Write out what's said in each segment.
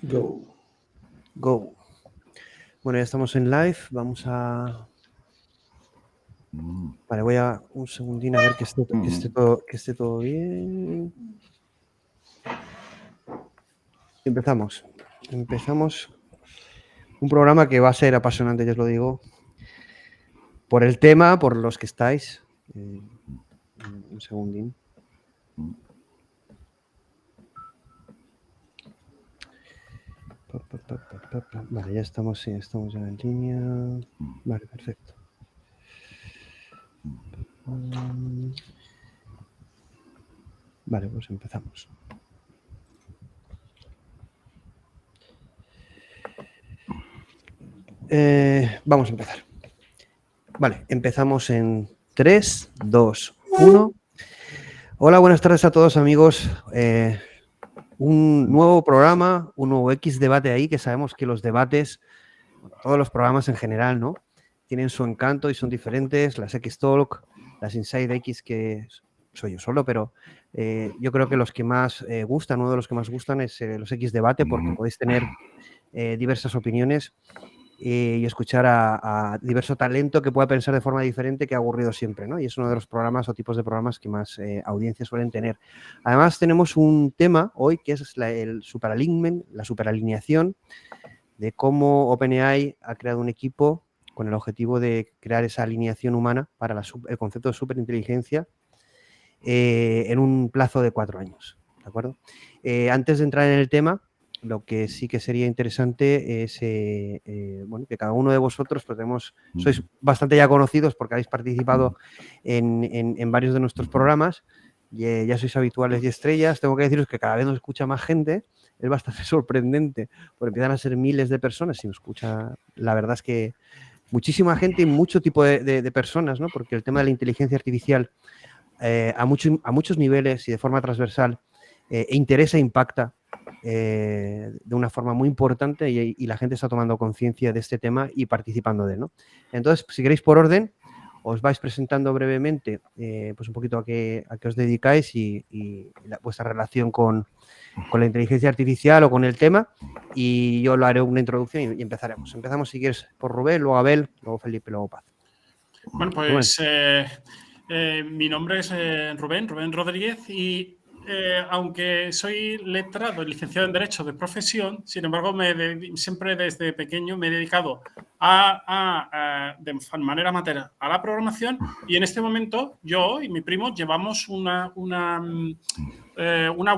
Go. Go. Bueno, ya estamos en live. Vamos a... Vale, voy a un segundín a ver que esté todo bien. Empezamos. Empezamos un programa que va a ser apasionante, ya os lo digo, por el tema, por los que estáis. Un segundín. Vale, ya estamos, sí, estamos ya en línea. Vale, perfecto. Vale, pues empezamos. Vamos a empezar. Vale, empezamos en 3, 2, 1. Hola, buenas tardes a todos, amigos. Un nuevo programa, un nuevo X debate ahí, que sabemos que los debates, todos los programas en general, ¿no? Tienen su encanto y son diferentes. Las X Talk, las Inside X, que soy yo solo, pero yo creo que los que más gustan, uno de los que más gustan es los X debate, porque podéis tener diversas opiniones y escuchar a diverso talento que pueda pensar de forma diferente que ha ocurrido siempre, ¿no? Y es uno de los programas o tipos de programas que más audiencia suelen tener. Además, tenemos un tema hoy que es el superalignment, la superalineación, de cómo OpenAI ha creado un equipo con el objetivo de crear esa alineación humana para el concepto de superinteligencia en un plazo de 4 años, ¿de acuerdo? Antes de entrar en el tema, lo que sí que sería interesante es bueno, que cada uno de vosotros, pues sois bastante ya conocidos porque habéis participado en varios de nuestros programas, ya sois habituales y estrellas. Tengo que deciros que cada vez nos escucha más gente, es bastante sorprendente, porque empiezan a ser miles de personas y nos escucha, la verdad es que muchísima gente y mucho tipo de personas, ¿no? Porque el tema de la inteligencia artificial a muchos niveles y de forma transversal interesa e impacta de una forma muy importante y la gente está tomando conciencia de este tema y participando de él, ¿no? Entonces, si queréis por orden, os vais presentando brevemente pues un poquito a qué os dedicáis y vuestra relación con la inteligencia artificial o con el tema, y yo lo haré una introducción y empezaremos. Empezamos, si quieres, por Rubén, luego Abel, luego Felipe, luego Paz. Bueno, pues mi nombre es Rubén Rodríguez y aunque soy letrado y licenciado en Derecho de profesión, sin embargo, siempre desde pequeño me he dedicado de manera amateur a la programación, y en este momento yo y mi primo llevamos una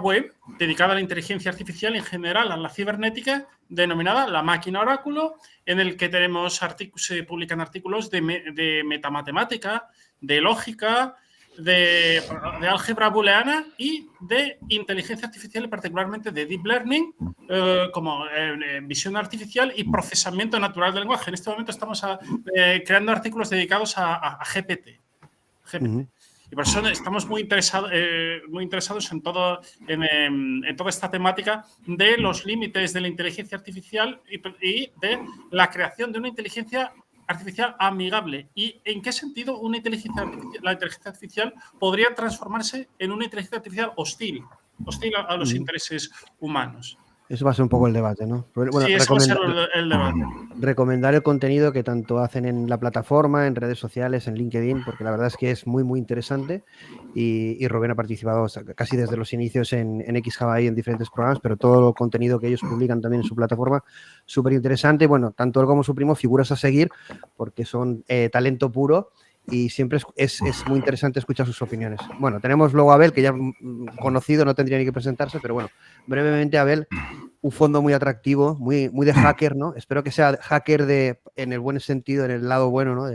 web dedicada a la inteligencia artificial en general, a la cibernética, denominada La Máquina Oráculo, en el que se publican artículos de metamatemática, de lógica, de álgebra booleana y de inteligencia artificial, y particularmente de deep learning, como visión artificial y procesamiento natural del lenguaje. En este momento estamos creando artículos dedicados a GPT. Y por eso estamos muy interesados en toda esta temática de los límites de la inteligencia artificial y de la creación de una inteligencia artificial amigable. ¿Y en qué sentido la inteligencia artificial podría transformarse en una inteligencia artificial hostil a los intereses humanos? Eso va a ser un poco el debate, ¿no? Bueno, sí, eso va a ser el debate. Recomendar el contenido que tanto hacen en la plataforma, en redes sociales, en LinkedIn, porque la verdad es que es muy, muy interesante. Y Rubén ha participado casi desde los inicios en XHawaii en diferentes programas, pero todo el contenido que ellos publican también en su plataforma, súper interesante. Bueno, tanto él como su primo, figuras a seguir, porque son talento puro. Y siempre es muy interesante escuchar sus opiniones. Bueno, tenemos luego a Abel, que ya conocido, no tendría ni que presentarse, pero bueno, brevemente, Abel, un fondo muy atractivo, muy de hacker, ¿no? Espero que sea hacker en el buen sentido, en el lado bueno, ¿no?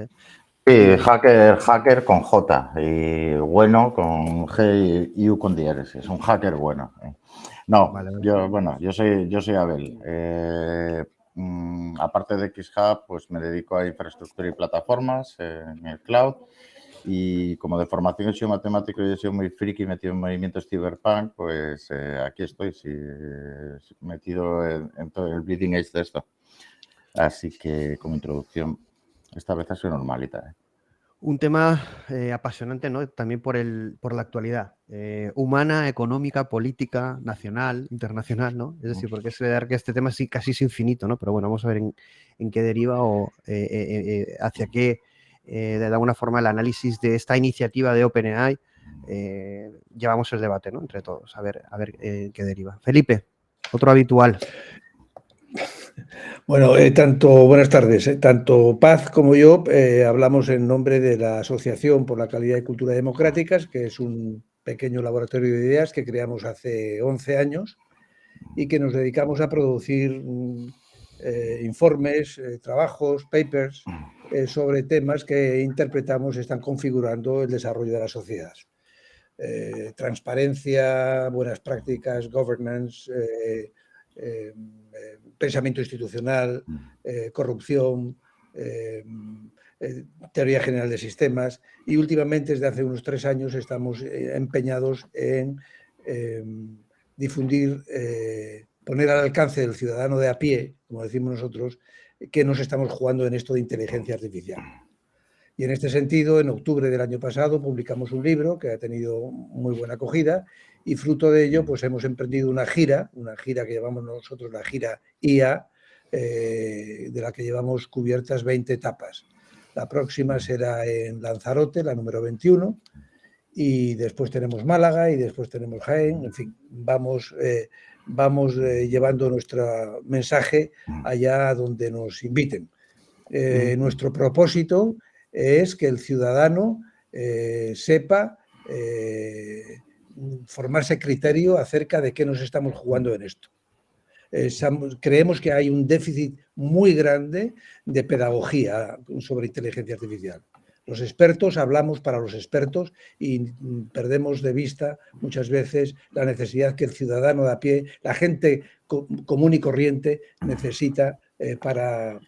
Sí, hacker con J y bueno con G y U con diéresis. Es un hacker bueno. No, vale. Yo soy Abel. Aparte de XHub, pues me dedico a infraestructura y plataformas en el cloud. Y como de formación he sido matemático y he sido muy friki, metido en movimientos cyberpunk, pues aquí estoy, metido en todo el bleeding edge de esto. Así que como introducción, esta vez ha sido normalita. Un tema apasionante, ¿no? También por la actualidad. Humana, económica, política, nacional, internacional, ¿no? Es decir, porque es verdad que este tema sí casi es infinito, ¿no? Pero bueno, vamos a ver en qué deriva o hacia qué, de alguna forma, el análisis de esta iniciativa de OpenAI llevamos el debate, ¿no? Entre todos, a ver en qué deriva. Felipe, otro habitual. Bueno, buenas tardes. Tanto Paz como yo hablamos en nombre de la Asociación por la Calidad y Cultura Democráticas, que es un pequeño laboratorio de ideas que creamos hace 11 años y que nos dedicamos a producir informes, trabajos, papers sobre temas que interpretamos están configurando el desarrollo de la sociedad. Transparencia, buenas prácticas, governance, pensamiento institucional, corrupción, teoría general de sistemas, y últimamente, desde hace unos 3 años, estamos empeñados en difundir, poner al alcance del ciudadano de a pie, como decimos nosotros, que nos estamos jugando en esto de inteligencia artificial. Y en este sentido, en octubre del año pasado publicamos un libro que ha tenido muy buena acogida y fruto de ello pues hemos emprendido una gira que llamamos nosotros la gira IA, de la que llevamos cubiertas 20 etapas. La próxima será en Lanzarote, la número 21, y después tenemos Málaga y después tenemos Jaén. En fin, vamos llevando nuestro mensaje allá donde nos inviten. Nuestro propósito es que el ciudadano sepa formarse criterio acerca de qué nos estamos jugando en esto. Creemos que hay un déficit muy grande de pedagogía sobre inteligencia artificial. Los expertos hablamos para los expertos y perdemos de vista muchas veces la necesidad que el ciudadano de a pie, la gente común y corriente necesita para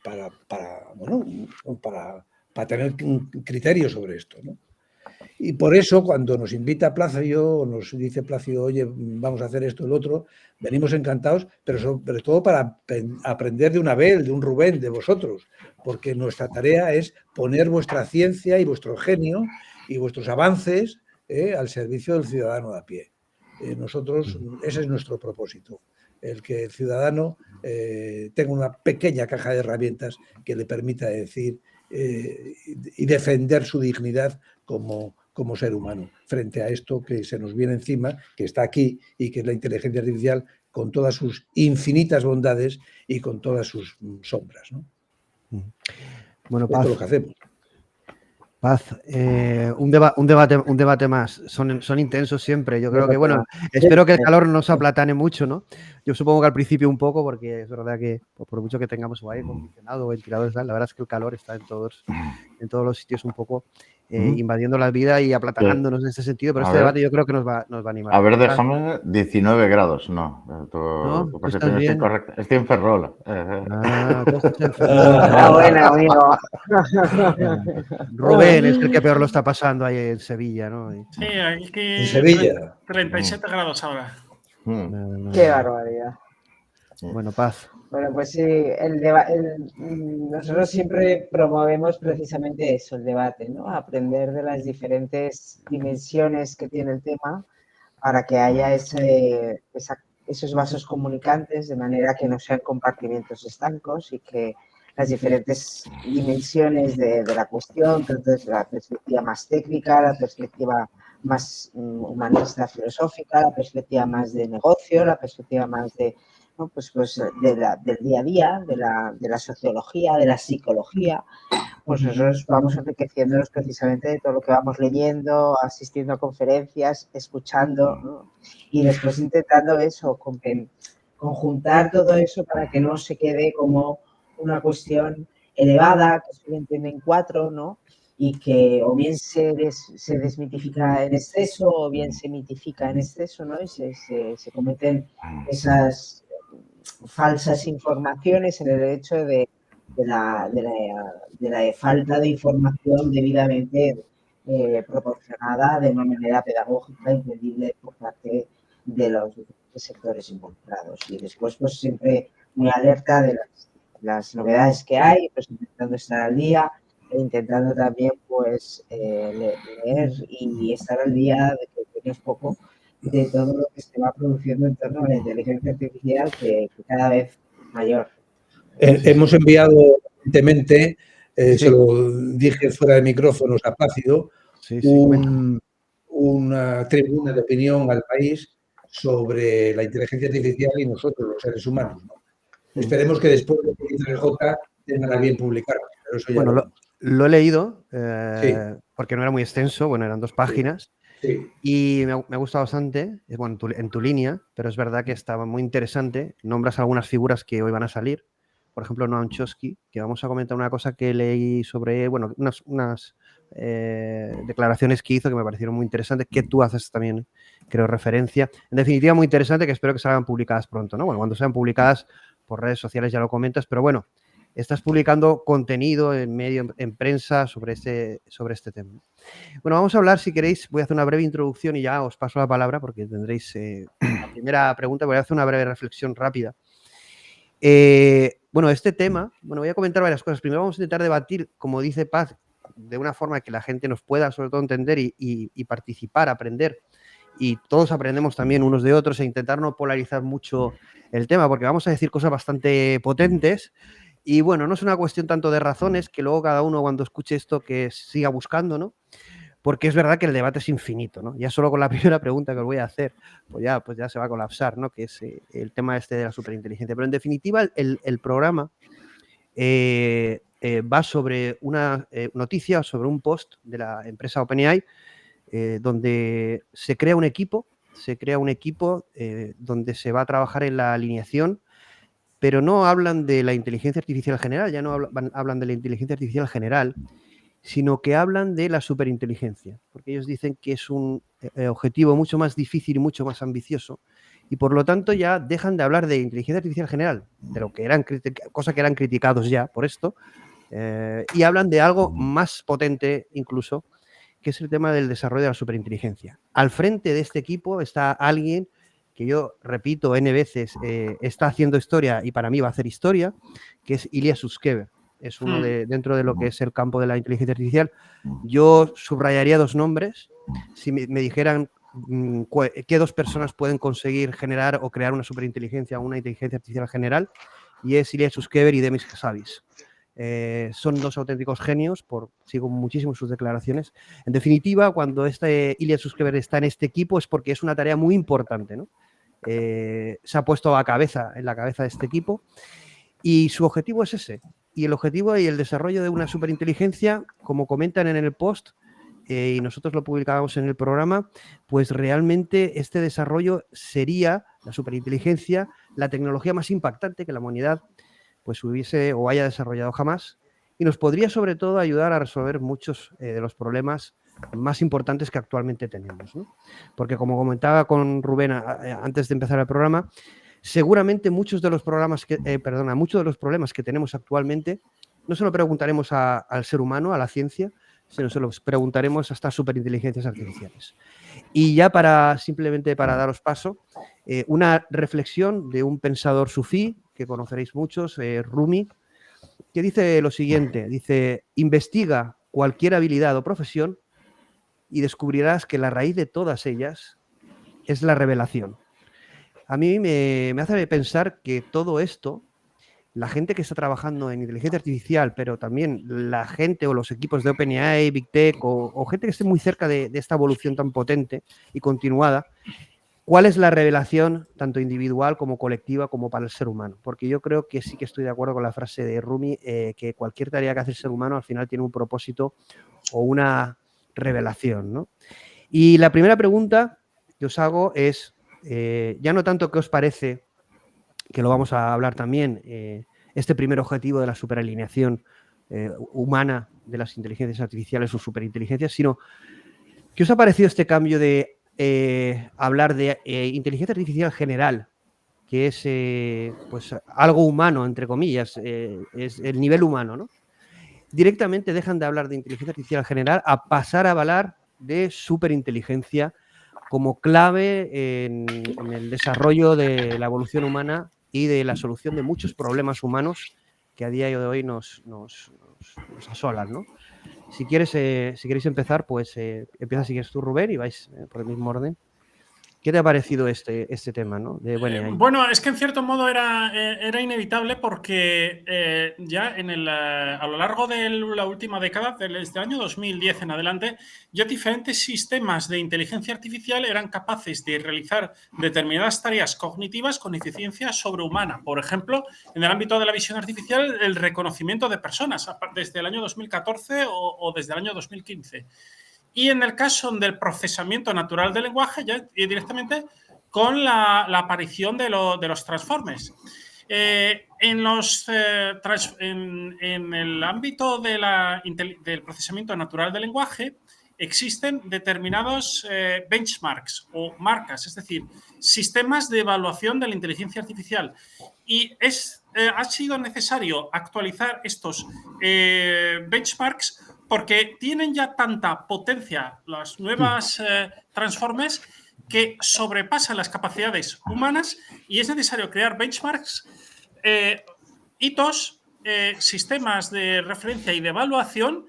tener un criterio sobre esto, ¿no? Y por eso, cuando nos invita Plácido, o nos dice Plácido, oye, vamos a hacer esto o lo otro, venimos encantados, pero sobre todo para aprender de un Abel, de un Rubén, de vosotros, porque nuestra tarea es poner vuestra ciencia y vuestro genio y vuestros avances al servicio del ciudadano de a pie. Nosotros, ese es nuestro propósito, el que el ciudadano tenga una pequeña caja de herramientas que le permita decir y defender su dignidad como ser humano frente a esto que se nos viene encima, que está aquí y que es la inteligencia artificial con todas sus infinitas bondades y con todas sus sombras, ¿no? Bueno, esto es lo que hacemos. Paz, un debate más. Son intensos siempre. Yo creo que, bueno, espero que el calor no se aplatane mucho, ¿no? Yo supongo que al principio un poco, porque es verdad que por mucho que tengamos aire acondicionado o ventiladores, la verdad es que el calor está en todos los sitios un poco invadiendo la vida y aplatanándonos en ese sentido, pero este debate yo creo que nos va a animar. A ver, déjame 19 grados, no. Tu percepción es incorrecta. Estoy en Ferrol. Tú estás en Ferrol. Bueno, amigo. Rubén es el que peor lo está pasando ahí en Sevilla, ¿no? Sí, hay que... En Sevilla. 37 grados ahora. Qué barbaridad. Bueno, Paz. Bueno, pues sí, nosotros siempre promovemos precisamente eso, el debate, ¿no? Aprender de las diferentes dimensiones que tiene el tema para que haya esos vasos comunicantes de manera que no sean compartimientos estancos y que las diferentes dimensiones de la cuestión, tanto desde la perspectiva más técnica, la perspectiva más humanista, filosófica, la perspectiva más de negocio, la perspectiva más de... ¿no? Pues del día a día, de la sociología, de la psicología, pues nosotros vamos enriqueciéndonos precisamente de todo lo que vamos leyendo, asistiendo a conferencias, escuchando, ¿no? Y después intentando eso, conjuntar todo eso para que no se quede como una cuestión elevada, que se entiende en 4, ¿no? Y que o bien se desmitifica en exceso o bien se mitifica en exceso, ¿no? Y se cometen esas falsas informaciones en el hecho de la falta de información debidamente proporcionada de una manera pedagógica entendible por parte de los sectores involucrados. Y después, pues siempre muy alerta de las novedades que hay, pues intentando estar al día e intentando también pues leer y estar al día, de que no es poco, de todo lo que se va produciendo en torno a la inteligencia artificial, que cada vez mayor. Hemos enviado recientemente, Sí. se lo dije fuera de micrófonos a Plácido, Sí, sí, comenta. una tribuna de opinión al país sobre la inteligencia artificial y nosotros, los seres humanos, ¿no? Esperemos que después de que J tengan a bien publicarlo, pero eso ya Bueno, veremos. lo he leído Sí, porque no era muy extenso, bueno, eran 2 páginas sí. y me ha gustado bastante, bueno, en tu línea, pero es verdad que estaba muy interesante. Nombras algunas figuras que hoy van a salir, por ejemplo, Noam Chomsky, que vamos a comentar una cosa que leí sobre, bueno, unas declaraciones que hizo que me parecieron muy interesantes, que tú haces también, creo, referencia. En definitiva, muy interesante, que espero que salgan publicadas pronto, ¿no? Bueno, cuando sean publicadas por redes sociales ya lo comentas, pero bueno, estás publicando contenido en medio, en prensa sobre este tema. Bueno, vamos a hablar, si queréis, voy a hacer una breve introducción y ya os paso la palabra porque tendréis la primera pregunta. Voy a hacer una breve reflexión rápida. Bueno, este tema, bueno, voy a comentar varias cosas. Primero vamos a intentar debatir, como dice Paz, de una forma que la gente nos pueda, sobre todo, entender y participar, aprender. Y todos aprendemos también unos de otros e intentar no polarizar mucho el tema, porque vamos a decir cosas bastante potentes. Y bueno, no es una cuestión tanto de razones, que luego cada uno cuando escuche esto que siga buscando, ¿no? Porque es verdad que el debate es infinito, ¿no? Ya solo con la primera pregunta que os voy a hacer, pues ya se va a colapsar, ¿no? Que es el tema este de la superinteligencia. Pero en definitiva, el programa va sobre una noticia, sobre un post de la empresa OpenAI, donde se crea un equipo donde se va a trabajar en la alineación, pero no hablan de la inteligencia artificial general, ya no hablan de la inteligencia artificial general, sino que hablan de la superinteligencia, porque ellos dicen que es un objetivo mucho más difícil y mucho más ambicioso, y por lo tanto ya dejan de hablar de inteligencia artificial general, de lo que eran cosa que eran criticados ya por esto, y hablan de algo más potente incluso, que es el tema del desarrollo de la superinteligencia. Al frente de este equipo está alguien que yo repito N veces, está haciendo historia y para mí va a hacer historia, que es Ilya Sutskever. Es uno dentro de lo que es el campo de la inteligencia artificial. Yo subrayaría 2 nombres. Si me dijeran qué 2 personas pueden conseguir generar o crear una superinteligencia o una inteligencia artificial general, y es Ilya Sutskever y Demis Hassabis. Son 2 auténticos genios, sigo muchísimo sus declaraciones. En definitiva, cuando Ilya Sutskever está en este equipo es porque es una tarea muy importante, ¿no? Se ha puesto en la cabeza de este equipo y su objetivo es ese. Y el objetivo y el desarrollo de una superinteligencia, como comentan en el post, y nosotros lo publicábamos en el programa, pues realmente este desarrollo sería, la superinteligencia, la tecnología más impactante que la humanidad pues hubiese o haya desarrollado jamás, y nos podría sobre todo ayudar a resolver muchos de los problemas más importantes que actualmente tenemos, ¿no? Porque como comentaba con Rubén antes de empezar el programa, seguramente muchos de los problemas que tenemos actualmente no se lo preguntaremos al ser humano, a la ciencia, sino se los preguntaremos a estas superinteligencias artificiales. Y ya simplemente para daros paso, una reflexión de un pensador sufí que conoceréis muchos, Rumi, que dice lo siguiente, dice: investiga cualquier habilidad o profesión y descubrirás que la raíz de todas ellas es la revelación. A mí me hace pensar que todo esto, la gente que está trabajando en inteligencia artificial, pero también la gente o los equipos de OpenAI, Big Tech o gente que esté muy cerca de esta evolución tan potente y continuada, ¿cuál es la revelación tanto individual como colectiva como para el ser humano? Porque yo creo que sí que estoy de acuerdo con la frase de Rumi, que cualquier tarea que hace el ser humano al final tiene un propósito o una revelación, ¿no? Y la primera pregunta que os hago es, ya no tanto qué os parece, que lo vamos a hablar también, este primer objetivo de la superalineación humana de las inteligencias artificiales o superinteligencias, sino ¿qué os ha parecido este cambio de hablar de inteligencia artificial general, que es pues algo humano, entre comillas, es el nivel humano, ¿no? Directamente dejan de hablar de inteligencia artificial general a pasar a hablar de superinteligencia como clave en el desarrollo de la evolución humana y de la solución de muchos problemas humanos que a día de hoy nos asolan, ¿no? Si queréis empezar, pues empieza si quieres tú, Rubén, y vais por el mismo orden. ¿Qué te ha parecido este tema, ¿no? De OpenAI? Bueno, es que en cierto modo era inevitable porque ya a lo largo de la última década, desde el año 2010 en adelante, ya diferentes sistemas de inteligencia artificial eran capaces de realizar determinadas tareas cognitivas con eficiencia sobrehumana. Por ejemplo, en el ámbito de la visión artificial, el reconocimiento de personas desde el año 2014 o desde el año 2015. Y en el caso del procesamiento natural del lenguaje, ya directamente con la aparición de los transformers. En el ámbito del procesamiento natural del lenguaje existen determinados benchmarks o marcas, es decir, sistemas de evaluación de la inteligencia artificial. Y ha sido necesario actualizar estos benchmarks porque tienen ya tanta potencia las nuevas transformers que sobrepasan las capacidades humanas y es necesario crear benchmarks, hitos, sistemas de referencia y de evaluación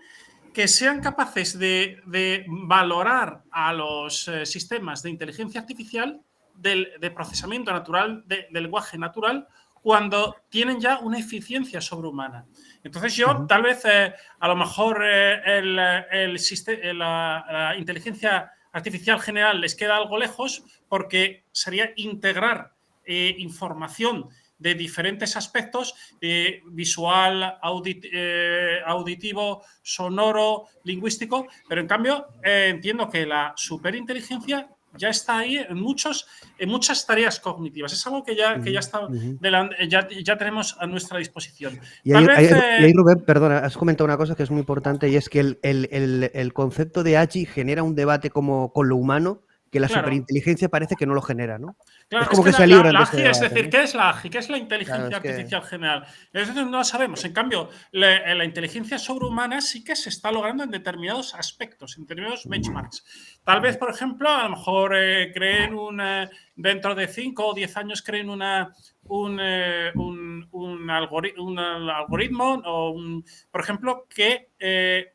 que sean capaces de valorar a los sistemas de inteligencia artificial de procesamiento natural, del lenguaje natural, cuando tienen ya una eficiencia sobrehumana. Entonces yo tal vez a lo mejor la inteligencia artificial general les queda algo lejos porque sería integrar información de diferentes aspectos, visual, auditivo, sonoro, lingüístico, pero en cambio entiendo que la superinteligencia ya está ahí en muchas tareas cognitivas. Es algo que ya está ya tenemos a nuestra disposición. Y ahí, Rubén, perdona, has comentado una cosa que es muy importante y es que el concepto de AGI genera un debate como con lo humano que la superinteligencia parece que no lo genera, ¿no? Claro, es como que se libran de AGI, debate, es decir, ¿no? ¿qué es la AGI? ¿Qué es la inteligencia artificial general? Nosotros no lo sabemos. En cambio, la inteligencia sobrehumana sí que se está logrando en determinados aspectos, en determinados benchmarks. Tal vez, por ejemplo, a lo mejor creen dentro de 5 o 10 años creen un algoritmo o por ejemplo, que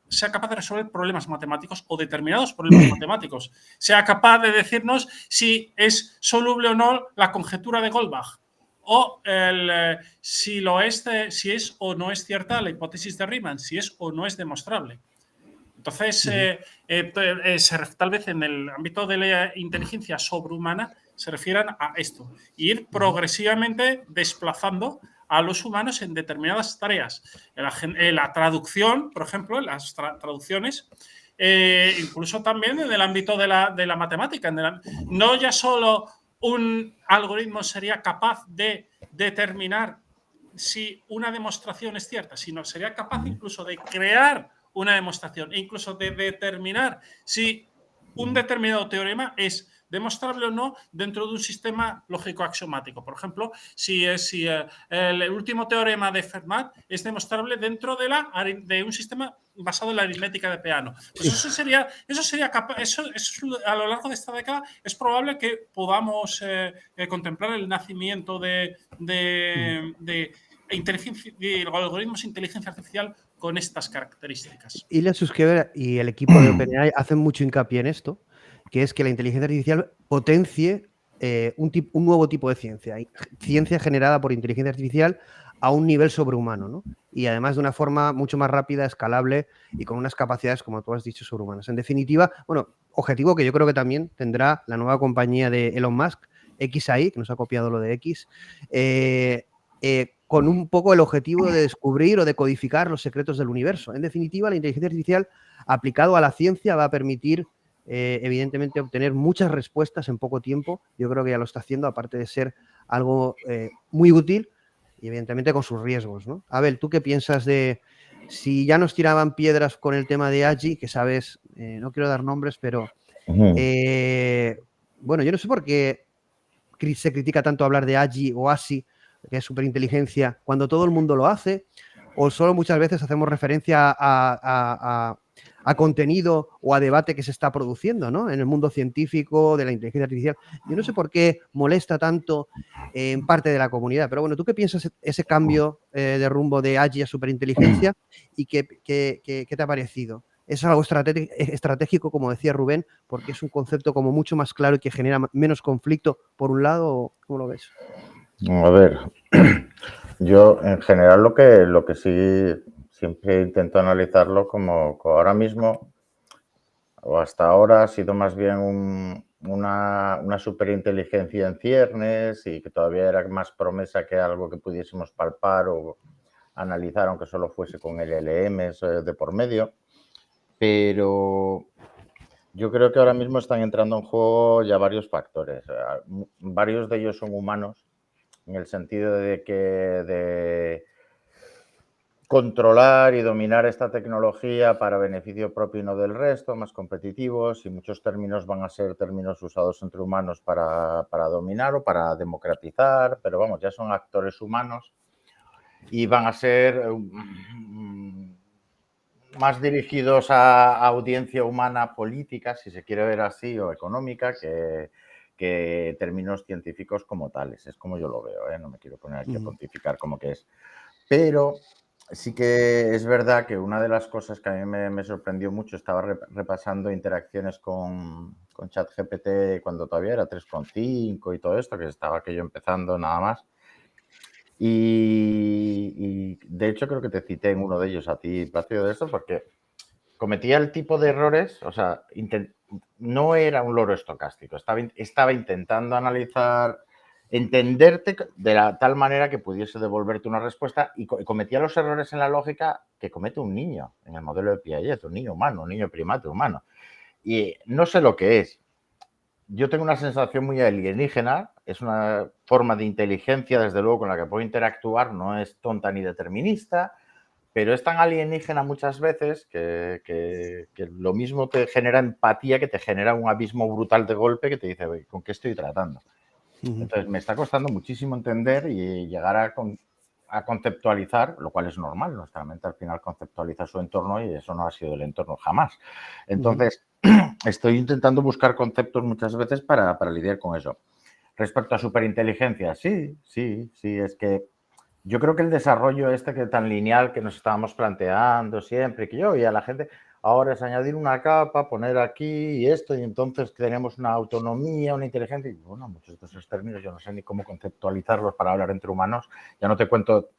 sea capaz de resolver problemas matemáticos o determinados problemas matemáticos. Sea capaz de decirnos si es soluble o no la conjetura de Goldbach o si es o no es cierta la hipótesis de Riemann, si es o no es demostrable. Entonces, tal vez en el ámbito de la inteligencia sobrehumana se refieran a esto, ir progresivamente desplazando a los humanos en determinadas tareas. La traducción, por ejemplo, las traducciones, incluso también en el ámbito de la matemática. No ya solo un algoritmo sería capaz de determinar si una demostración es cierta, sino sería capaz incluso de crear una demostración e incluso de determinar si un determinado teorema es demostrable o no dentro de un sistema lógico axiomático. Por ejemplo, si el último teorema de Fermat es demostrable dentro de un sistema basado en la aritmética de Peano. Pues eso a lo largo de esta década es probable que podamos contemplar el nacimiento de algoritmos de inteligencia artificial con estas características. Ilya Sutskever y el equipo de OpenAI hacen mucho hincapié en esto, que es que la inteligencia artificial potencie un nuevo tipo de ciencia generada por inteligencia artificial a un nivel sobrehumano, ¿no? Y además de una forma mucho más rápida, escalable y con unas capacidades, como tú has dicho, sobrehumanas. En definitiva, bueno, objetivo que yo creo que también tendrá la nueva compañía de Elon Musk, XAI, que nos ha copiado lo de X, con un poco el objetivo de descubrir o de codificar los secretos del universo. En definitiva, la inteligencia artificial aplicado a la ciencia va a permitir, evidentemente, obtener muchas respuestas en poco tiempo. Yo creo que ya lo está haciendo, aparte de ser algo muy útil y, evidentemente, con sus riesgos, ¿no? Abel, ¿tú qué piensas de si ya nos tiraban piedras con el tema de AGI, que sabes, no quiero dar nombres, pero bueno, yo no sé por qué se critica tanto hablar de AGI o ASI, que es superinteligencia, cuando todo el mundo lo hace, o solo muchas veces hacemos referencia a a contenido o a debate que se está produciendo, ¿no? En el mundo científico, de la inteligencia artificial. Yo no sé por qué molesta tanto en parte de la comunidad, pero bueno, ¿tú qué piensas ese cambio de rumbo de AGI a superinteligencia y qué te ha parecido? Es algo estratégico, como decía Rubén, porque es un concepto como mucho más claro y que genera menos conflicto, por un lado, ¿cómo lo ves? A ver, yo en general lo que sí siempre intento analizarlo como ahora mismo o hasta ahora ha sido más bien una superinteligencia en ciernes y que todavía era más promesa que algo que pudiésemos palpar o analizar, aunque solo fuese con LLMs de por medio. Pero yo creo que ahora mismo están entrando en juego ya varios factores. Varios de ellos son humanos, en el sentido de que de controlar y dominar esta tecnología para beneficio propio y no del resto, más competitivos, y muchos términos van a ser términos usados entre humanos para dominar o para democratizar, pero vamos, ya son actores humanos y van a ser más dirigidos a audiencia humana política, si se quiere ver así, o económica, que términos científicos como tales. Es como yo lo veo, ¿eh? No me quiero poner aquí a pontificar como que es. Pero sí que es verdad que una de las cosas que a mí me sorprendió mucho, estaba repasando interacciones con ChatGPT cuando todavía era 3.5 y todo esto, que estaba aquello empezando nada más. Y de hecho creo que te cité en uno de ellos a ti, Plácido, de esto, porque cometía el tipo de errores, o sea, no era un loro estocástico, estaba intentando analizar, entenderte de la tal manera que pudiese devolverte una respuesta y cometía los errores en la lógica que comete un niño en el modelo de Piaget, un niño humano, un niño primate humano. Y no sé lo que es. Yo tengo una sensación muy alienígena, es una forma de inteligencia, desde luego, con la que puedo interactuar, no es tonta ni determinista, pero es tan alienígena muchas veces que lo mismo te genera empatía, que te genera un abismo brutal de golpe que te dice, ¿con qué estoy tratando? Entonces, me está costando muchísimo entender y llegar a conceptualizar, lo cual es normal. Nuestra mente al final conceptualiza su entorno y eso no ha sido el entorno jamás. Entonces, estoy intentando buscar conceptos muchas veces para lidiar con eso. Respecto a superinteligencia, sí, es que yo creo que el desarrollo que tan lineal que nos estábamos planteando siempre, que yo oía a la gente, ahora es añadir una capa, poner aquí y esto, y entonces tenemos una autonomía, una inteligencia, y bueno, muchos de esos términos yo no sé ni cómo conceptualizarlos para hablar entre humanos, ya no te cuento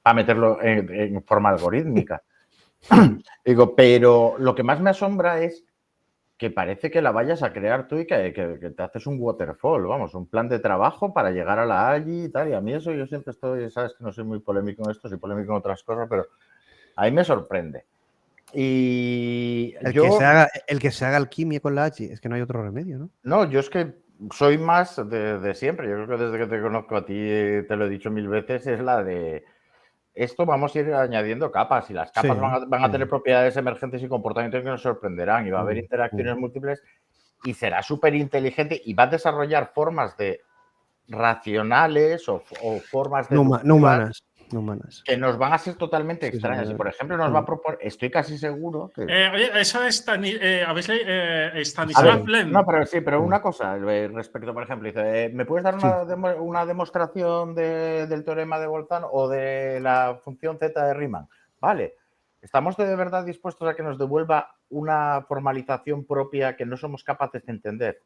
para meterlo en forma algorítmica. Digo, pero lo que más me asombra es que parece que la vayas a crear tú y que te haces un waterfall, vamos, un plan de trabajo para llegar a la AGI y tal. Y a mí eso, yo siempre estoy, sabes que no soy muy polémico en esto, soy polémico en otras cosas, pero a mí me sorprende. Y el que se haga alquimia con la AGI, es que no hay otro remedio, ¿no? No, yo es que soy más de siempre. Yo creo que desde que te conozco a ti, te lo he dicho 1000 veces, es la de esto vamos a ir añadiendo capas y las capas van a tener propiedades emergentes y comportamientos que nos sorprenderán y va a haber interacciones múltiples y será súper inteligente y va a desarrollar formas de racionales o formas de no humanas. que nos van a ser totalmente extrañas. Y, por ejemplo, nos va a proponer, estoy casi seguro que... Oye, eso es Stanislav Lem. No, pero sí, pero una cosa respecto, por ejemplo, dice, ¿me puedes dar una demostración del teorema de Bolzano o de la función z de Riemann? Vale, ¿estamos de verdad dispuestos a que nos devuelva una formalización propia que no somos capaces de entender?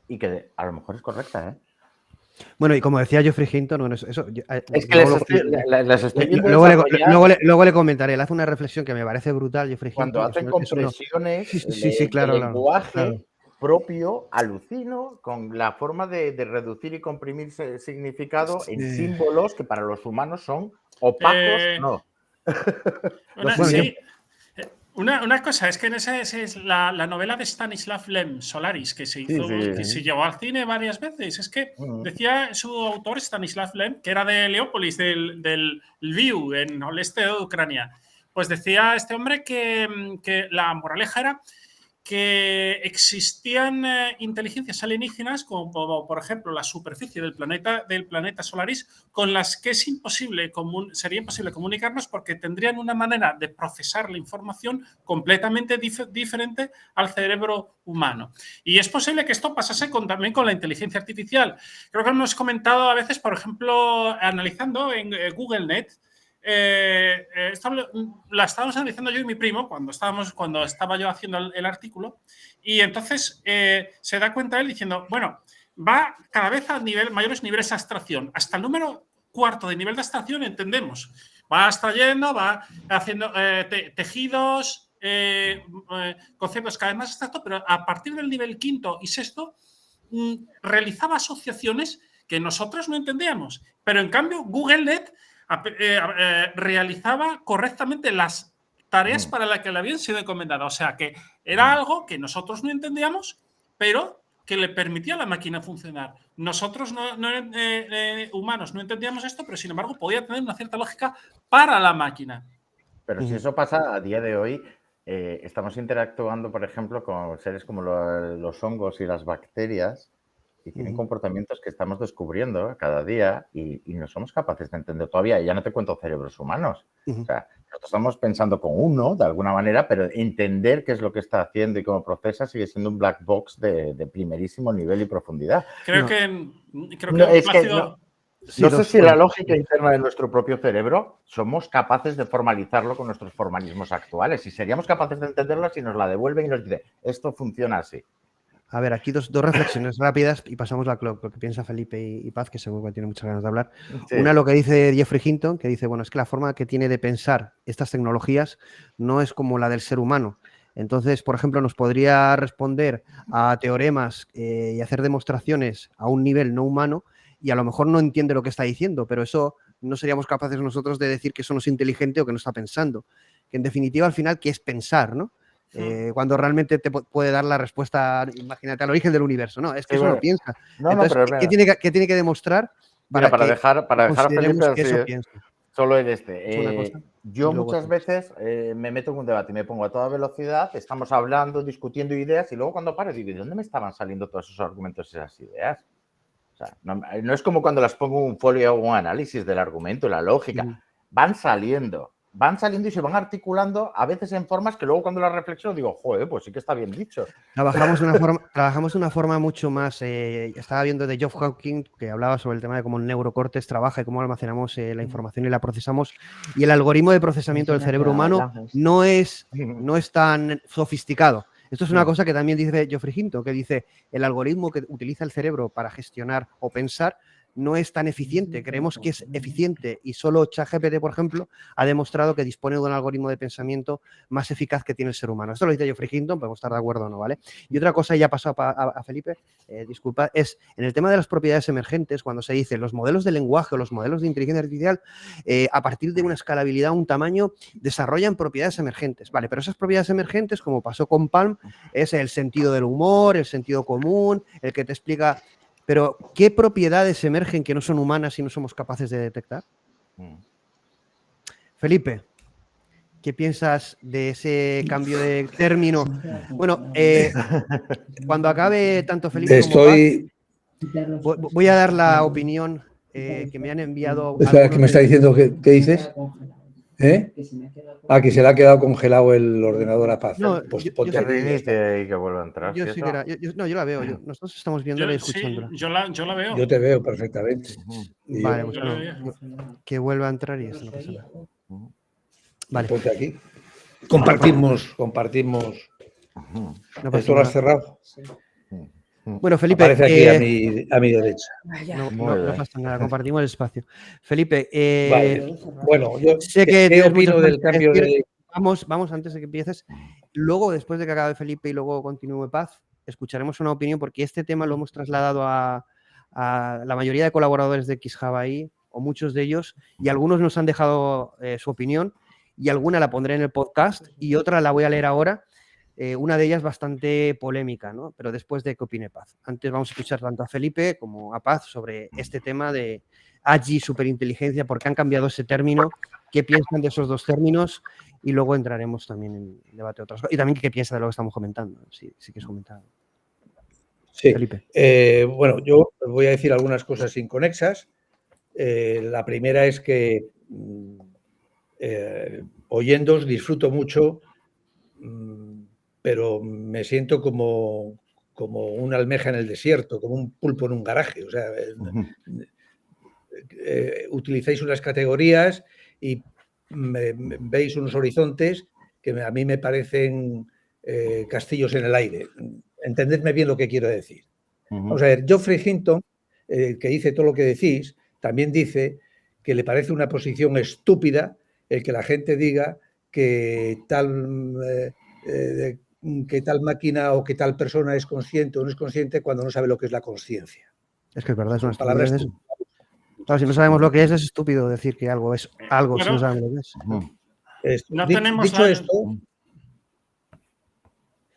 Y que a lo mejor es correcta, ¿eh? Bueno, y como decía Geoffrey Hinton, bueno, eso es que luego le comentaré, él hace una reflexión que me parece brutal, Geoffrey Hinton. Cuando hacen compresiones claro, de lenguaje propio, alucino con la forma de reducir y comprimir significado en símbolos que para los humanos son opacos, no. Una cosa, es que en esa es la novela de Stanislav Lem, Solaris, que se hizo, que se llevó al cine varias veces. Es que decía su autor, Stanislav Lem, que era de Leópolis, del Lviv, en el este de Ucrania. Pues decía este hombre que la moraleja era que existían inteligencias alienígenas, como por ejemplo la superficie del planeta Solaris, con las que sería imposible comunicarnos porque tendrían una manera de procesar la información completamente diferente al cerebro humano. Y es posible que esto pasase también con la inteligencia artificial. Creo que hemos comentado a veces, por ejemplo, analizando en GoogleNet, la estábamos analizando yo y mi primo cuando estaba yo haciendo el artículo, y entonces se da cuenta él diciendo, bueno, va cada vez a mayores niveles de abstracción. Hasta el número 4 de nivel de abstracción entendemos. Va abstrayendo, va haciendo tejidos, conceptos cada vez más abstractos, pero a partir del nivel 5 y 6 realizaba asociaciones que nosotros no entendíamos. Pero en cambio, GoogleNet realizaba correctamente las tareas para las que le habían sido encomendadas. O sea, que era algo que nosotros no entendíamos, pero que le permitía a la máquina funcionar. Nosotros, humanos, no entendíamos esto, pero sin embargo podía tener una cierta lógica para la máquina. Pero si eso pasa a día de hoy, estamos interactuando, por ejemplo, con seres como los hongos y las bacterias, y tienen comportamientos que estamos descubriendo cada día y no somos capaces de entender todavía. Y ya no te cuento cerebros humanos. O sea, nosotros estamos pensando con uno, de alguna manera, pero entender qué es lo que está haciendo y cómo procesa sigue siendo un black box de primerísimo nivel y profundidad. No sé si la lógica interna de nuestro propio cerebro somos capaces de formalizarlo con nuestros formalismos actuales. Y seríamos capaces de entenderlo si nos la devuelven y nos dice, esto funciona así. A ver, aquí dos reflexiones rápidas y pasamos a lo que piensa Felipe y Paz, que seguro que tiene muchas ganas de hablar. Sí. Una, lo que dice Jeffrey Hinton, que dice, bueno, es que la forma que tiene de pensar estas tecnologías no es como la del ser humano. Entonces, por ejemplo, nos podría responder a teoremas y hacer demostraciones a un nivel no humano y a lo mejor no entiende lo que está diciendo, pero eso no seríamos capaces nosotros de decir que eso no es inteligente o que no está pensando. Que en definitiva, al final, ¿qué es pensar, no? Cuando realmente te puede dar la respuesta, imagínate, al origen del universo. No, es que eso no piensa. Entonces, ¿qué tiene que demostrar para dejar a Felipe que eso piensa? Solo en yo muchas veces me meto en un debate y me pongo a toda velocidad, estamos hablando, discutiendo ideas y luego cuando paro digo, ¿de dónde me estaban saliendo todos esos argumentos, esas ideas? O sea, no es como cuando las pongo en un folio o un análisis del argumento, la lógica. Van saliendo y se van articulando a veces en formas que luego cuando las reflexiono digo, joder, pues sí que está bien dicho. Trabajamos de una forma mucho más, estaba viendo de Geoff Hawking, que hablaba sobre el tema de cómo el neurocortes trabaja y cómo almacenamos la información y la procesamos, y el algoritmo de procesamiento del cerebro humano no es tan sofisticado. Esto es una cosa que también dice Geoffrey Hinton, que dice el algoritmo que utiliza el cerebro para gestionar o pensar no es tan eficiente. Creemos que es eficiente y solo ChatGPT, por ejemplo, ha demostrado que dispone de un algoritmo de pensamiento más eficaz que tiene el ser humano. Esto lo dice Geoffrey Hinton, podemos estar de acuerdo o no, ¿vale? Y otra cosa, ya pasó a Felipe, disculpa, es en el tema de las propiedades emergentes, cuando se dice los modelos de lenguaje o los modelos de inteligencia artificial, a partir de una escalabilidad, un tamaño, desarrollan propiedades emergentes, ¿vale? Pero esas propiedades emergentes, como pasó con Palm, es el sentido del humor, el sentido común, el que te explica... Pero, ¿qué propiedades emergen que no son humanas y no somos capaces de detectar? Felipe, ¿qué piensas de ese cambio de término? Bueno, cuando acabe tanto Felipe como Paz, voy a dar la opinión que me han enviado. Espera, ¿qué me está diciendo? ¿Qué dices? Que se le ha quedado congelado el ordenador a Paz. No, pues ponte reinicie y que vuelva a entrar. Yo la veo. Nosotros estamos viéndola y escuchándola. Sí, yo la veo. Yo te veo perfectamente. Vale, pues que vuelva a entrar y eso no pasa nada. Vale. Ponte aquí. Compartimos. No ¿Esto lo has cerrado? Sí. Bueno, Felipe. Aparece aquí a mi derecha. No pasa nada, compartimos el espacio. Felipe, vale. Bueno, yo sé que ¿qué opino del cambio de...? Vamos, antes de que empieces. Luego, después de que acabe Felipe y luego continúe Paz, escucharemos una opinión porque este tema lo hemos trasladado a la mayoría de colaboradores de XHub o muchos de ellos, y algunos nos han dejado su opinión y alguna la pondré en el podcast y otra la voy a leer ahora. Una de ellas bastante polémica, ¿no? Pero después de que opine Paz. Antes vamos a escuchar tanto a Felipe como a Paz sobre este tema de AGI, superinteligencia, por qué han cambiado ese término, qué piensan de esos dos términos y luego entraremos también en debate de otras cosas. Y también qué piensa de lo que estamos comentando, si quieres comentar. Sí. Felipe. Bueno, yo voy a decir algunas cosas inconexas. La primera es que oyéndoos disfruto mucho, pero me siento como una almeja en el desierto, como un pulpo en un garaje. O sea, utilizáis unas categorías y veis unos horizontes que a mí me parecen castillos en el aire. Entendedme bien lo que quiero decir. Vamos a ver, Geoffrey Hinton, que dice todo lo que decís, también dice que le parece una posición estúpida el que la gente diga que tal máquina o que tal persona es consciente o no es consciente cuando no sabe lo que es la conciencia. Es que es verdad, es una palabras. Claro, si no sabemos lo que es estúpido decir que algo es algo si no sabemos lo que es.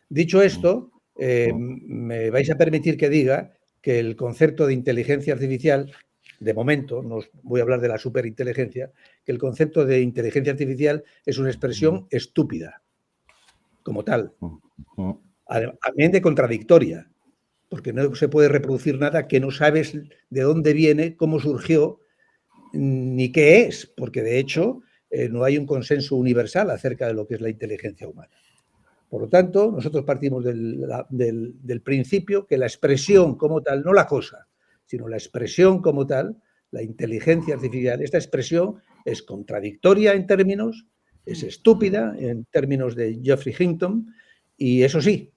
Dicho esto, me vais a permitir que diga que el concepto de inteligencia artificial, de momento, no os voy a hablar de la superinteligencia, que el concepto de inteligencia artificial es una expresión estúpida, como tal, también de contradictoria, porque no se puede reproducir nada que no sabes de dónde viene, cómo surgió, ni qué es, porque de hecho no hay un consenso universal acerca de lo que es la inteligencia humana. Por lo tanto, nosotros partimos del principio que la expresión como tal, no la cosa, sino la expresión como tal, la inteligencia artificial, esta expresión es contradictoria en términos, es estúpida en términos de Geoffrey Hinton, y eso sí,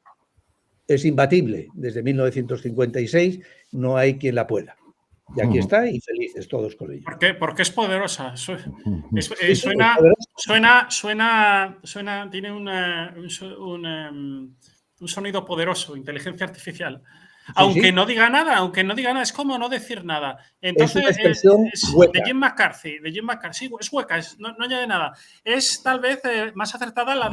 es imbatible. Desde 1956 no hay quien la pueda. Y aquí está, y felices todos con ello. Porque es poderosa. Tiene un sonido poderoso, inteligencia artificial. Aunque no diga nada, es como no decir nada. Entonces, es una expresión hueca. de Jim McCarthy, sí, es hueca, no añade nada. Es tal vez más acertada la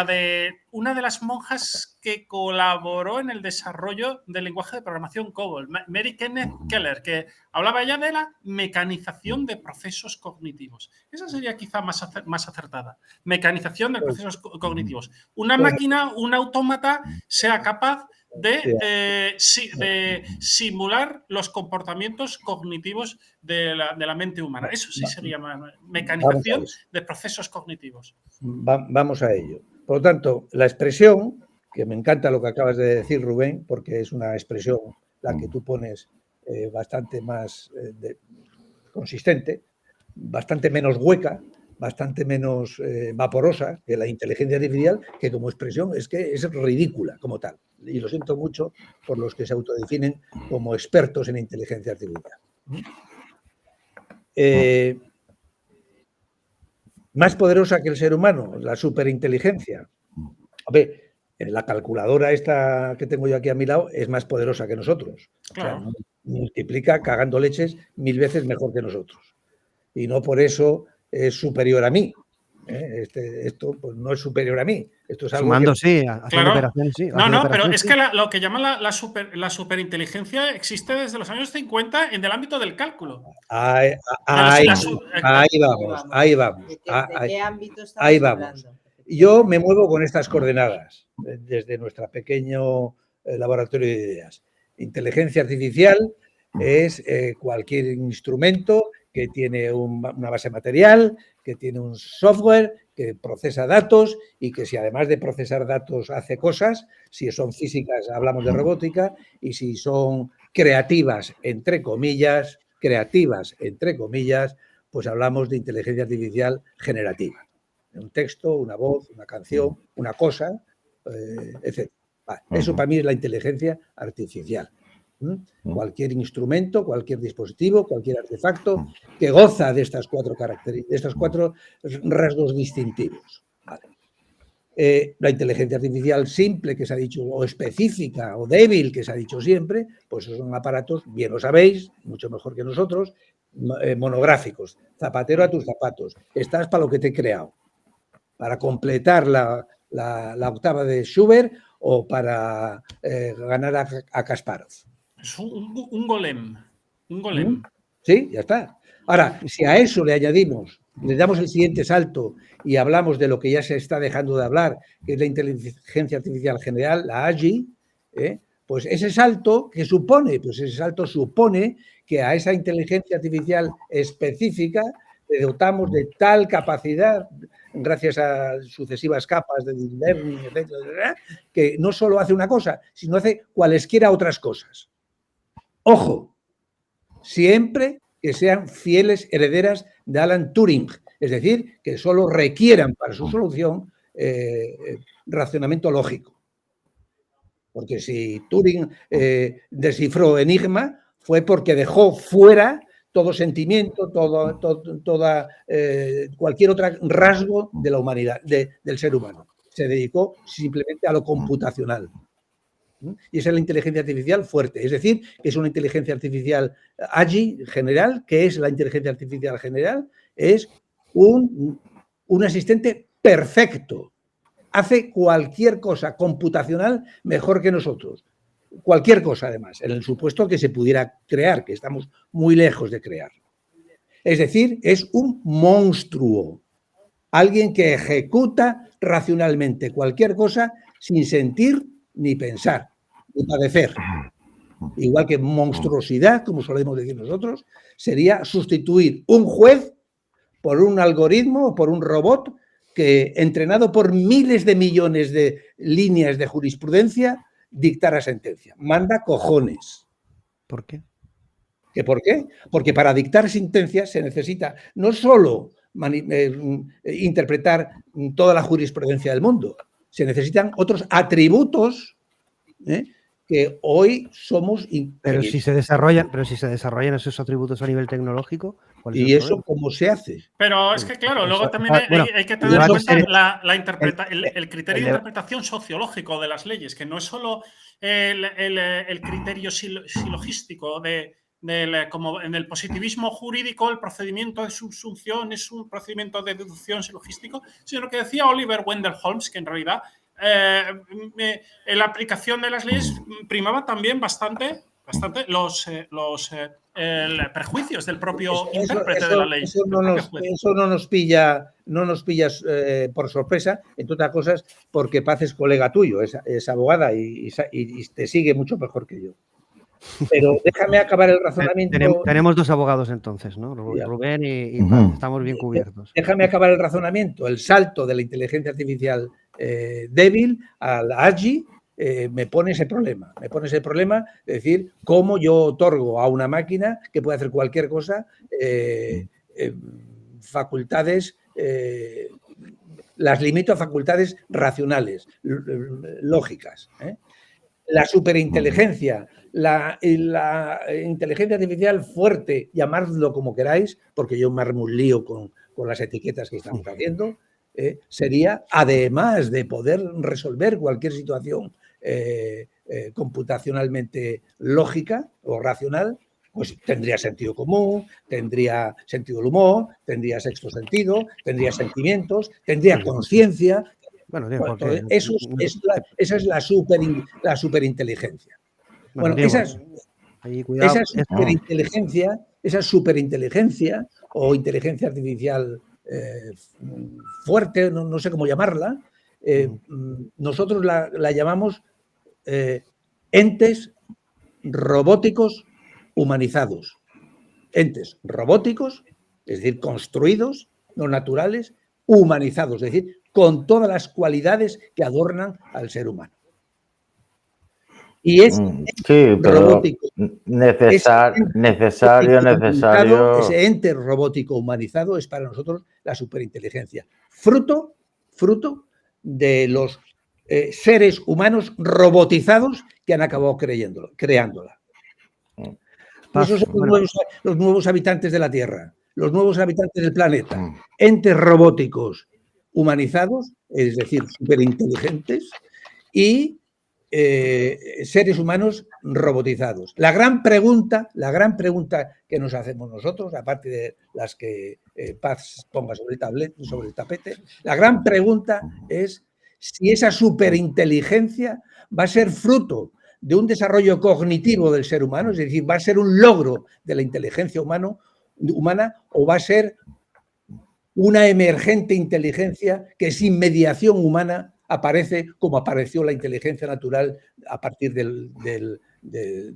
de una de las monjas que colaboró en el desarrollo del lenguaje de programación COBOL, Mary Kenneth Keller, que hablaba ya de la mecanización de procesos cognitivos. Esa sería quizá más acertada. Mecanización de procesos cognitivos. Una máquina, un autómata, sea capaz de simular los comportamientos cognitivos de la mente humana. Eso sí sería mecanización de procesos cognitivos. Vamos a ello. Por lo tanto, la expresión, que me encanta lo que acabas de decir, Rubén, porque es una expresión la que tú pones bastante más consistente, bastante menos hueca, bastante menos vaporosa que la inteligencia artificial, que como expresión es que es ridícula como tal. Y lo siento mucho por los que se autodefinen como expertos en inteligencia artificial. Más poderosa que el ser humano, la superinteligencia. A ver, la calculadora esta que tengo yo aquí a mi lado es más poderosa que nosotros. Claro. O sea, multiplica cagando leches 1000 veces mejor que nosotros. Y no por eso es superior a mí. Esto pues, no es superior a mí. Esto es algo sumando, que... sí, haciendo operaciones, sí. Pero es que lo que llaman la superinteligencia existe desde los años 50 en el ámbito del cálculo. Ahí vamos. ¿De qué ámbito estamos ahí vamos. hablando? Yo me muevo con estas coordenadas desde nuestro pequeño laboratorio de ideas. Inteligencia artificial es cualquier instrumento que tiene una base material, que tiene un software, que procesa datos y que si además de procesar datos hace cosas, si son físicas hablamos de robótica y si son creativas, entre comillas, pues hablamos de inteligencia artificial generativa. Un texto, una voz, una canción, una cosa, etc. Eso para mí es la inteligencia artificial. Cualquier instrumento, cualquier dispositivo, cualquier artefacto que goza de estas cuatro características, de estos cuatro rasgos distintivos. La inteligencia artificial simple que se ha dicho, o específica, o débil que se ha dicho siempre, pues son aparatos, bien lo sabéis, mucho mejor que nosotros, monográficos. Zapatero a tus zapatos. Estás para lo que te he creado. Para completar la octava de Schubert o para ganar a Kasparov. Es un golem. Un golem. Sí, ya está. Ahora, si a eso le añadimos le damos el siguiente salto y hablamos de lo que ya se está dejando de hablar, que es la inteligencia artificial general, la AGI, pues ese salto que supone, pues ese salto supone que a esa inteligencia artificial específica le dotamos de tal capacidad, gracias a sucesivas capas de deep learning, etcétera, que no solo hace una cosa, sino hace cualesquiera otras cosas. Ojo, siempre que sean fieles herederas de Alan Turing, es decir, que solo requieran para su solución racionamiento lógico. Porque si Turing descifró Enigma fue porque dejó fuera todo sentimiento, cualquier otro rasgo de la humanidad, del ser humano. Se dedicó simplemente a lo computacional. Y esa es la inteligencia artificial fuerte. Es decir, que es una inteligencia artificial AGI general. ¿Qué es la inteligencia artificial general? Es un asistente perfecto. Hace cualquier cosa computacional mejor que nosotros. Cualquier cosa, además, en el supuesto que se pudiera crear, que estamos muy lejos de crear. Es decir, es un monstruo. Alguien que ejecuta racionalmente cualquier cosa sin sentir ni pensar, ni padecer. Igual que monstruosidad, como solemos decir nosotros, sería sustituir un juez por un algoritmo o por un robot que, entrenado por miles de millones de líneas de jurisprudencia, dictara sentencia. Manda cojones. ¿Por qué? ¿Qué por qué? Porque para dictar sentencias se necesita no solo interpretar toda la jurisprudencia del mundo, se necesitan otros atributos que hoy somos... Pero si se desarrollan esos atributos a nivel tecnológico, ¿cuál es el ¿Y eso problema? cómo se hace? Pero es que, claro, luego también hay que tener en cuenta el criterio de interpretación sociológico de las leyes, que no es solo el criterio silogístico como en el positivismo jurídico, el procedimiento de subsunción es un procedimiento de deducción silogístico, sino que decía Oliver Wendell Holmes, que en realidad la aplicación de las leyes primaba también bastante los prejuicios del propio intérprete de la ley. Eso no nos pilla por sorpresa, entre otras cosas, porque Paz es colega tuyo, es abogada y te sigue mucho mejor que yo. Pero déjame acabar el razonamiento. Tenemos dos abogados entonces, ¿no? Rubén y Paz, estamos bien cubiertos. Déjame acabar el razonamiento. El salto de la inteligencia artificial débil a la AGI me pone ese problema. Me pone ese problema de decir cómo yo otorgo a una máquina que puede hacer cualquier cosa facultades, las limito a facultades racionales, lógicas. La superinteligencia, la inteligencia artificial fuerte, llamadlo como queráis, porque yo me armo un lío con las etiquetas que estamos haciendo, sería, además de poder resolver cualquier situación computacionalmente lógica o racional, pues tendría sentido común, tendría sentido del humor, tendría sexto sentido, tendría sentimientos, tendría conciencia. Bueno, esa es la superinteligencia. Bueno, esa superinteligencia o inteligencia artificial fuerte, no sé cómo llamarla, nosotros la llamamos entes robóticos humanizados. Entes robóticos, es decir, construidos, no naturales, humanizados, es decir, con todas las cualidades que adornan al ser humano. Y es robótico. Necesario. Ese ente robótico humanizado es para nosotros la superinteligencia. Fruto de los seres humanos robotizados que han acabado creándola. Esos son los nuevos habitantes de la Tierra, los nuevos habitantes del planeta. Entes robóticos humanizados, es decir, superinteligentes, y seres humanos robotizados. La gran pregunta que nos hacemos nosotros, aparte de las que Paz ponga sobre el tapete, la gran pregunta es si esa superinteligencia va a ser fruto de un desarrollo cognitivo del ser humano, es decir, va a ser un logro de la inteligencia humana o va a ser una emergente inteligencia que sin mediación humana aparece como apareció la inteligencia natural a partir de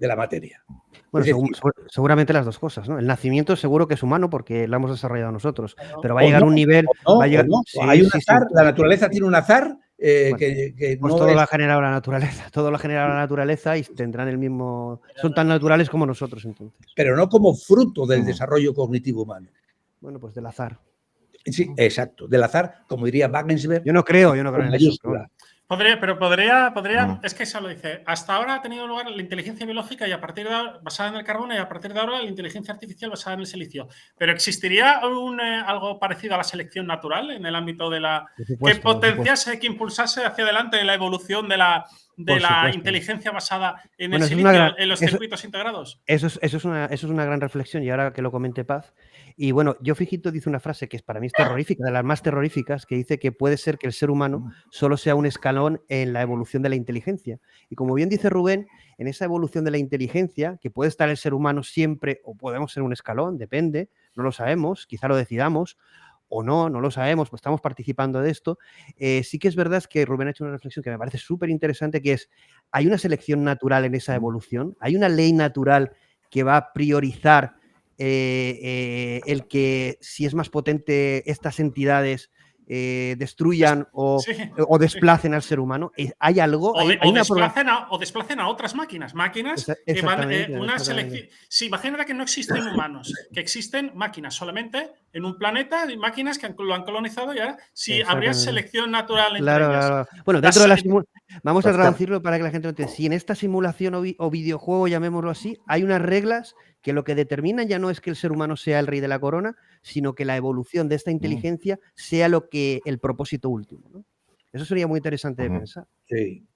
la materia. Bueno, Es decir, seguramente las dos cosas, ¿no? El nacimiento seguro que es humano porque lo hemos desarrollado nosotros, pero va a o llegar no, un nivel... o va a llegar, no. sí, Hay un sí, azar, sí. la naturaleza tiene un azar Bueno, que pues no todo es... lo ha generado la naturaleza, todo lo ha generado la naturaleza y tendrán el mismo... Son tan naturales como nosotros, entonces. Pero no como fruto del desarrollo cognitivo humano. Bueno, pues del azar. Sí, exacto, del azar, como diría Wagensberg. Yo no creo con en eso. Pero mayúscula. bueno. Podría, es que eso lo dice. Hasta ahora ha tenido lugar la inteligencia biológica y a partir de ahora, basada en el carbono y a partir de ahora la inteligencia artificial basada en el silicio. Pero ¿existiría algo parecido a la selección natural en el ámbito de la que potenciase, que impulsase hacia adelante la evolución de la inteligencia basada en el silicio, en los circuitos integrados? Eso es una gran reflexión y ahora que lo comente Paz. Y bueno, Geoffrey Hinton dice una frase que para mí es terrorífica, de las más terroríficas, que dice que puede ser que el ser humano solo sea un escalón en la evolución de la inteligencia. Y como bien dice Rubén, en esa evolución de la inteligencia, que puede estar el ser humano siempre o podemos ser un escalón, depende, no lo sabemos, quizá lo decidamos, o no lo sabemos, pues estamos participando de esto. Sí que es verdad que Rubén ha hecho una reflexión que me parece súper interesante, que es, hay una selección natural en esa evolución, hay una ley natural que va a priorizar el que si es más potente estas entidades destruyan o desplacen al ser humano. ¿Hay algo? O desplacen a otras máquinas que van una selección. Sí, imagínate que no existen humanos, que existen máquinas solamente en un planeta, hay máquinas que lo han colonizado y ahora sí habría selección natural entre ellas. Claro. Bueno, dentro de la vamos a traducirlo para que la gente lo entienda. Si en esta simulación o videojuego, llamémoslo así, hay unas reglas que lo que determinan ya no es que el ser humano sea el rey de la corona, sino que la evolución de esta inteligencia sea el propósito último, ¿no? Eso sería muy interesante de pensar. Sí.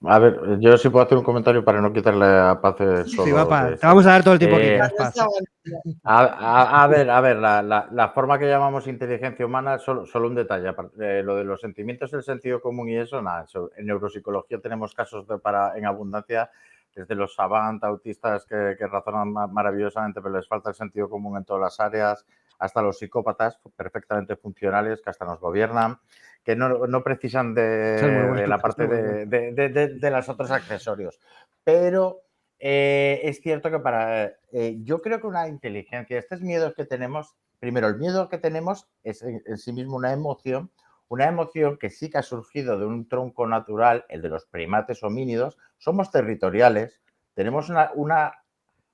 A ver, yo sí puedo hacer un comentario para no quitarle a Paz solo. Sí, va, Paz. Te vamos a dar todo el tiempo que quieras, Paz. A ver, la forma que llamamos inteligencia humana, solo un detalle. Lo de los sentimientos, el sentido común y eso, nada. En neuropsicología tenemos casos en abundancia, desde los savant, autistas que razonan maravillosamente, pero les falta el sentido común en todas las áreas, hasta los psicópatas perfectamente funcionales que hasta nos gobiernan, que no precisan de la parte de los otros accesorios. Pero es cierto que yo creo que una inteligencia, estos miedos que tenemos, primero, el miedo que tenemos es en sí mismo una emoción que sí que ha surgido de un tronco natural, el de los primates homínidos. Somos territoriales, tenemos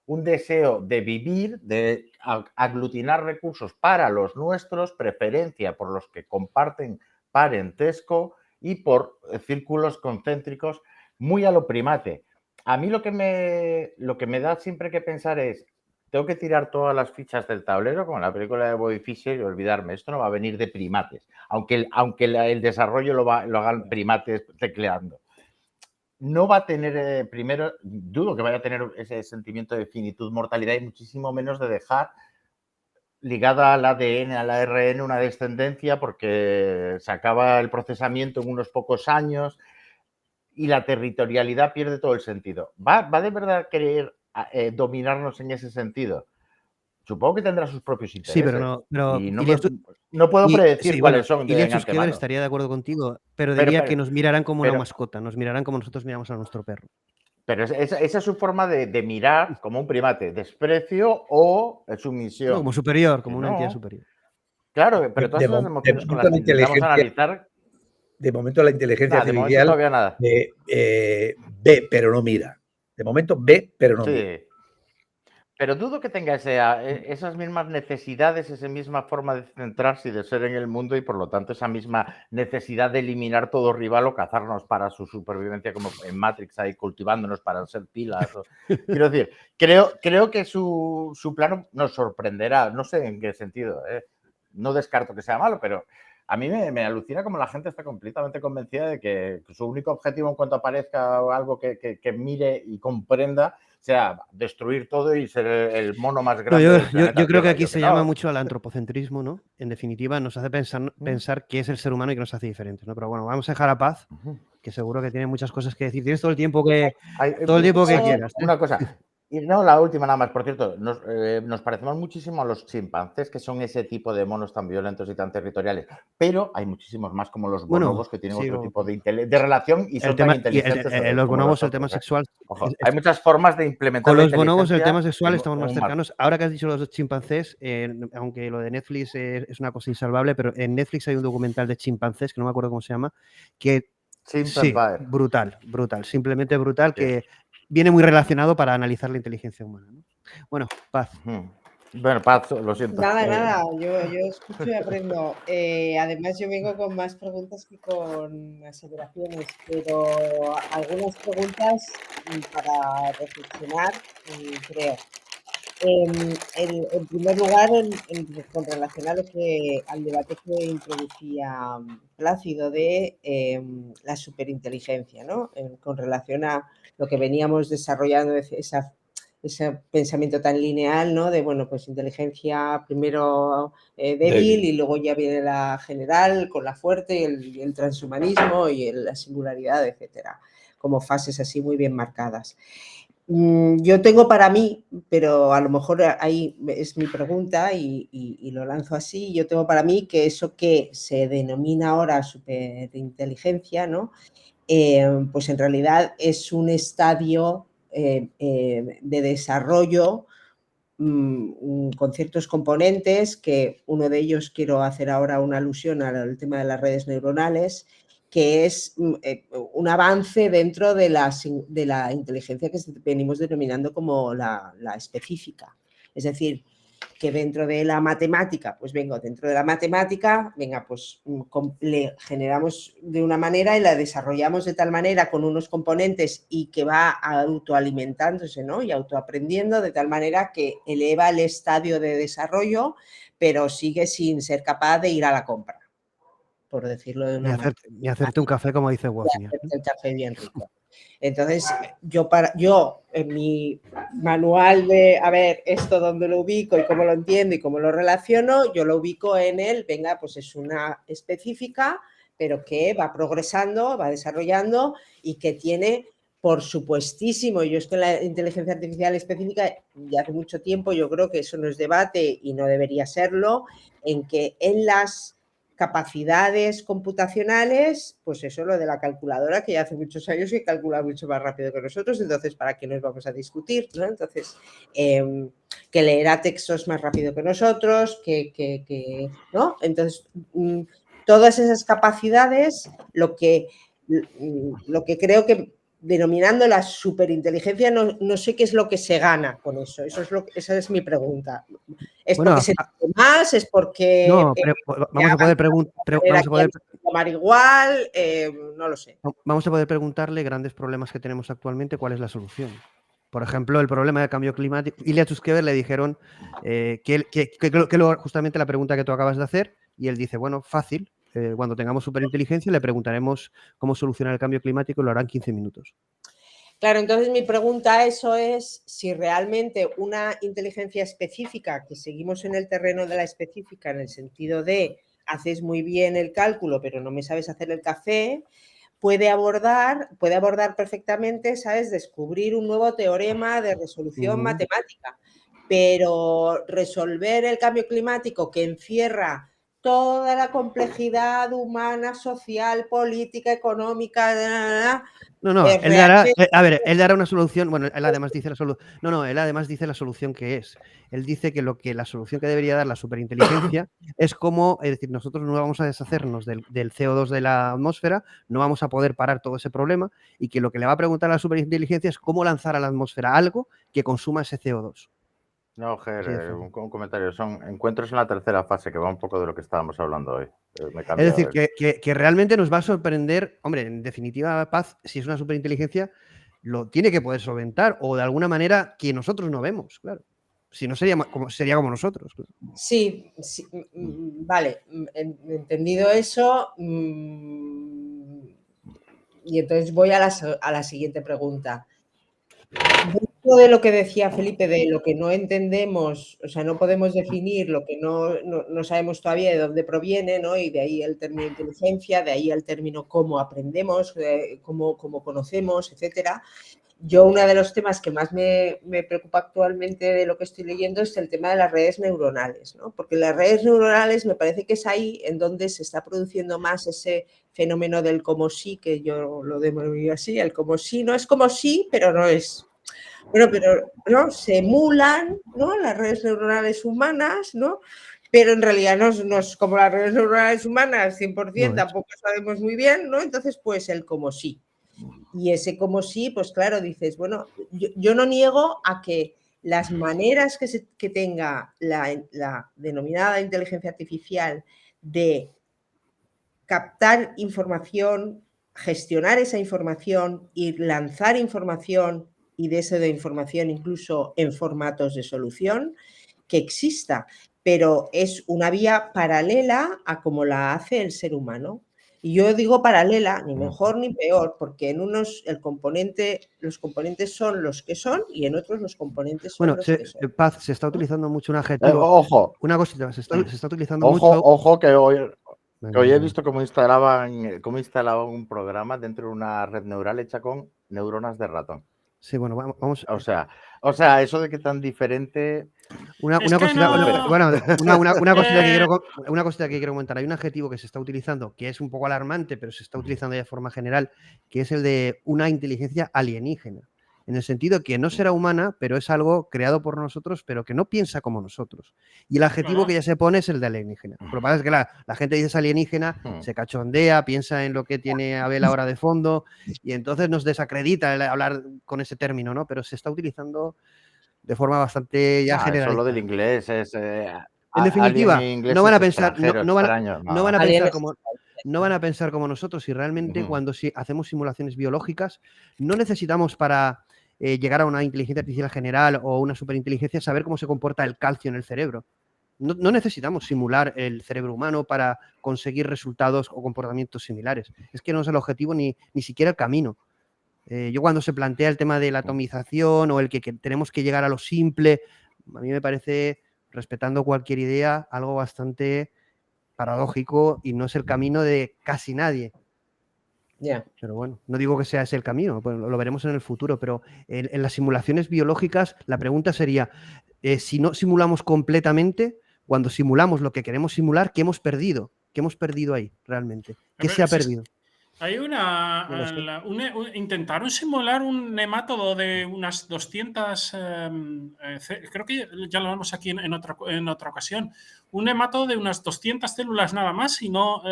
un deseo de vivir, de aglutinar recursos para los nuestros, preferencia por los que comparten parentesco y por círculos concéntricos muy a lo primate. A mí lo que me da siempre que pensar es, tengo que tirar todas las fichas del tablero, como en la película de Bobby Fischer, y olvidarme, esto no va a venir de primates, aunque el desarrollo lo hagan primates tecleando. No va a tener, primero, dudo que vaya a tener ese sentimiento de finitud, mortalidad y muchísimo menos de dejar ligada al ADN, al ARN, una descendencia porque se acaba el procesamiento en unos pocos años y la territorialidad pierde todo el sentido. ¿Va de verdad a querer dominarnos en ese sentido? Supongo que tendrá sus propios intereses. Sí, pero no puedo predecir cuáles son. Ilias Suskever estaría de acuerdo contigo, pero diría que nos mirarán como una mascota, nos mirarán como nosotros miramos a nuestro perro. Pero esa es su forma de mirar como un primate, desprecio o sumisión. No, como superior, como una entidad superior. Claro, pero todas esas emociones con las que intentamos analizar... De momento la inteligencia artificial todavía nada. Ve, pero no mira. De momento ve, pero no mira. Pero dudo que tenga esas mismas necesidades, esa misma forma de centrarse y de ser en el mundo y por lo tanto esa misma necesidad de eliminar todo rival o cazarnos para su supervivencia, como en Matrix, ahí cultivándonos para ser pilas. Quiero decir, creo que su plano nos sorprenderá, no sé en qué sentido. No descarto que sea malo, pero a mí me alucina como la gente está completamente convencida de que su único objetivo en cuanto aparezca algo que mire y comprenda sea destruir todo y ser el mono más grande. Yo creo que aquí se llama mucho al antropocentrismo, ¿no? En definitiva, nos hace pensar qué es el ser humano y qué nos hace diferentes, ¿no? Pero bueno, vamos a dejar a Paz, que seguro que tiene muchas cosas que decir. Tienes todo el tiempo que quieras. Una cosa. Y no, la última nada más, por cierto, nos parecemos muchísimo a los chimpancés, que son ese tipo de monos tan violentos y tan territoriales, pero hay muchísimos más como los Bueno, bonobos que tienen sí, otro tipo de relación y el son tan tema, inteligentes los como bonobos, el tema nosotros, ¿eh? sexual. Ojo, hay muchas formas de implementar Con la los bonobos el tema inteligencia sexual en estamos más un marco. cercanos. Ahora que has dicho los chimpancés, aunque lo de Netflix es una cosa insalvable, pero en Netflix hay un documental de chimpancés, que no me acuerdo cómo se llama, que sí, Empire. brutal, simplemente brutal, Sí. que viene muy relacionado para analizar la inteligencia humana, ¿no? Bueno, Paz. Bueno, Paz, lo siento. Nada, yo escucho y aprendo. Además, yo vengo con más preguntas que con aseveraciones, pero algunas preguntas para reflexionar, creo. En primer lugar, con relación a al debate que introducía Plácido de la superinteligencia, ¿no? Con relación a lo que veníamos desarrollando, ese pensamiento tan lineal, ¿no? De, bueno, pues inteligencia primero débil y luego ya viene la general con la fuerte y el transhumanismo y la singularidad, etcétera, como fases así muy bien marcadas. Yo tengo para mí, pero a lo mejor ahí es mi pregunta y lo lanzo así, yo tengo para mí que eso que se denomina ahora superinteligencia, ¿no? Pues en realidad es un estadio de desarrollo con ciertos componentes, que uno de ellos quiero hacer ahora una alusión al tema de las redes neuronales, que es un avance dentro de la inteligencia que venimos denominando como la específica. Es decir, que dentro de la matemática, pues dentro de la matemática, pues le generamos de una manera y la desarrollamos de tal manera con unos componentes y que va autoalimentándose, ¿no? Y autoaprendiendo de tal manera que eleva el estadio de desarrollo, pero sigue sin ser capaz de ir a la compra, por decirlo de una manera. Ni hacerte un café, como dice Wozniak. El café bien rico. Entonces, yo en mi manual de, a ver, esto dónde lo ubico y cómo lo entiendo y cómo lo relaciono, yo lo ubico en pues es una específica, pero que va progresando, va desarrollando y que tiene, por supuestísimo, yo estoy en la inteligencia artificial específica ya hace mucho tiempo, yo creo que eso no es debate y no debería serlo, en que en las capacidades computacionales, pues eso, lo de la calculadora, que ya hace muchos años que calcula mucho más rápido que nosotros, entonces, ¿para qué nos vamos a discutir? ¿No? Entonces, que leerá textos más rápido que nosotros, ¿no? Entonces, todas esas capacidades, lo que creo que denominando la superinteligencia, no sé qué es lo que se gana con eso. Esa es mi pregunta. ¿Es porque se entiende más? ¿Es porque no, pero vamos a poder llamar igual? No lo sé. Vamos a poder preguntarle grandes problemas que tenemos actualmente, ¿cuál es la solución? Por ejemplo, el problema del cambio climático. Ilya Sutskever le dijeron justamente la pregunta que tú acabas de hacer, y él dice, bueno, fácil, cuando tengamos superinteligencia le preguntaremos cómo solucionar el cambio climático y lo harán 15 minutos. Claro, entonces mi pregunta a eso es si realmente una inteligencia específica, que seguimos en el terreno de la específica en el sentido de haces muy bien el cálculo pero no me sabes hacer el café, puede abordar perfectamente, ¿sabes? Descubrir un nuevo teorema de resolución matemática, pero resolver el cambio climático que encierra toda la complejidad humana, social, política, económica. No, él dará una solución. Bueno, él además dice la solución. Él además dice la solución que es. Él dice que la solución que debería dar la superinteligencia es como, es decir, nosotros no vamos a deshacernos del CO2 de la atmósfera, no vamos a poder parar todo ese problema, y que lo que le va a preguntar a la superinteligencia es cómo lanzar a la atmósfera algo que consuma ese CO2. No, Ger, un comentario. Son encuentros en la tercera fase, que va un poco de lo que estábamos hablando hoy. Es decir, que realmente nos va a sorprender, hombre, en definitiva, Paz, si es una superinteligencia, lo tiene que poder solventar, o de alguna manera que nosotros no vemos, claro. Si no sería como nosotros. Claro. Sí, vale, entendido eso. Y entonces voy a la siguiente pregunta. Dentro de lo que decía Felipe, de lo que no entendemos, o sea, no podemos definir, lo que no sabemos todavía de dónde proviene, ¿no? Y de ahí el término inteligencia, de ahí el término cómo aprendemos, cómo conocemos, etcétera. yo uno de los temas que más me preocupa actualmente de lo que estoy leyendo es el tema de las redes neuronales, ¿no? Porque las redes neuronales me parece que es ahí en donde se está produciendo más ese fenómeno del como sí, que yo lo denomino así, el como sí, no es como sí, pero no es. Bueno, pero ¿no? Se emulan, ¿no? Las redes neuronales humanas, ¿no? Pero en realidad no es como las redes neuronales humanas, 100%, No, tampoco sabemos muy bien, ¿no? Entonces, pues el como sí. Y ese como sí, pues claro, dices, bueno, yo no niego a que las maneras que tenga la denominada inteligencia artificial de captar información, gestionar esa información y lanzar información y de esa información incluso en formatos de solución, que exista, pero es una vía paralela a como la hace el ser humano. Y yo digo paralela, ni mejor ni peor, porque en unos los componentes son los que son y en otros los componentes son Bueno, los que son. Paz, se está utilizando mucho un adjetivo. Ojo, Una cosita, se está utilizando ojo, mucho. ojo, que hoy he Venga. visto cómo instalaban un programa dentro de una red neural hecha con neuronas de ratón. Sí, bueno, vamos. O sea, eso de que tan diferente. Una Es que cosita, no. bueno, una cosita que quiero comentar. Hay un adjetivo que se está utilizando que es un poco alarmante, pero se está utilizando de forma general, que es el de una inteligencia alienígena. En el sentido que no será humana, pero es algo creado por nosotros, pero que no piensa como nosotros. Y el adjetivo Claro. que ya se pone es el de alienígena. Lo que pasa es que la gente dice alienígena, se cachondea, piensa en lo que tiene Abel ahora de fondo, y entonces nos desacredita el hablar con ese término, ¿no? Pero se está utilizando de forma bastante ya Eso lo generalizada. del inglés es. En definitiva, Alien en inglés no van es a pensar, extranjero, extraño. no van a Alien pensar es- como, no van a pensar como nosotros y realmente cuando hacemos simulaciones biológicas no necesitamos para llegar a una inteligencia artificial general o una superinteligencia saber cómo se comporta el calcio en el cerebro. No necesitamos simular el cerebro humano para conseguir resultados o comportamientos similares. Es que no es el objetivo ni siquiera el camino. Yo cuando se plantea el tema de la atomización o el que tenemos que llegar a lo simple, a mí me parece, respetando cualquier idea, algo bastante paradójico y no es el camino de casi nadie. Ya. Pero bueno, no digo que sea ese el camino, pues lo veremos en el futuro, pero en las simulaciones biológicas la pregunta sería, si no simulamos completamente, cuando simulamos lo que queremos simular, ¿qué hemos perdido? ¿Qué hemos perdido ahí realmente? ¿Qué se ha perdido? Hay No lo sé. intentaron simular un nemátodo de unas 200, creo que ya lo vemos aquí en otra ocasión, un nemátodo de unas 200 células nada más y no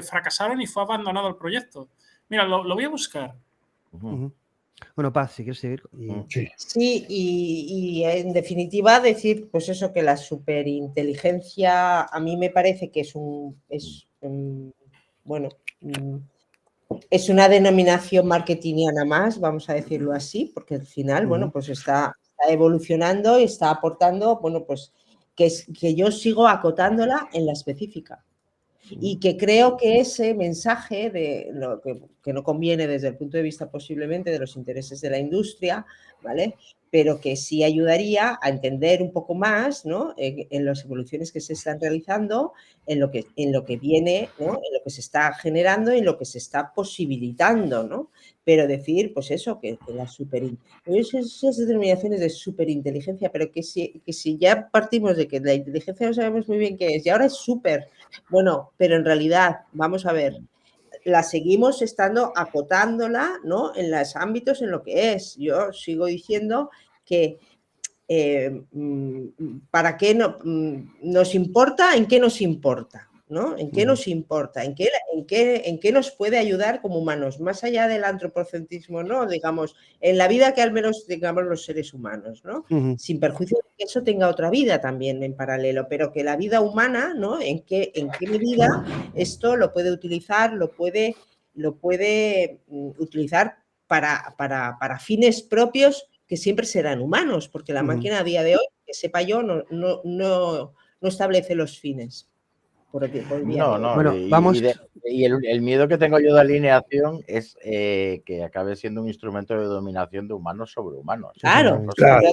fracasaron y fue abandonado el proyecto. Mira, lo voy a buscar. Bueno, Paz, si quieres seguir. Sí, y en definitiva decir, pues eso, que la superinteligencia a mí me parece que es una denominación marketingiana más, vamos a decirlo así, porque al final, bueno, pues está evolucionando y está aportando, bueno, pues que yo sigo acotándola en la específica. Y que creo que ese mensaje de lo que no conviene desde el punto de vista posiblemente de los intereses de la industria, ¿vale? Pero que sí ayudaría a entender un poco más, ¿no? En las evoluciones que se están realizando, en lo que viene, ¿no? En lo que se está generando y en lo que se está posibilitando, ¿no? Pero decir, pues eso, que esas determinaciones de superinteligencia, pero que si ya partimos de que la inteligencia no sabemos muy bien qué es, y ahora es súper, bueno, pero en realidad, vamos a ver, la seguimos acotándola, ¿no? En los ámbitos en lo que es. Yo sigo diciendo que ¿para qué nos importa? ¿En qué nos importa? ¿No? ¿En qué nos importa? ¿En qué nos puede ayudar como humanos? Más allá del antropocentrismo, ¿no? Digamos, en la vida que al menos tengamos los seres humanos, ¿no? Sin perjuicio de que eso tenga otra vida también en paralelo, pero que la vida humana, ¿no? ¿En qué medida esto lo puede utilizar, lo puede utilizar para fines propios que siempre serán humanos, porque la máquina a día de hoy, que sepa yo, no establece los fines. Por el día de hoy. Bueno, vamos. Y el miedo que tengo yo de alineación es que acabe siendo un instrumento de dominación de humanos sobre humanos. Claro, claro.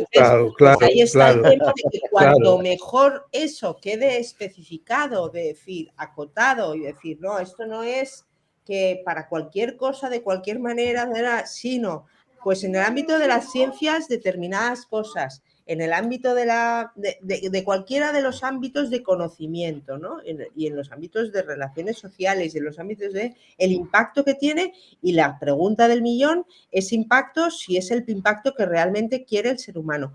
Ahí está el tema de que cuanto mejor eso quede especificado, de decir, acotado y decir, no, esto no es que para cualquier cosa, de cualquier manera, sino Pues en el ámbito de las ciencias, determinadas cosas. En el ámbito de cualquiera de los ámbitos de conocimiento, ¿no? Y en los ámbitos de relaciones sociales, en los ámbitos de el impacto que tiene, y la pregunta del millón, ese impacto, si es el impacto que realmente quiere el ser humano.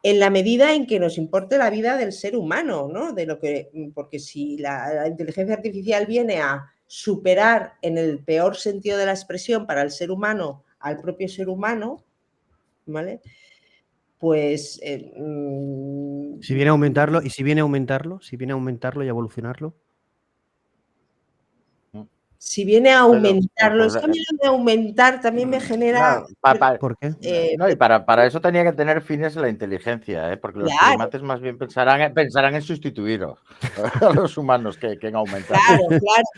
En la medida en que nos importe la vida del ser humano, ¿no? Porque si la inteligencia artificial viene a superar, en el peor sentido de la expresión, para el ser humano, al propio ser humano, ¿vale? Pues Si viene a aumentarlo, y si viene a aumentarlo y a evolucionarlo. si viene a aumentarlo, pues, es que a mí lo de aumentar también me genera... ¿Por qué? No, y para eso tenía que tener fines la inteligencia, ¿eh? Porque los Claro. primates más bien pensarán en sustituiros a los humanos que en aumentar. Claro,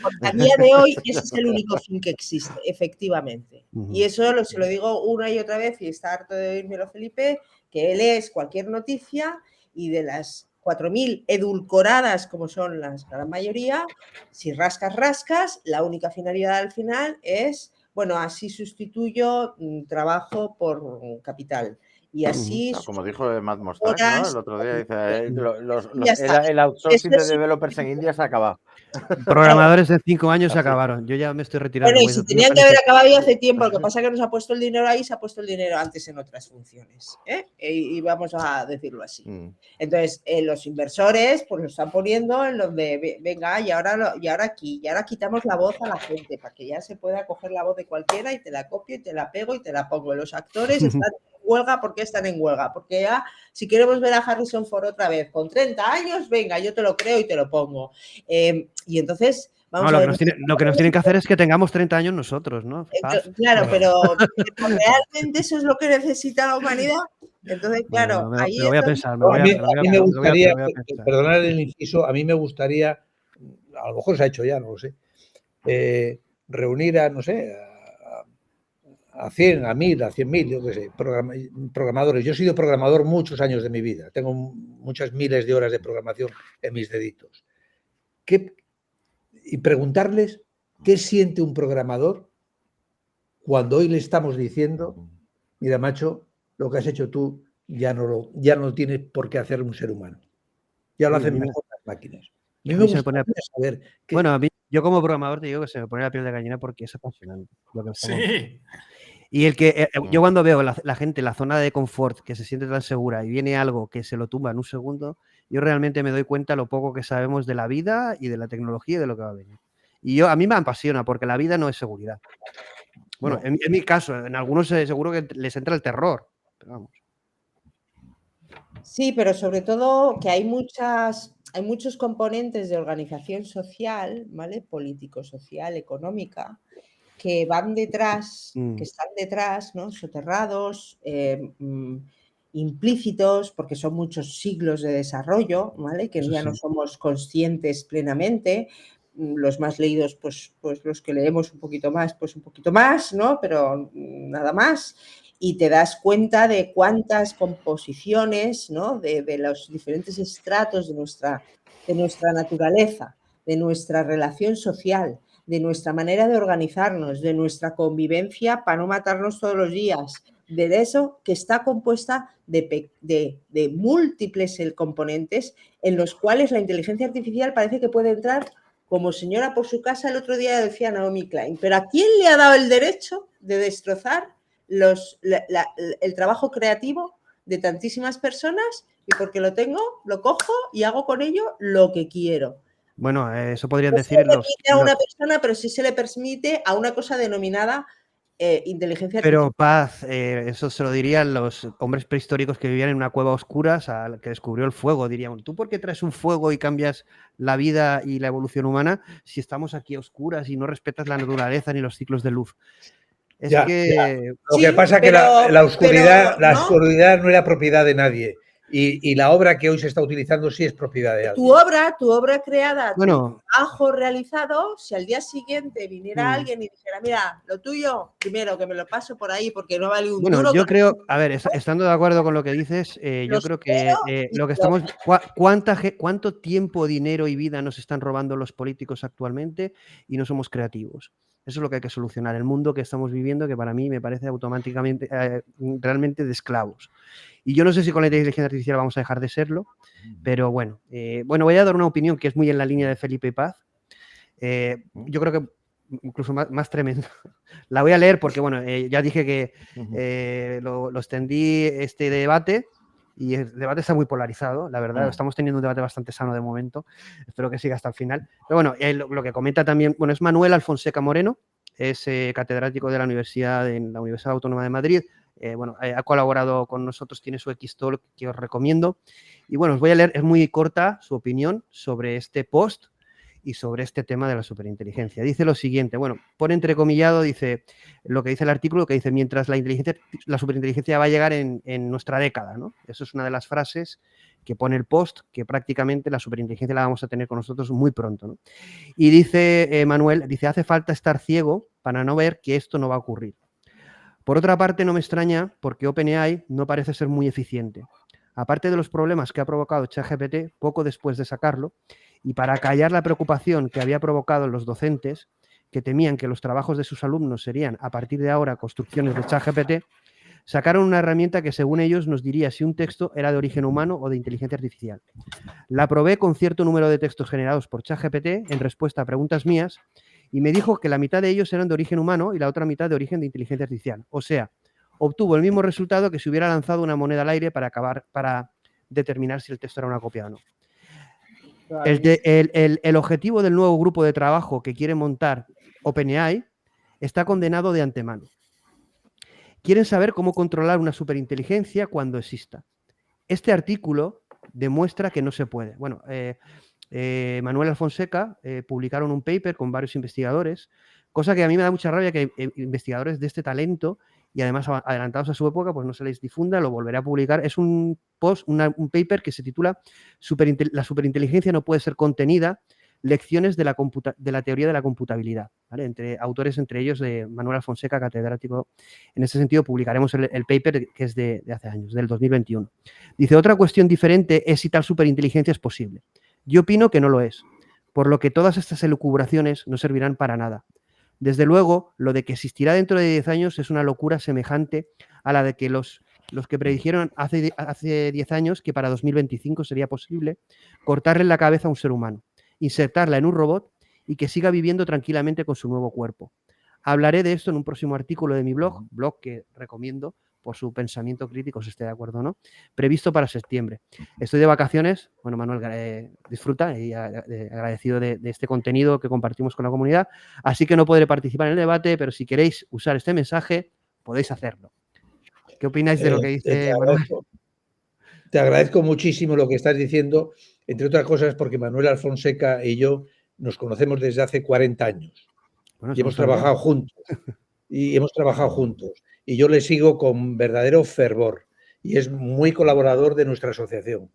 porque a día de hoy ese es el único fin que existe, efectivamente. Y eso se lo digo una y otra vez, y está harto de oírmelo Felipe, que él es cualquier noticia, y de las 4.000 edulcoradas, como son la gran mayoría, si rascas, la única finalidad al final es, bueno, así sustituyo trabajo por capital. Y así... Como dijo Matt Mostak, ¿no? El otro día, dice, Ya el outsourcing de developers en India se ha acabado. Programadores en 5 años se acabaron. Yo ya me estoy retirando. Bueno, y si tenían que haber acabado ya hace tiempo, lo que pasa es que nos ha puesto el dinero ahí, se ha puesto el dinero antes en otras funciones, ¿eh? Y vamos a decirlo así. Entonces, los inversores pues lo están poniendo en donde, venga, y ahora aquí, y ahora quitamos la voz a la gente, para que ya se pueda coger la voz de cualquiera y te la copio y te la pego y te la pongo. Los actores están en huelga. ¿Por qué están en huelga? Porque ya, si queremos ver a Harrison Ford otra vez con 30 años, venga, yo te lo creo y te lo pongo. Y entonces... No, lo que nos tienen que hacer es que tengamos 30 años nosotros, ¿no? Claro, pero ¿realmente eso es lo que necesita la humanidad? Entonces, claro, me ahí lo voy a pensar. A mí me gustaría, perdonad el inciso, a mí me gustaría, a lo mejor se ha hecho ya, no lo sé, reunir a, no sé, a 100, a 1000, a 100.000, yo qué sé, programadores. Yo he sido programador muchos años de mi vida, tengo muchas miles de horas de programación en mis deditos. Y preguntarles qué siente un programador cuando hoy le estamos diciendo, mira, macho, lo que has hecho tú ya no lo tienes por qué hacer un ser humano. Ya lo hacen mejor las máquinas. A mí me gustaría saber qué... Bueno, yo como programador te digo que se me pone la piel de gallina porque es apasionante. Sí. Y yo cuando veo la gente en la zona de confort que se siente tan segura y viene algo que se lo tumba en un segundo, yo realmente me doy cuenta lo poco que sabemos de la vida y de la tecnología y de lo que va a venir. Y a mí me apasiona porque la vida no es seguridad. Bueno, no. En mi caso, en algunos seguro que les entra el terror. Pero vamos. Sí, pero sobre todo que hay muchos componentes de organización social, ¿vale? Político, social, económica, que van detrás, que están detrás, ¿no? Soterrados, implícitos, porque son muchos siglos de desarrollo, ¿vale? Que ya no somos conscientes plenamente. Los más leídos, pues los que leemos un poquito más, ¿no? Pero nada más. Y te das cuenta de cuántas composiciones, ¿no? de los diferentes estratos de nuestra naturaleza, de nuestra relación social, de nuestra manera de organizarnos, de nuestra convivencia para no matarnos todos los días, de eso que está compuesta de múltiples componentes en los cuales la inteligencia artificial parece que puede entrar como señora por su casa. El otro día decía Naomi Klein, pero ¿a quién le ha dado el derecho de destrozar el trabajo creativo de tantísimas personas? Y porque lo tengo, lo cojo y hago con ello lo que quiero. Bueno, eso podrían no decir se le permite a una persona, pero sí se le permite a una cosa denominada inteligencia artificial. Pero Paz, eso se lo dirían los hombres prehistóricos que vivían en una cueva oscura, al que descubrió el fuego. Dirían, ¿tú por qué traes un fuego y cambias la vida y la evolución humana si estamos aquí a oscuras y no respetas la naturaleza ni los ciclos de luz? Es que... Lo que pasa es que la oscuridad no era propiedad de nadie. Y la obra que hoy se está utilizando sí es propiedad de alguien. Tu obra creada, bueno, trabajo realizado, si al día siguiente viniera alguien y dijera, mira, lo tuyo, primero que me lo paso por ahí porque no vale un Bueno, duro. yo creo, a ver, estando de acuerdo con lo que dices, yo creo que lo que estamos, ¿cuánto tiempo, dinero y vida nos están robando los políticos actualmente y no somos creativos? Eso es lo que hay que solucionar. El mundo que estamos viviendo, que para mí me parece automáticamente, realmente de esclavos. Y yo no sé si con la inteligencia artificial vamos a dejar de serlo, pero bueno, voy a dar una opinión que es muy en la línea de Felipe Paz. Yo creo que incluso más tremendo. La voy a leer porque, bueno, ya dije que lo extendí este debate y el debate está muy polarizado, la verdad. Estamos teniendo un debate bastante sano de momento. Espero que siga hasta el final. Pero bueno, lo que comenta también, bueno, es Manuel Alfonseca Moreno, es catedrático de la Universidad Autónoma de Madrid. Ha colaborado con nosotros, tiene su X-Talk que os recomiendo. Y bueno, os voy a leer, es muy corta su opinión sobre este post y sobre este tema de la superinteligencia. Dice lo siguiente, bueno, pone entrecomillado, dice lo que dice el artículo, que dice, mientras la superinteligencia va a llegar en nuestra década, ¿no? Eso es una de las frases que pone el post, que prácticamente la superinteligencia la vamos a tener con nosotros muy pronto, ¿no? Y dice Manuel, dice, hace falta estar ciego para no ver que esto no va a ocurrir. Por otra parte, no me extraña porque OpenAI no parece ser muy eficiente. Aparte de los problemas que ha provocado ChatGPT poco después de sacarlo, y para callar la preocupación que había provocado en los docentes, que temían que los trabajos de sus alumnos serían, a partir de ahora, construcciones de ChatGPT, sacaron una herramienta que, según ellos, nos diría si un texto era de origen humano o de inteligencia artificial. La probé con cierto número de textos generados por ChatGPT en respuesta a preguntas mías y me dijo que la mitad de ellos eran de origen humano y la otra mitad de origen de inteligencia artificial. O sea, obtuvo el mismo resultado que si hubiera lanzado una moneda al aire para determinar si el texto era una copia o no. El objetivo del nuevo grupo de trabajo que quiere montar OpenAI está condenado de antemano. Quieren saber cómo controlar una superinteligencia cuando exista. Este artículo demuestra que no se puede. Bueno, Manuel Alfonseca publicaron un paper con varios investigadores, cosa que a mí me da mucha rabia que investigadores de este talento y además adelantados a su época, pues no se les difunda, lo volveré a publicar. Es un paper que se titula La superinteligencia no puede ser contenida, lecciones de la teoría de la computabilidad, ¿vale? Autores entre ellos de Manuel Alfonseca, catedrático. En ese sentido publicaremos el paper que es de hace años, del 2021. Dice, otra cuestión diferente es si tal superinteligencia es posible. Yo opino que no lo es, por lo que todas estas elucubraciones no servirán para nada. Desde luego, lo de que existirá dentro de 10 años es una locura semejante a la de que los que predijeron hace 10 años que para 2025 sería posible cortarle la cabeza a un ser humano, insertarla en un robot y que siga viviendo tranquilamente con su nuevo cuerpo. Hablaré de esto en un próximo artículo de mi blog que recomiendo por su pensamiento crítico, si esté de acuerdo o no, previsto para septiembre. Estoy de vacaciones, bueno, Manuel, disfruta y agradecido de este contenido que compartimos con la comunidad, así que no podré participar en el debate, pero si queréis usar este mensaje, podéis hacerlo. ¿Qué opináis de lo que dice Manuel? Te agradezco muchísimo lo que estás diciendo, entre otras cosas porque Manuel Alfonseca y yo nos conocemos desde hace 40 años y hemos trabajado juntos. Y yo le sigo con verdadero fervor y es muy colaborador de nuestra asociación.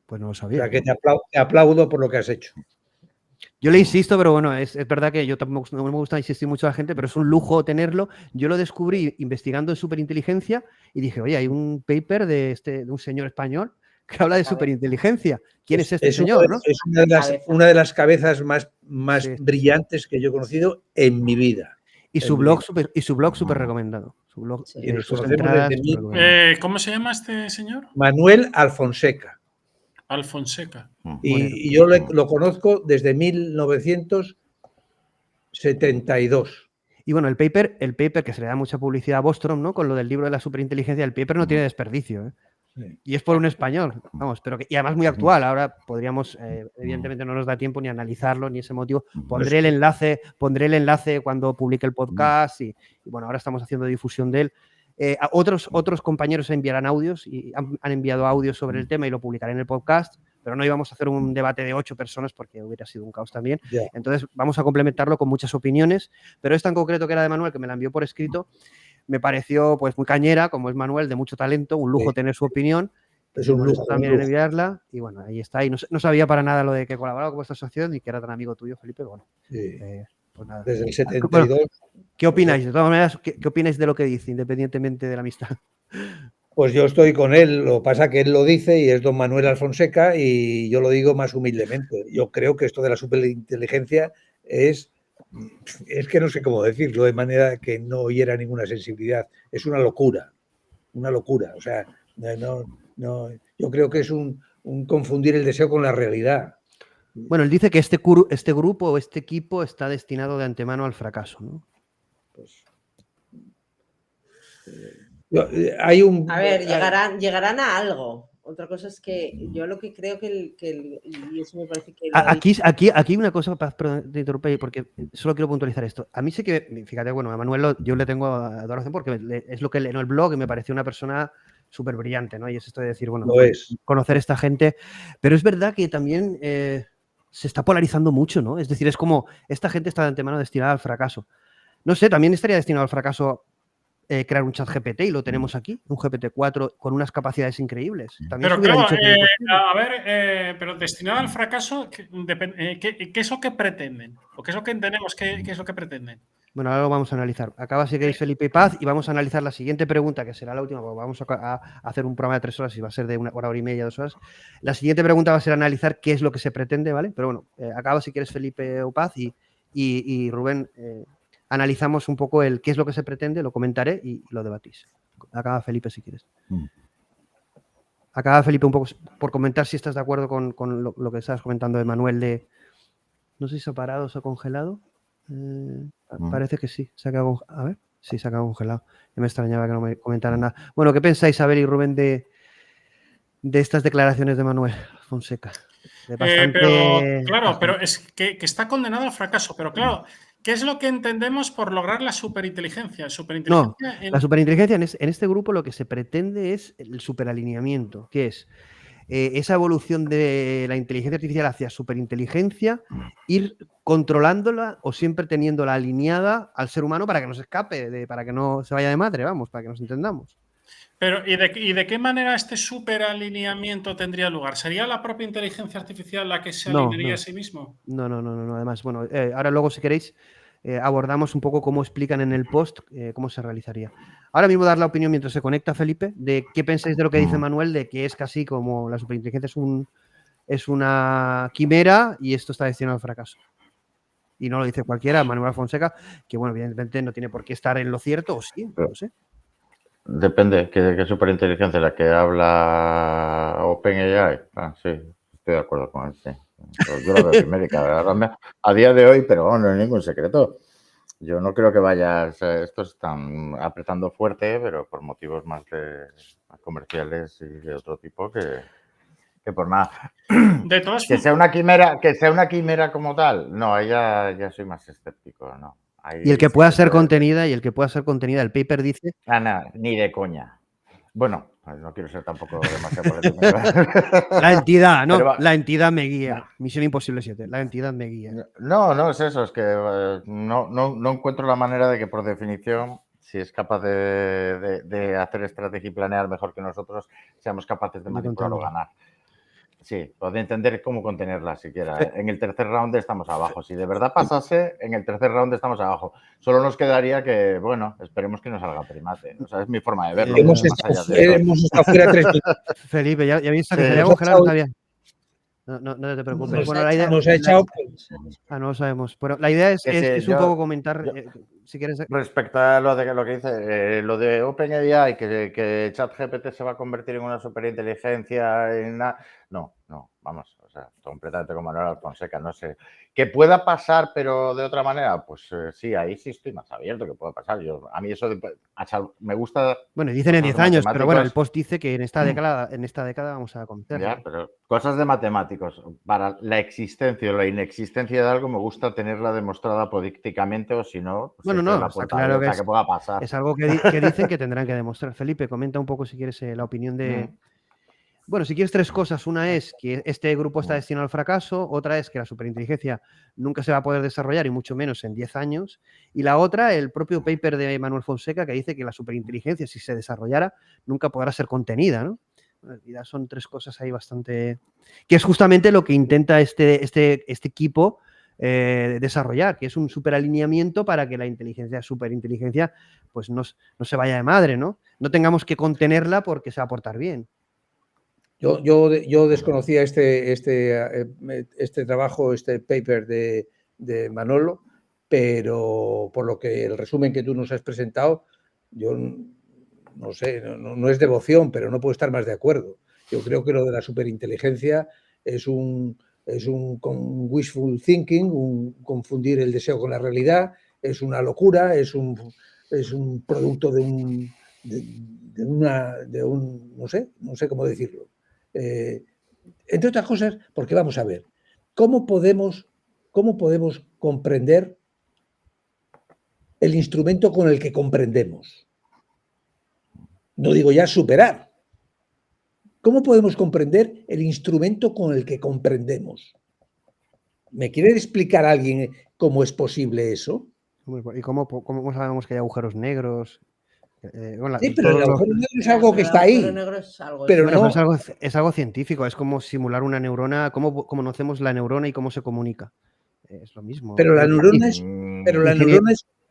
Pues no lo sabía. O sea que te aplaudo por lo que has hecho. Yo le insisto, pero bueno, es verdad que yo tampoco no me gusta insistir mucho a la gente, pero es un lujo tenerlo. Yo lo descubrí investigando en superinteligencia y dije, oye, hay un paper de un señor español que habla de superinteligencia. ¿Quién es este señor? ¿No? Es una de las cabezas más brillantes que yo he conocido en mi vida. Y su blog súper recomendado. Su blog, sus entradas, ¿Cómo se llama este señor? Manuel Alfonseca. Alfonseca. Y yo lo conozco desde 1972. Y bueno, el paper que se le da mucha publicidad a Bostrom, ¿no? Con lo del libro de la superinteligencia, el paper no tiene desperdicio, ¿eh? Sí. Y es por un español, vamos, pero y además muy actual. Ahora podríamos, evidentemente no nos da tiempo ni analizarlo, ni ese motivo. Pondré el enlace cuando publique el podcast y bueno, ahora estamos haciendo difusión de él. Otros compañeros enviarán audios y han enviado audios sobre el tema y lo publicaré en el podcast, pero no íbamos a hacer un debate de 8 personas porque hubiera sido un caos también. Yeah. Entonces vamos a complementarlo con muchas opiniones, pero esta en concreto que era de Manuel, que me la envió por escrito, me pareció pues muy cañera, como es Manuel, de mucho talento, un lujo tener su opinión Es un Hemos lujo. estado también en enviarla y bueno, ahí está. Y no sabía para nada lo de que colaboraba con vuestra asociación y que era tan amigo tuyo, Felipe. Bueno, Sí. pues nada. Desde el Bueno, 72. ¿qué opináis? De todas maneras, ¿qué opináis de lo que dice, independientemente de la amistad? Pues yo estoy con él, lo que pasa que él lo dice y es don Manuel Alfonseca y yo lo digo más humildemente. Yo creo que esto de la superinteligencia es que no sé cómo decirlo de manera que no hiera ninguna sensibilidad. Es una locura, una locura. O sea, yo creo que es un confundir el deseo con la realidad. Bueno, él dice que este grupo o este equipo está destinado de antemano al fracaso, ¿no? Pues, hay un... A ver, llegarán a algo. Otra cosa es que yo lo que creo y eso me parece que... Aquí hay una cosa, perdón, te interrumpí, porque solo quiero puntualizar esto. A mí sí que, fíjate, bueno, a Manuel yo le tengo adoración porque es lo que leo en el blog y me pareció una persona súper brillante, ¿no? Y es esto de decir, bueno, conocer a esta gente. Pero es verdad que también se está polarizando mucho, ¿no? Es decir, es como, esta gente está de antemano destinada al fracaso. No sé, también estaría destinado al fracaso crear un chat GPT y lo tenemos aquí, un GPT-4 con unas capacidades increíbles. También pero claro, a ver, pero destinado al fracaso, ¿qué es lo que pretenden? ¿O qué es lo que entendemos que es lo que pretenden? Bueno, ahora lo vamos a analizar. Acaba, si queréis, Felipe y Paz, y vamos a analizar la siguiente pregunta, que será la última, porque vamos a hacer un programa de 3 horas y va a ser de 1 hora y media, 2 horas. La siguiente pregunta va a ser analizar qué es lo que se pretende, ¿vale? Pero bueno, acaba, si quieres, Felipe o Paz, y Rubén, analizamos un poco el qué es lo que se pretende, lo comentaré y lo debatís. Acaba, Felipe, si quieres. Acaba, Felipe, un poco por comentar si estás de acuerdo con lo que estabas comentando de Manuel de... No sé si se ha parado o se ha congelado. Parece que sí, se ha quedado, a ver, sí, se ha quedado congelado. Ya me extrañaba que no me comentaran nada. Bueno, ¿qué pensáis, Abel y Rubén, de estas declaraciones de Manuel Fonseca? Pero es que está condenado al fracaso. Pero claro, ¿qué es lo que entendemos por lograr la superinteligencia? No, la superinteligencia en este grupo lo que se pretende es el superalineamiento, que es esa evolución de la inteligencia artificial hacia superinteligencia, ir controlándola o siempre teniéndola alineada al ser humano para que no se escape, para que no se vaya de madre, vamos, para que nos entendamos. Pero, ¿y de qué manera este superalineamiento tendría lugar? ¿Sería la propia inteligencia artificial la que se alinearía a sí mismo? No. Además, bueno, ahora luego, si queréis, abordamos un poco cómo explican en el post cómo se realizaría. Ahora mismo dar la opinión mientras se conecta Felipe de qué pensáis de lo que dice Manuel, de que es casi como la superinteligencia es una quimera y esto está destinado al fracaso. Y no lo dice cualquiera, Manuel Fonseca, que bueno, evidentemente no tiene por qué estar en lo cierto, o sí, no sé. Depende, ¿qué superinteligencia? ¿La que habla OpenAI? Sí, estoy de acuerdo con él, sí. Yo lo veo primero y a día de hoy, pero no es ningún secreto. Yo no creo que vayas, estos están apretando fuerte, pero por motivos más comerciales y de otro tipo que por nada. De todas que sea una quimera como tal, no, ahí ya soy más escéptico, no. Ahí y el que pueda ser contenida, el paper dice... No, ni de coña. Bueno, no quiero ser tampoco demasiado político. La entidad, ¿no? Pero la entidad me guía. Misión Imposible 7, la entidad me guía. No es eso, es que no encuentro la manera de que, por definición, si es capaz de hacer estrategia y planear mejor que nosotros, seamos capaces de manipular o ganar. Sí, puede entender cómo contenerla siquiera. En el tercer round estamos abajo. Si de verdad pasase, en el tercer round estamos abajo. Solo nos quedaría que, bueno, esperemos que no salga primate. O sea, es mi forma de verlo. Hemos estado fuera 3 minutos. Felipe, ya he visto que se había congelado, no sabía. No te preocupes. Bueno, la idea nos ha echado. No lo sabemos. Pero la idea es un poco comentar, si quieres. Respecto a lo que dice, lo de OpenAI, que ChatGPT se va a convertir en una superininteligencia, no, vamos, o sea, completamente como Manuel Fonseca, no sé. ¿Que pueda pasar, pero de otra manera? Pues sí, ahí sí estoy más abierto, que pueda pasar. A mí eso me gusta... Bueno, dicen en 10 años, pero bueno, el post dice que en esta década vamos a conocerlo. Ya, pero cosas de matemáticos. Para la existencia o la inexistencia de algo me gusta tenerla demostrada apodícticamente o si no... Bueno, no, está claro que pueda pasar. Es algo que dicen que tendrán que demostrar. Felipe, comenta un poco si quieres la opinión de... Bueno, si quieres 3 cosas. Una es que este grupo está destinado al fracaso, otra es que la superinteligencia nunca se va a poder desarrollar y mucho menos en 10 años. Y la otra, el propio paper de Manuel Fonseca que dice que la superinteligencia, si se desarrollara, nunca podrá ser contenida, ¿no? En realidad son tres cosas ahí bastante... Que es justamente lo que intenta este equipo desarrollar, que es un superalineamiento para que la superinteligencia pues no se vaya de madre, ¿no? No tengamos que contenerla porque se va a portar bien. Yo desconocía este trabajo, este paper de Manolo, pero por lo que el resumen que tú nos has presentado, yo no sé, no es devoción, pero no puedo estar más de acuerdo. Yo creo que lo de la superinteligencia es un wishful thinking, un confundir el deseo con la realidad, es una locura, es un producto de un no sé cómo decirlo. Entre otras cosas, porque vamos a ver, ¿cómo podemos comprender el instrumento con el que comprendemos? No digo ya superar. ¿Cómo podemos comprender el instrumento con el que comprendemos? ¿Me quiere explicar alguien cómo es posible eso? ¿Y cómo sabemos que hay agujeros negros? Sí, pero el agujero negro es algo que está ahí. Pero bueno, no... es algo científico, es como simular una neurona, cómo conocemos la neurona y cómo se comunica. Es lo mismo. Pero la neurona es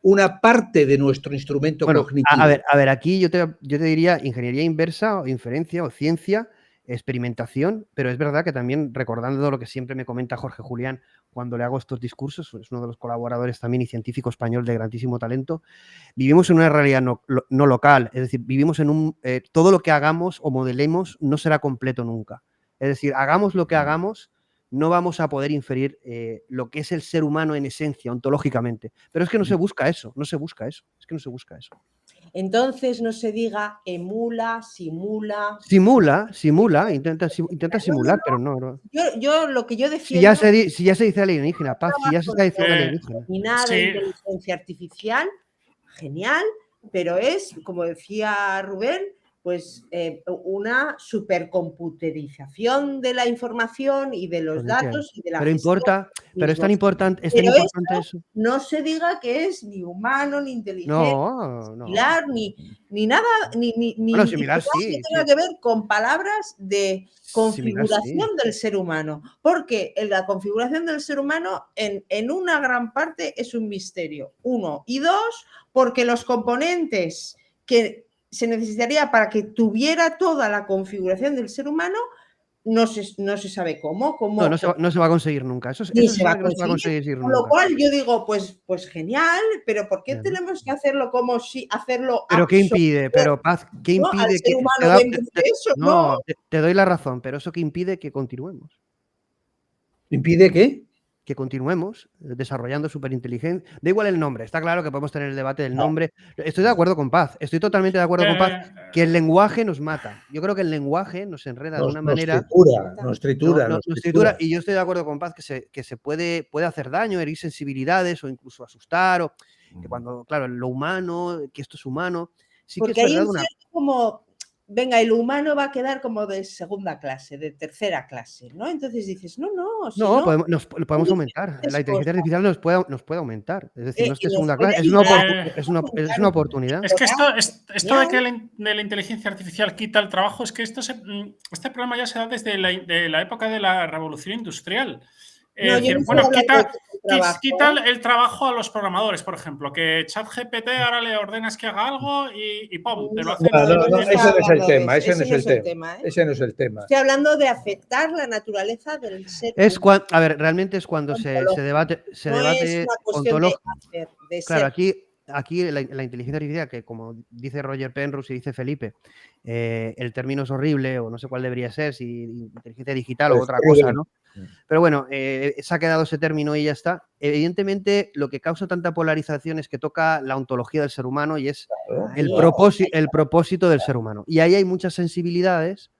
una parte de nuestro instrumento cognitivo. A ver, aquí yo te diría ingeniería inversa o inferencia o ciencia, experimentación, pero es verdad que también, recordando lo que siempre me comenta Jorge Julián cuando le hago estos discursos, es uno de los colaboradores también y científico español de grandísimo talento, vivimos en una realidad no local, es decir, vivimos en todo lo que hagamos o modelemos no será completo nunca. Es decir, hagamos lo que hagamos, no vamos a poder inferir lo que es el ser humano en esencia, ontológicamente. Pero es que no se busca eso, es que no se busca eso. Entonces no se diga emula, simula. Simula, intenta simular, pero no. Yo lo que yo defiendo... Si ya se dice alienígena, Paz, si ya se está diciendo alienígena. De inteligencia artificial, genial, pero es, como decía Rubén, pues una supercomputerización de la información y de los datos y de la gestión. Pero es tan importante eso. No se diga que es ni humano, ni inteligente, no. similar, ni nada, bueno, similar sí. Que tenga que ver con palabras de configuración del ser humano. Porque la configuración del ser humano en una gran parte es un misterio. 1 y 2, porque los componentes que se necesitaría para que tuviera toda la configuración del ser humano, no se sabe cómo. No se va a conseguir nunca. Eso no se va a conseguir nunca. Con lo cual yo digo, pues genial, pero ¿por qué tenemos que hacerlo como si hacerlo? Pero ¿qué impide? Pero Paz, ¿qué impide? Al ser humano eso, te doy la razón, pero eso que impide que continuemos. ¿Impide qué? Que continuemos desarrollando superinteligencia. Da igual el nombre, está claro que podemos tener el debate del nombre. Estoy de acuerdo con Paz, estoy totalmente de acuerdo con Paz, que el lenguaje nos mata. Yo creo que el lenguaje nos enreda de una manera... Nos tritura. Y yo estoy de acuerdo con Paz que se puede hacer daño, herir sensibilidades o incluso asustar, o que cuando, claro, lo humano, que esto es humano... Sí. Porque que es hay verdad como... Venga, el humano va a quedar como de segunda clase, de tercera clase, ¿no? Entonces dices, no. Podemos aumentar. La inteligencia artificial nos puede aumentar. Es decir, no es de segunda clase, es una oportunidad. Es que esto de la inteligencia artificial quita el trabajo, es que este problema ya se da desde la época de la revolución industrial. Quita el trabajo a los programadores, por ejemplo, que ChatGPT ahora le ordenas que haga algo y ¡pum! Te lo hace. Ese no es el tema. Ese no es el tema. Estoy hablando de afectar la naturaleza del ser. Realmente es cuando se debate ontológico. Claro, aquí la inteligencia artificial, que como dice Roger Penrose y dice Felipe, el término es horrible o no sé cuál debería ser, si inteligencia digital o otra cosa, ¿no? Pero bueno, se ha quedado ese término y ya está. Evidentemente, lo que causa tanta polarización es que toca la ontología del ser humano y es el propósito del ser humano. Y ahí hay muchas sensibilidades.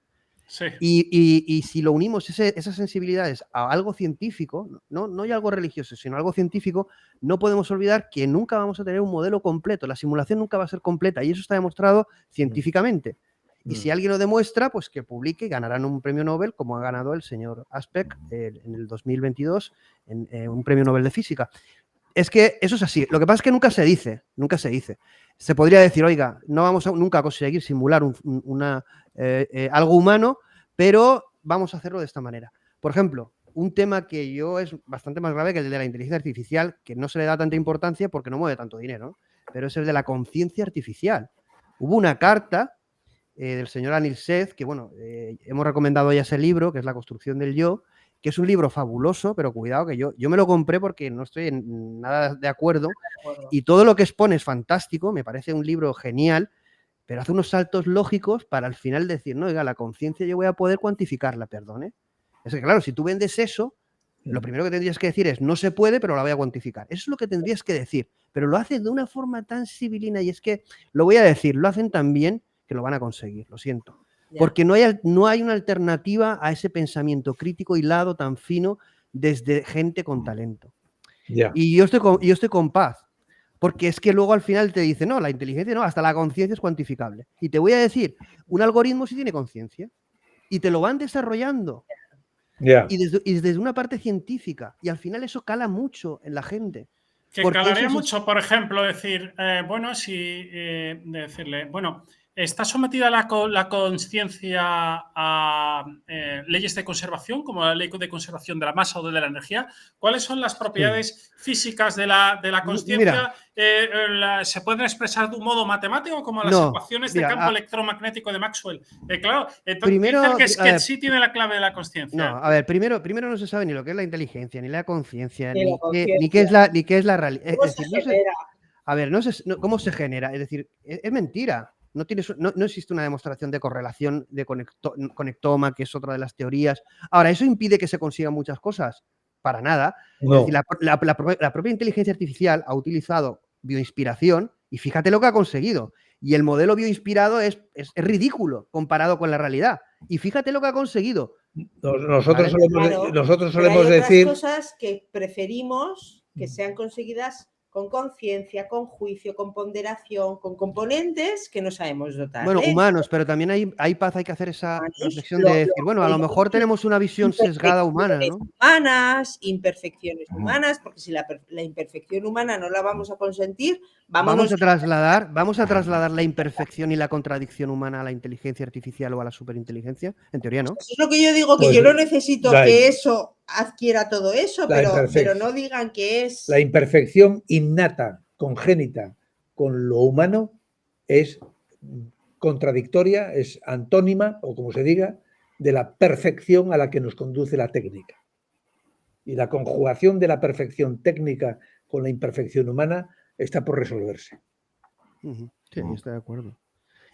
Sí. Y si lo unimos esas sensibilidades a algo científico, no hay algo religioso, sino algo científico, no podemos olvidar que nunca vamos a tener un modelo completo. La simulación nunca va a ser completa y eso está demostrado científicamente. Y si alguien lo demuestra, pues que publique y ganarán un premio Nobel, como ha ganado el señor Aspect en el 2022, un premio Nobel de Física. Es que eso es así. Lo que pasa es que nunca se dice. Se podría decir, oiga, no vamos nunca a conseguir simular algo humano, pero vamos a hacerlo de esta manera. Por ejemplo, un tema que yo es bastante más grave que el de la inteligencia artificial, que no se le da tanta importancia porque no mueve tanto dinero, ¿no? Pero es el de la conciencia artificial. Hubo una carta del señor Anil Seth, que bueno, hemos recomendado ya ese libro, que es La construcción del yo, que es un libro fabuloso, pero cuidado que yo me lo compré porque no estoy en nada de acuerdo, y todo lo que expone es fantástico, me parece un libro genial, pero hace unos saltos lógicos para al final decir, no, oiga, la conciencia yo voy a poder cuantificarla, perdone. Es que claro, si tú vendes eso, lo primero que tendrías que decir es, no se puede, pero la voy a cuantificar. Eso es lo que tendrías que decir, pero lo hace de una forma tan civilina, y es que, lo voy a decir, lo hacen tan bien que lo van a conseguir, lo siento. Porque no hay una alternativa a ese pensamiento crítico hilado tan fino desde gente con talento. Y yo estoy con paz, porque es que luego al final te dice, no, la inteligencia no, hasta la conciencia es cuantificable. Y te voy a decir, un algoritmo sí tiene conciencia, y te lo van desarrollando. Y desde una parte científica, y al final eso cala mucho en la gente. Que calaría mucho, por ejemplo, decir, decirle, bueno, ¿está sometida la conciencia a leyes de conservación, como la ley de conservación de la masa o de la energía? ¿Cuáles son las propiedades físicas de la conciencia? ¿Se pueden expresar de un modo matemático, como las ecuaciones de campo electromagnético de Maxwell? Claro, entonces dicen que sí tiene la clave de la conciencia. No, a ver, primero no se sabe ni lo que es la inteligencia, ni la conciencia, ni qué es la realidad. ¿Cómo se genera? Es decir, es mentira. No existe una demostración de correlación de conectoma, que es otra de las teorías. Ahora, ¿eso impide que se consigan muchas cosas? Para nada. No. Es decir, la propia inteligencia artificial ha utilizado bioinspiración y fíjate lo que ha conseguido. Y el modelo bioinspirado es ridículo comparado con la realidad. Y fíjate lo que ha conseguido. Nosotros solemos decir... Hay cosas que preferimos que sean conseguidas con conciencia, con juicio, con ponderación, con componentes que no sabemos dotar. Bueno, humanos, pero también hay paz, hay que hacer esa reflexión de decir, bueno, a lo mejor tenemos una visión sesgada humana, ¿no? Imperfecciones humanas, porque si la imperfección humana no la vamos a consentir, vamos a trasladar la imperfección y la contradicción humana a la inteligencia artificial o a la superinteligencia. En teoría, ¿no? Eso es lo que yo digo, que yo no necesito que eso adquiera todo eso, pero no digan que es... La imperfección innata, congénita con lo humano es contradictoria, es antónima, o como se diga, de la perfección a la que nos conduce la técnica. Y la conjugación de la perfección técnica con la imperfección humana está por resolverse. Sí, estoy de acuerdo.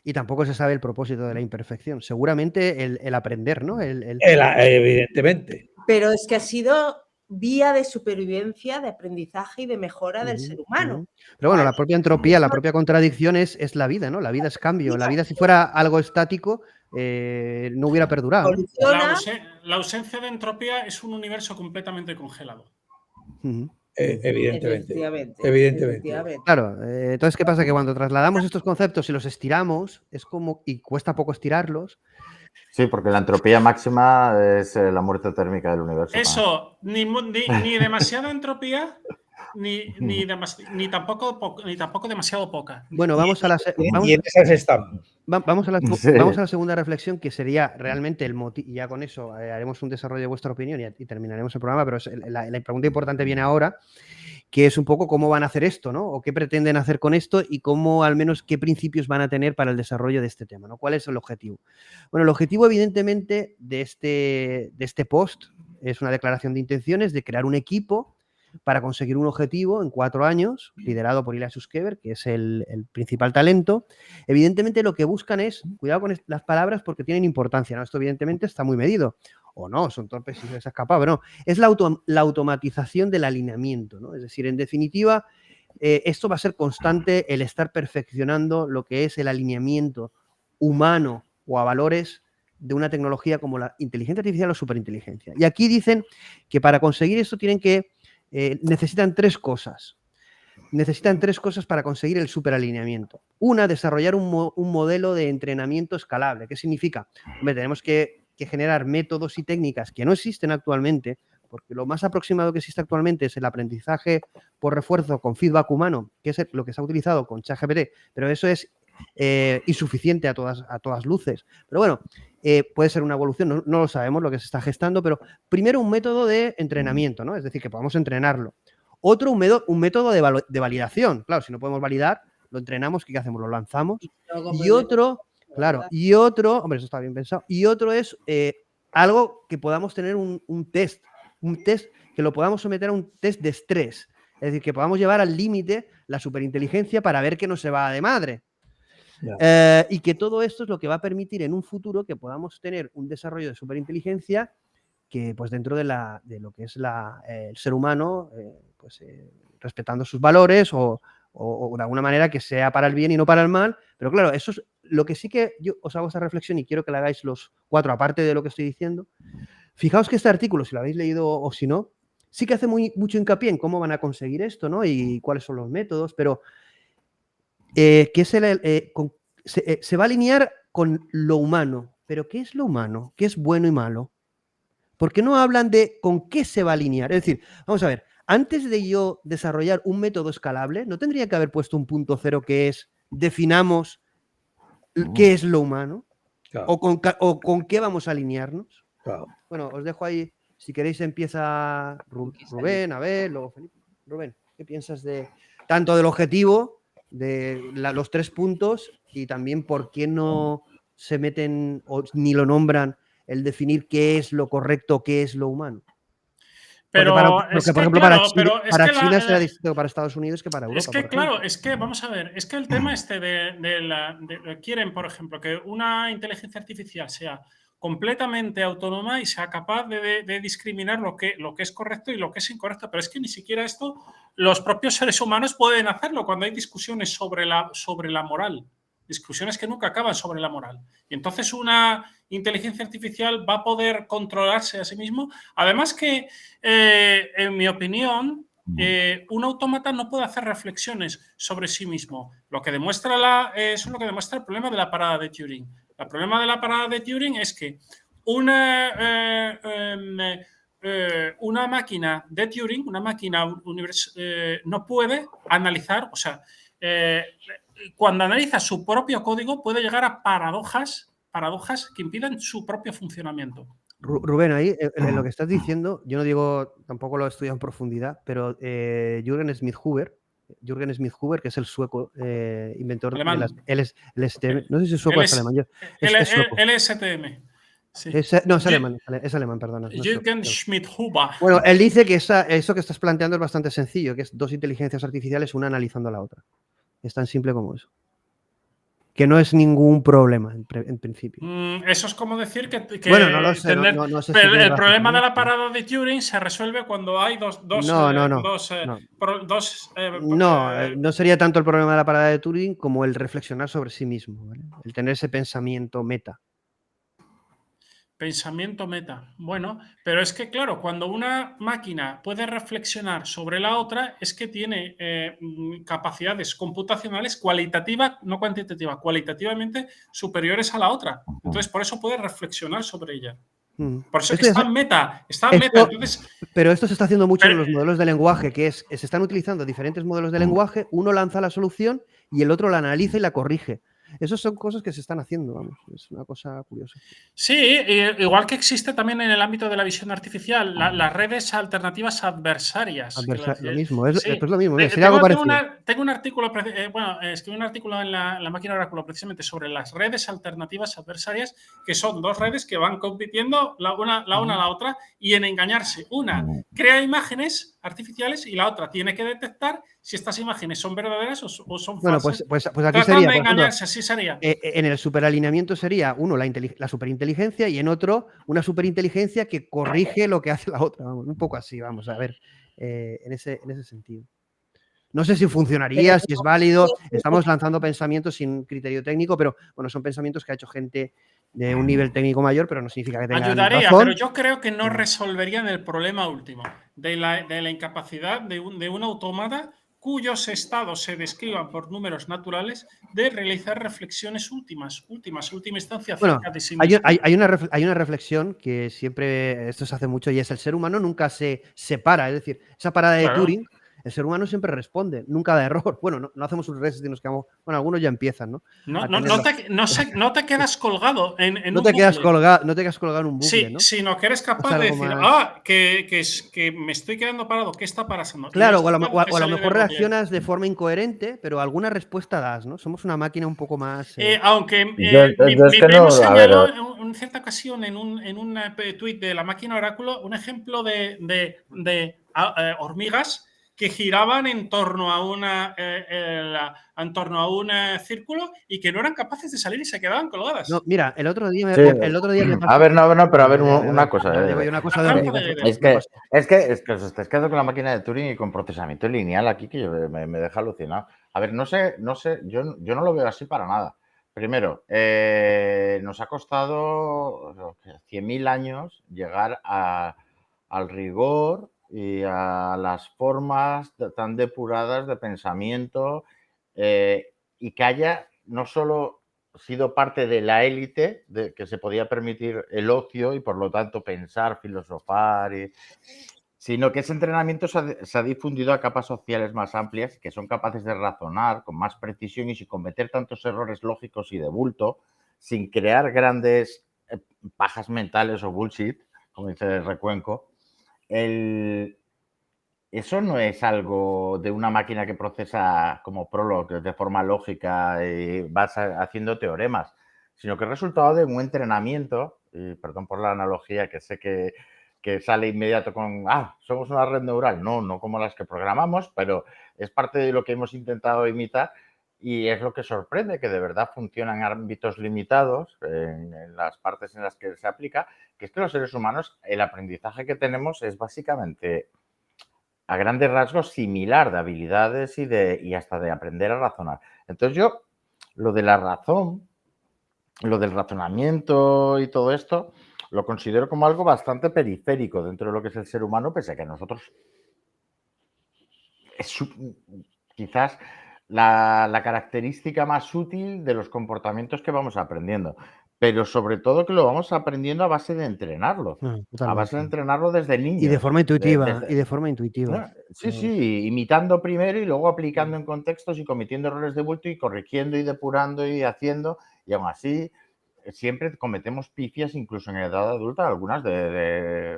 Y tampoco se sabe el propósito de la imperfección. Seguramente el aprender, ¿no? Evidentemente. Pero es que ha sido vía de supervivencia, de aprendizaje y de mejora del ser humano. Pero bueno, la propia entropía, la propia contradicción es la vida, ¿no? La vida es cambio. La vida, si fuera algo estático, no hubiera perdurado. La ausencia de entropía es un universo completamente congelado. Evidentemente. Claro, entonces, ¿qué pasa? Que cuando trasladamos estos conceptos y los estiramos, y cuesta poco estirarlos. Sí, porque la entropía máxima es la muerte térmica del universo. Eso, ni demasiada entropía, ni tampoco demasiado poca. Bueno, vamos a la segunda reflexión, que sería realmente el motivo, y ya con eso haremos un desarrollo de vuestra opinión y terminaremos el programa, pero la pregunta importante viene ahora, que es un poco cómo van a hacer esto, ¿no? O qué pretenden hacer con esto y cómo, al menos, qué principios van a tener para el desarrollo de este tema, ¿no? ¿Cuál es el objetivo? Bueno, el objetivo, evidentemente, de este post es una declaración de intenciones de crear un equipo para conseguir un objetivo en 4 años, liderado por Ilya Sutskever, que es el principal talento. Evidentemente, lo que buscan es, cuidado con las palabras porque tienen importancia, ¿no? Esto, evidentemente, está muy medido. O no, son torpes y se les ha escapado, pero no. Es la automatización del alineamiento, ¿no? Es decir, en definitiva, esto va a ser constante, el estar perfeccionando lo que es el alineamiento humano o a valores de una tecnología como la inteligencia artificial o superinteligencia. Y aquí dicen que para conseguir esto necesitan 3 cosas. Necesitan 3 cosas para conseguir el superalineamiento. Una, desarrollar un modelo de entrenamiento escalable. ¿Qué significa? Hombre, tenemos que generar métodos y técnicas que no existen actualmente, porque lo más aproximado que existe actualmente es el aprendizaje por refuerzo con feedback humano, que es lo que se ha utilizado con ChatGPT, pero eso es insuficiente a todas luces. Pero bueno, puede ser una evolución, no lo sabemos lo que se está gestando, pero primero un método de entrenamiento, ¿no? Es decir, que podamos entrenarlo. Otro, un método de validación. Claro, si no podemos validar, lo entrenamos, ¿qué hacemos? Lo lanzamos. Y otro, claro, hombre, eso está bien pensado. Y otro es algo que podamos tener un test que lo podamos someter a un test de estrés. Es decir, que podamos llevar al límite la superinteligencia para ver que no se va de madre. Y que todo esto es lo que va a permitir en un futuro que podamos tener un desarrollo de superinteligencia que, pues, dentro de lo que es el ser humano, respetando sus valores o de alguna manera que sea para el bien y no para el mal. Pero claro, eso es lo que sí que yo os hago esa reflexión y quiero que la hagáis los 4, aparte de lo que estoy diciendo. Fijaos que este artículo, si lo habéis leído o si no, sí que hace mucho hincapié en cómo van a conseguir esto, ¿no? Y cuáles son los métodos, pero que se va a alinear con lo humano. ¿Pero qué es lo humano? ¿Qué es bueno y malo? ¿Por qué no hablan de con qué se va a alinear? Es decir, vamos a ver, antes de yo desarrollar un método escalable, ¿no tendría que haber puesto un punto cero que es definamos qué es lo humano? Claro. ¿O con qué vamos a alinearnos? Claro. Bueno, os dejo ahí. Si queréis empieza Rubén, Abel, luego Felipe. Rubén, ¿qué piensas de tanto del objetivo, de los 3 puntos y también por qué no se meten o ni lo nombran el definir qué es lo correcto, qué es lo humano? Pero porque, por ejemplo, para China será distinto para Estados Unidos que para Europa. Es que, claro, es que, vamos a ver, es que el tema quieren, por ejemplo, que una inteligencia artificial sea completamente autónoma y sea capaz de discriminar lo que es correcto y lo que es incorrecto. Pero es que ni siquiera esto los propios seres humanos pueden hacerlo cuando hay discusiones sobre la moral. Discusiones que nunca acaban sobre la moral. Y entonces una inteligencia artificial va a poder controlarse a sí mismo. Además que, en mi opinión, un autómata no puede hacer reflexiones sobre sí mismo. Lo que demuestra eso es lo que demuestra el problema de la parada de Turing. El problema de la parada de Turing es que una máquina de Turing, una máquina no puede analizar, o sea, cuando analiza su propio código puede llegar a paradojas que impiden su propio funcionamiento. Rubén, ahí en lo que estás diciendo, yo no digo, tampoco lo he estudiado en profundidad, pero Jürgen Smith-Huber, que es el sueco inventor alemán. de las LSTM, no sé si es sueco o es alemán. LSTM. Sí. Es alemán, perdona. Jürgen Schmidt-Huber. Bueno, él dice que eso que estás planteando es bastante sencillo, que es 2 inteligencias artificiales, una analizando a la otra. Es tan simple como eso. Que no es ningún problema, en principio. Eso es como decir que bueno, no lo sé. No sé pero el problema de la parada de Turing se resuelve cuando hay dos. No sería tanto el problema de la parada de Turing como el reflexionar sobre sí mismo, ¿vale? El tener ese pensamiento meta. Pensamiento meta. Bueno, pero es que, claro, cuando una máquina puede reflexionar sobre la otra, es que tiene capacidades computacionales cualitativas, no cuantitativas, cualitativamente superiores a la otra. Entonces, por eso puede reflexionar sobre ella. Por eso está en meta. Entonces, pero esto se está haciendo mucho en los modelos de lenguaje, que se están utilizando diferentes modelos de lenguaje, uno lanza la solución y el otro la analiza y la corrige. Esas son cosas que se están haciendo, vamos, es una cosa curiosa. Sí, igual que existe también en el ámbito de la visión artificial, las redes alternativas adversarias. Lo mismo, es lo mismo. Tengo un artículo, escribí un artículo en la máquina Oráculo precisamente sobre las redes alternativas adversarias, que son 2 redes que van compitiendo la una a la otra y en engañarse. Una crea imágenes artificiales y la otra tiene que detectar si estas imágenes son verdaderas o son falsas. Bueno, pues aquí sería, de engañarse, así sería. En el superalineamiento sería uno la superinteligencia y en otro una superinteligencia que corrige lo que hace la otra. Vamos, un poco así, vamos a ver, en ese sentido. No sé si funcionaría, si es válido. Estamos lanzando pensamientos sin criterio técnico, pero bueno, son pensamientos que ha hecho gente de un nivel técnico mayor, pero no significa que tengan ayudaría, razón. pero yo creo que no resolverían el problema último de la incapacidad de un autómata cuyos estados se describan por números naturales, de realizar reflexiones última instancia Bueno, acerca de sí hay, mismo. hay una reflexión que siempre, esto se hace mucho, y es el ser humano nunca se separa. Es decir, esa parada de Claro. Turing, el ser humano siempre responde, nunca da error. Bueno, no hacemos un reset y nos quedamos. Bueno, algunos ya empiezan, ¿no? No te quedas colgado en No un te quedas bucle. colgado, no te quedas colgado en un bucle, Sí, ¿no? sino que eres capaz de algo decir, más- que me estoy quedando parado, ¿qué está pasando? Y Claro, eres capaz de o a lo salir mejor del bucle. reaccionas de forma incoherente, pero alguna respuesta das, ¿no? Somos una máquina un poco más. Aunque Yo es mi que primo no, a ver, señaló en cierta ocasión en un tuit de la máquina oráculo un ejemplo de hormigas que giraban en torno a un círculo y que no eran capaces de salir y se quedaban colgadas. No, mira, el otro día sí, me pasó. a ver, no, pero a ver, Dale, una cosa. ya digo yo una cosa de Trampa hormigas. de- Es que os estáis quedando con la máquina de Turing y con procesamiento lineal aquí que me deja alucinado. A ver, no sé, yo no lo veo así para nada. Primero, nos ha costado 100.000 años llegar al rigor y a las formas tan depuradas de pensamiento y que haya no solo sido parte de la élite de que se podía permitir el ocio y por lo tanto pensar, filosofar, sino que ese entrenamiento se ha difundido a capas sociales más amplias que son capaces de razonar con más precisión y sin cometer tantos errores lógicos y de bulto, sin crear grandes pajas mentales o bullshit, como dice Recuenco. Eso no es algo de una máquina que procesa como Prolog de forma lógica y vas haciendo teoremas, sino que es resultado de un entrenamiento, y perdón por la analogía, que sé que sale inmediato con, somos una red neural. No como las que programamos, pero es parte de lo que hemos intentado imitar y es lo que sorprende, que de verdad funciona en ámbitos limitados, en las partes en las que se aplica, que es que los seres humanos, el aprendizaje que tenemos es básicamente a grandes rasgos similar de habilidades y hasta de aprender a razonar. Entonces yo, lo de la razón, lo del razonamiento y todo esto, lo considero como algo bastante periférico dentro de lo que es el ser humano, pese a que nosotros es quizás la característica más útil de los comportamientos que vamos aprendiendo. Pero sobre todo que lo vamos aprendiendo a base de entrenarlo. A base de entrenarlo desde niños. Y de forma intuitiva. Sí, imitando primero y luego aplicando en contextos y cometiendo errores de bulto y corrigiendo y depurando y haciendo. Y aún así, siempre cometemos pifias incluso en edad adulta, algunas de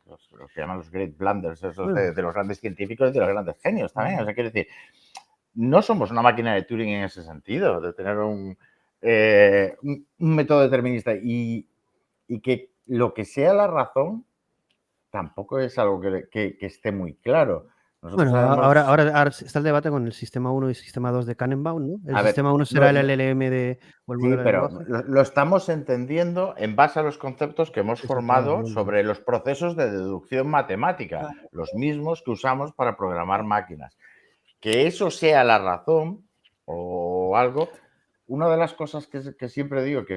los que llaman los great blunders, esos de los grandes científicos y de los grandes genios también. O sea, quiero decir, no somos una máquina de Turing en ese sentido, de tener un método determinista y que lo que sea la razón tampoco es algo que esté muy claro. Nosotros Bueno, sabemos... ahora está el debate con el sistema 1 y el sistema 2 de Kahnebaum, ¿no? El sistema 1 será el LLM o el modelo de pero lenguaje. lo estamos entendiendo en base a los conceptos que hemos formado sobre los procesos de deducción matemática, los mismos que usamos para programar máquinas. Que eso sea la razón o algo, una de las cosas que siempre digo que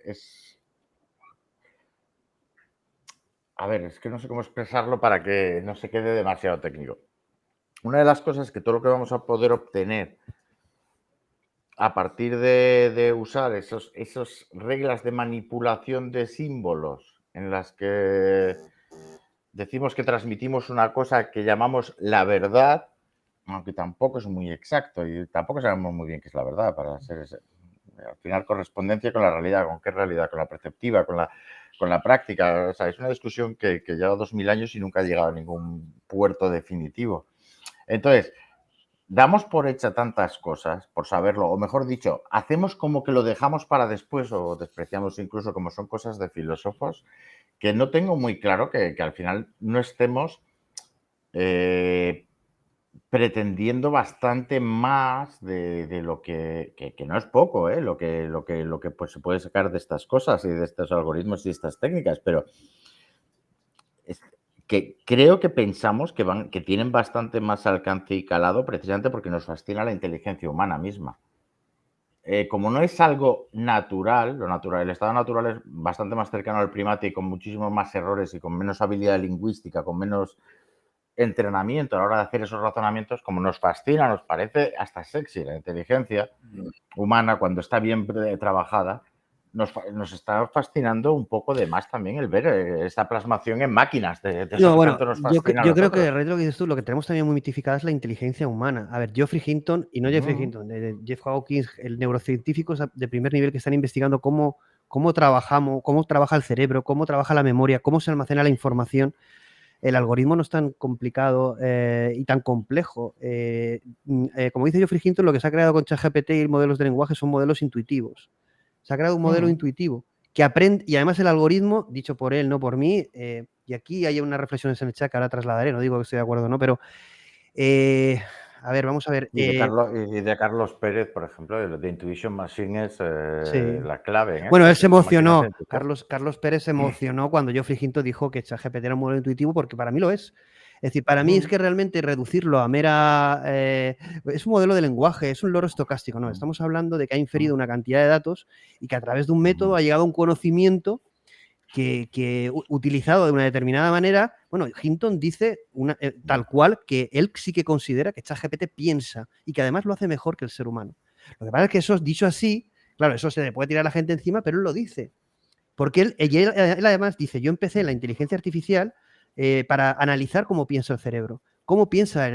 es... A ver, es que no sé cómo expresarlo para que no se quede demasiado técnico. Una de las cosas que todo lo que vamos a poder obtener a partir de usar esas reglas de manipulación de símbolos en las que decimos que transmitimos una cosa que llamamos la verdad, aunque tampoco es muy exacto y tampoco sabemos muy bien qué es la verdad para ser al final correspondencia con la realidad. ¿Con qué realidad? Con la perceptiva, con la práctica. O sea, es una discusión que lleva 2000 años y nunca ha llegado a ningún puerto definitivo. Entonces, damos por hecha tantas cosas, por saberlo, o mejor dicho, hacemos como que lo dejamos para después o despreciamos incluso como son cosas de filósofos, que no tengo muy claro que al final no estemos pretendiendo bastante más de lo que no es poco, lo que pues, se puede sacar de estas cosas y de estos algoritmos y estas técnicas, pero que creo que pensamos que tienen bastante más alcance y calado precisamente porque nos fascina la inteligencia humana misma. Como no es algo natural, el estado natural es bastante más cercano al primate y con muchísimos más errores y con menos habilidad lingüística, con menos entrenamiento a la hora de hacer esos razonamientos, como nos fascina, nos parece hasta sexy la inteligencia humana cuando está bien trabajada, nos está fascinando un poco de más también el ver esta plasmación en máquinas de eso No, que bueno, tanto nos yo fascina a creo que, nosotros. Red, lo que dices tú, lo que tenemos también muy mitificada es la inteligencia humana. A ver, Geoffrey Hinton, y no Geoffrey Hinton, Jeff Hawkins, el neurocientíficos de primer nivel que están investigando cómo trabajamos, cómo trabaja el cerebro, cómo trabaja la memoria, cómo se almacena la información. El algoritmo no es tan complicado y tan complejo. Como dice Geoffrey Hinton, lo que se ha creado con ChatGPT y modelos de lenguaje son modelos intuitivos. Se ha creado un modelo intuitivo que aprende, y además el algoritmo, dicho por él, no por mí, y aquí hay unas reflexiones en el chat que ahora trasladaré, no digo que estoy de acuerdo o no, pero a ver, vamos a ver. Y de Carlos Pérez, por ejemplo, de Intuition Machine es Sí. la clave en Bueno, esto, él se que son máquinas emocionó, de intuición. Carlos Pérez se emocionó cuando Geoffrey Hinton dijo que ChatGPT era un modelo intuitivo, porque para mí lo es. Es decir, para mí es que realmente reducirlo a mera... es un modelo de lenguaje, es un loro estocástico, ¿no? Estamos hablando de que ha inferido una cantidad de datos y que a través de un método ha llegado a un conocimiento que utilizado de una determinada manera, bueno, Hinton dice tal cual que él sí que considera que ChatGPT piensa y que además lo hace mejor que el ser humano. Lo que pasa es que eso dicho así, claro, eso se le puede tirar a la gente encima, pero él lo dice. Porque él además dice, yo empecé la inteligencia artificial para analizar cómo piensa el cerebro, cómo piensa,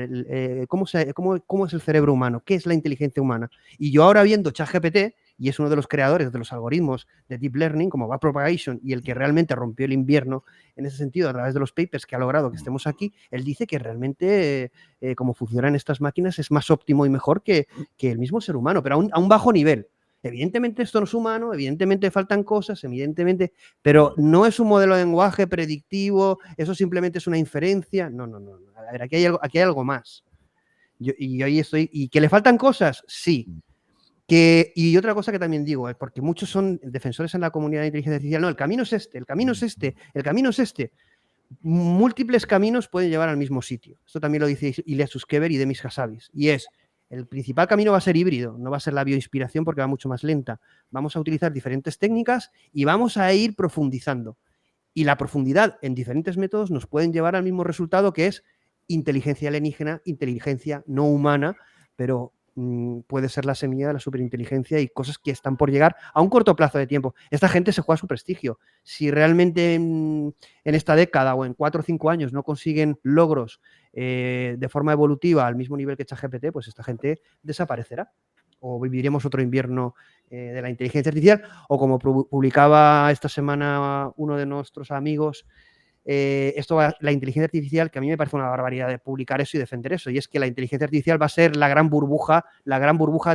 cómo es el cerebro humano, qué es la inteligencia humana. Y yo ahora viendo ChatGPT, y es uno de los creadores de los algoritmos de Deep Learning, como Backpropagation, y el que realmente rompió el invierno en ese sentido a través de los papers que ha logrado que estemos aquí, él dice que realmente cómo funcionan estas máquinas es más óptimo y mejor que el mismo ser humano, pero a un bajo nivel. Evidentemente esto no es humano, evidentemente faltan cosas, evidentemente, pero no es un modelo de lenguaje predictivo, eso simplemente es una inferencia. No. A ver, aquí hay algo más. Y ahí estoy. ¿Y que le faltan cosas? Sí. Y otra cosa que también digo, porque muchos son defensores en la comunidad de inteligencia artificial, no, el camino es este, el camino es este, el camino es este. Múltiples caminos pueden llevar al mismo sitio. Esto también lo dice Ilya Sutskever y Demis Hassabis. Y es, el principal camino va a ser híbrido, no va a ser la bioinspiración porque va mucho más lenta. Vamos a utilizar diferentes técnicas y vamos a ir profundizando. Y la profundidad en diferentes métodos nos pueden llevar al mismo resultado, que es inteligencia alienígena, inteligencia no humana, pero puede ser la semilla de la superinteligencia y cosas que están por llegar a un corto plazo de tiempo. Esta gente se juega su prestigio. Si realmente en esta década o en 4 o 5 años no consiguen logros de forma evolutiva al mismo nivel que ChatGPT, pues esta gente desaparecerá. O viviremos otro invierno de la inteligencia artificial, o como publicaba esta semana uno de nuestros amigos, la inteligencia artificial, que a mí me parece una barbaridad de publicar eso y defender eso, y es que la inteligencia artificial va a ser la gran burbuja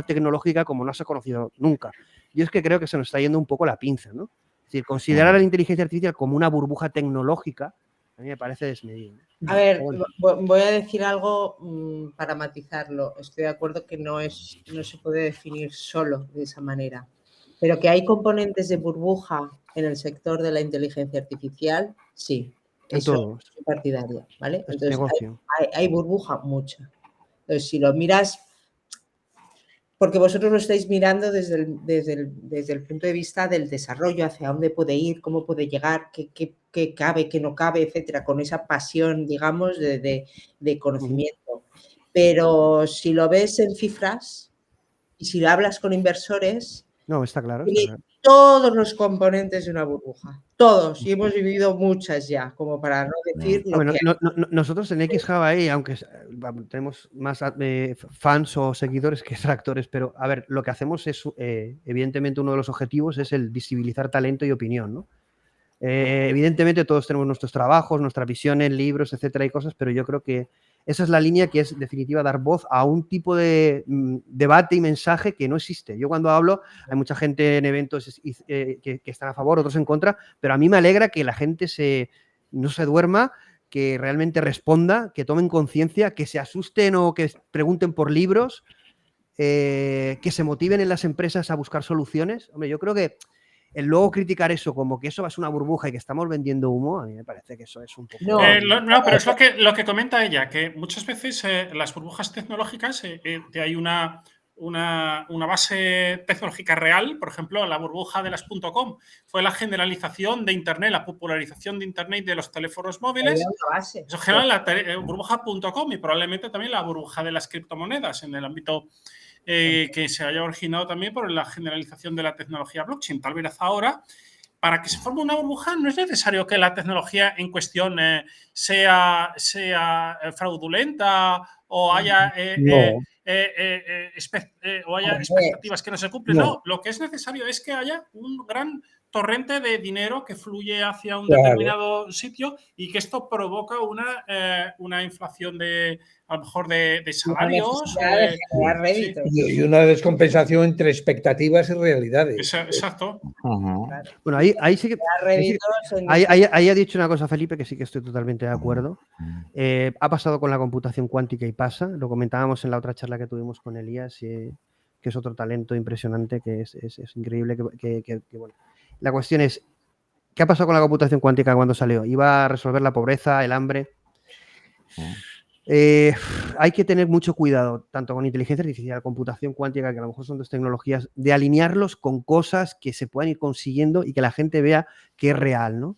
tecnológica como no se ha conocido nunca. Yo es que creo que se nos está yendo un poco la pinza, ¿no? Es decir, considerar a la inteligencia artificial como una burbuja tecnológica a mí me parece desmedido. A ver, voy a decir algo para matizarlo. Estoy de acuerdo que no se puede definir solo de esa manera, pero que hay componentes de burbuja en el sector de la inteligencia artificial, sí. Eso es partidaria, ¿vale? Entonces, hay burbuja mucha. Entonces, si lo miras, porque vosotros lo estáis mirando desde el punto de vista del desarrollo, hacia dónde puede ir, cómo puede llegar, qué cabe, qué no cabe, etcétera, con esa pasión, digamos, de conocimiento. Pero si lo ves en cifras y si lo hablas con inversores, no, está claro. Todos los componentes de una burbuja, todos, y hemos vivido muchas ya, como para no decir lo que... Nosotros en XHub, aunque tenemos más fans o seguidores que extractores, pero a ver, lo que hacemos es, evidentemente uno de los objetivos es el visibilizar talento y opinión, ¿no? Evidentemente todos tenemos nuestros trabajos, nuestras visiones, libros, etcétera y cosas, pero yo creo que esa es la línea que es, en definitiva, dar voz a un tipo de debate y mensaje que no existe. Yo cuando hablo, hay mucha gente en eventos que están a favor, otros en contra, pero a mí me alegra que la gente no se duerma, que realmente responda, que tomen conciencia, que se asusten o que pregunten por libros, que se motiven en las empresas a buscar soluciones. Hombre, yo creo que el luego criticar eso como que eso va a ser una burbuja y que estamos vendiendo humo, a mí me parece que eso es un poco... No, pero es lo que comenta ella, que muchas veces las burbujas tecnológicas hay una base tecnológica real, por ejemplo, la burbuja de las .com, fue la generalización de Internet, la popularización de Internet de los teléfonos móviles. Eso genera la burbuja.com y probablemente también la burbuja de las criptomonedas en el ámbito que se haya originado también por la generalización de la tecnología blockchain. Tal vez ahora, para que se forme una burbuja, no es necesario que la tecnología en cuestión sea fraudulenta o haya, o haya expectativas que no se cumplen. No, lo que es necesario es que haya un gran torrente de dinero que fluye hacia un determinado sitio y que esto provoca una inflación a lo mejor de salarios. Y una descompensación entre expectativas y realidades. Exacto. Bueno, ahí sí que... Ahí ha dicho una cosa Felipe que sí que estoy totalmente de acuerdo. Ha pasado con la computación cuántica y pasa. Lo comentábamos en la otra charla que tuvimos con Elías, que es otro talento impresionante, que es increíble. Que bueno. La cuestión es, ¿qué ha pasado con la computación cuántica cuando salió? ¿Iba a resolver la pobreza, el hambre? Hay que tener mucho cuidado, tanto con inteligencia artificial, computación cuántica, que a lo mejor son dos tecnologías, de alinearlos con cosas que se puedan ir consiguiendo y que la gente vea que es real, ¿no?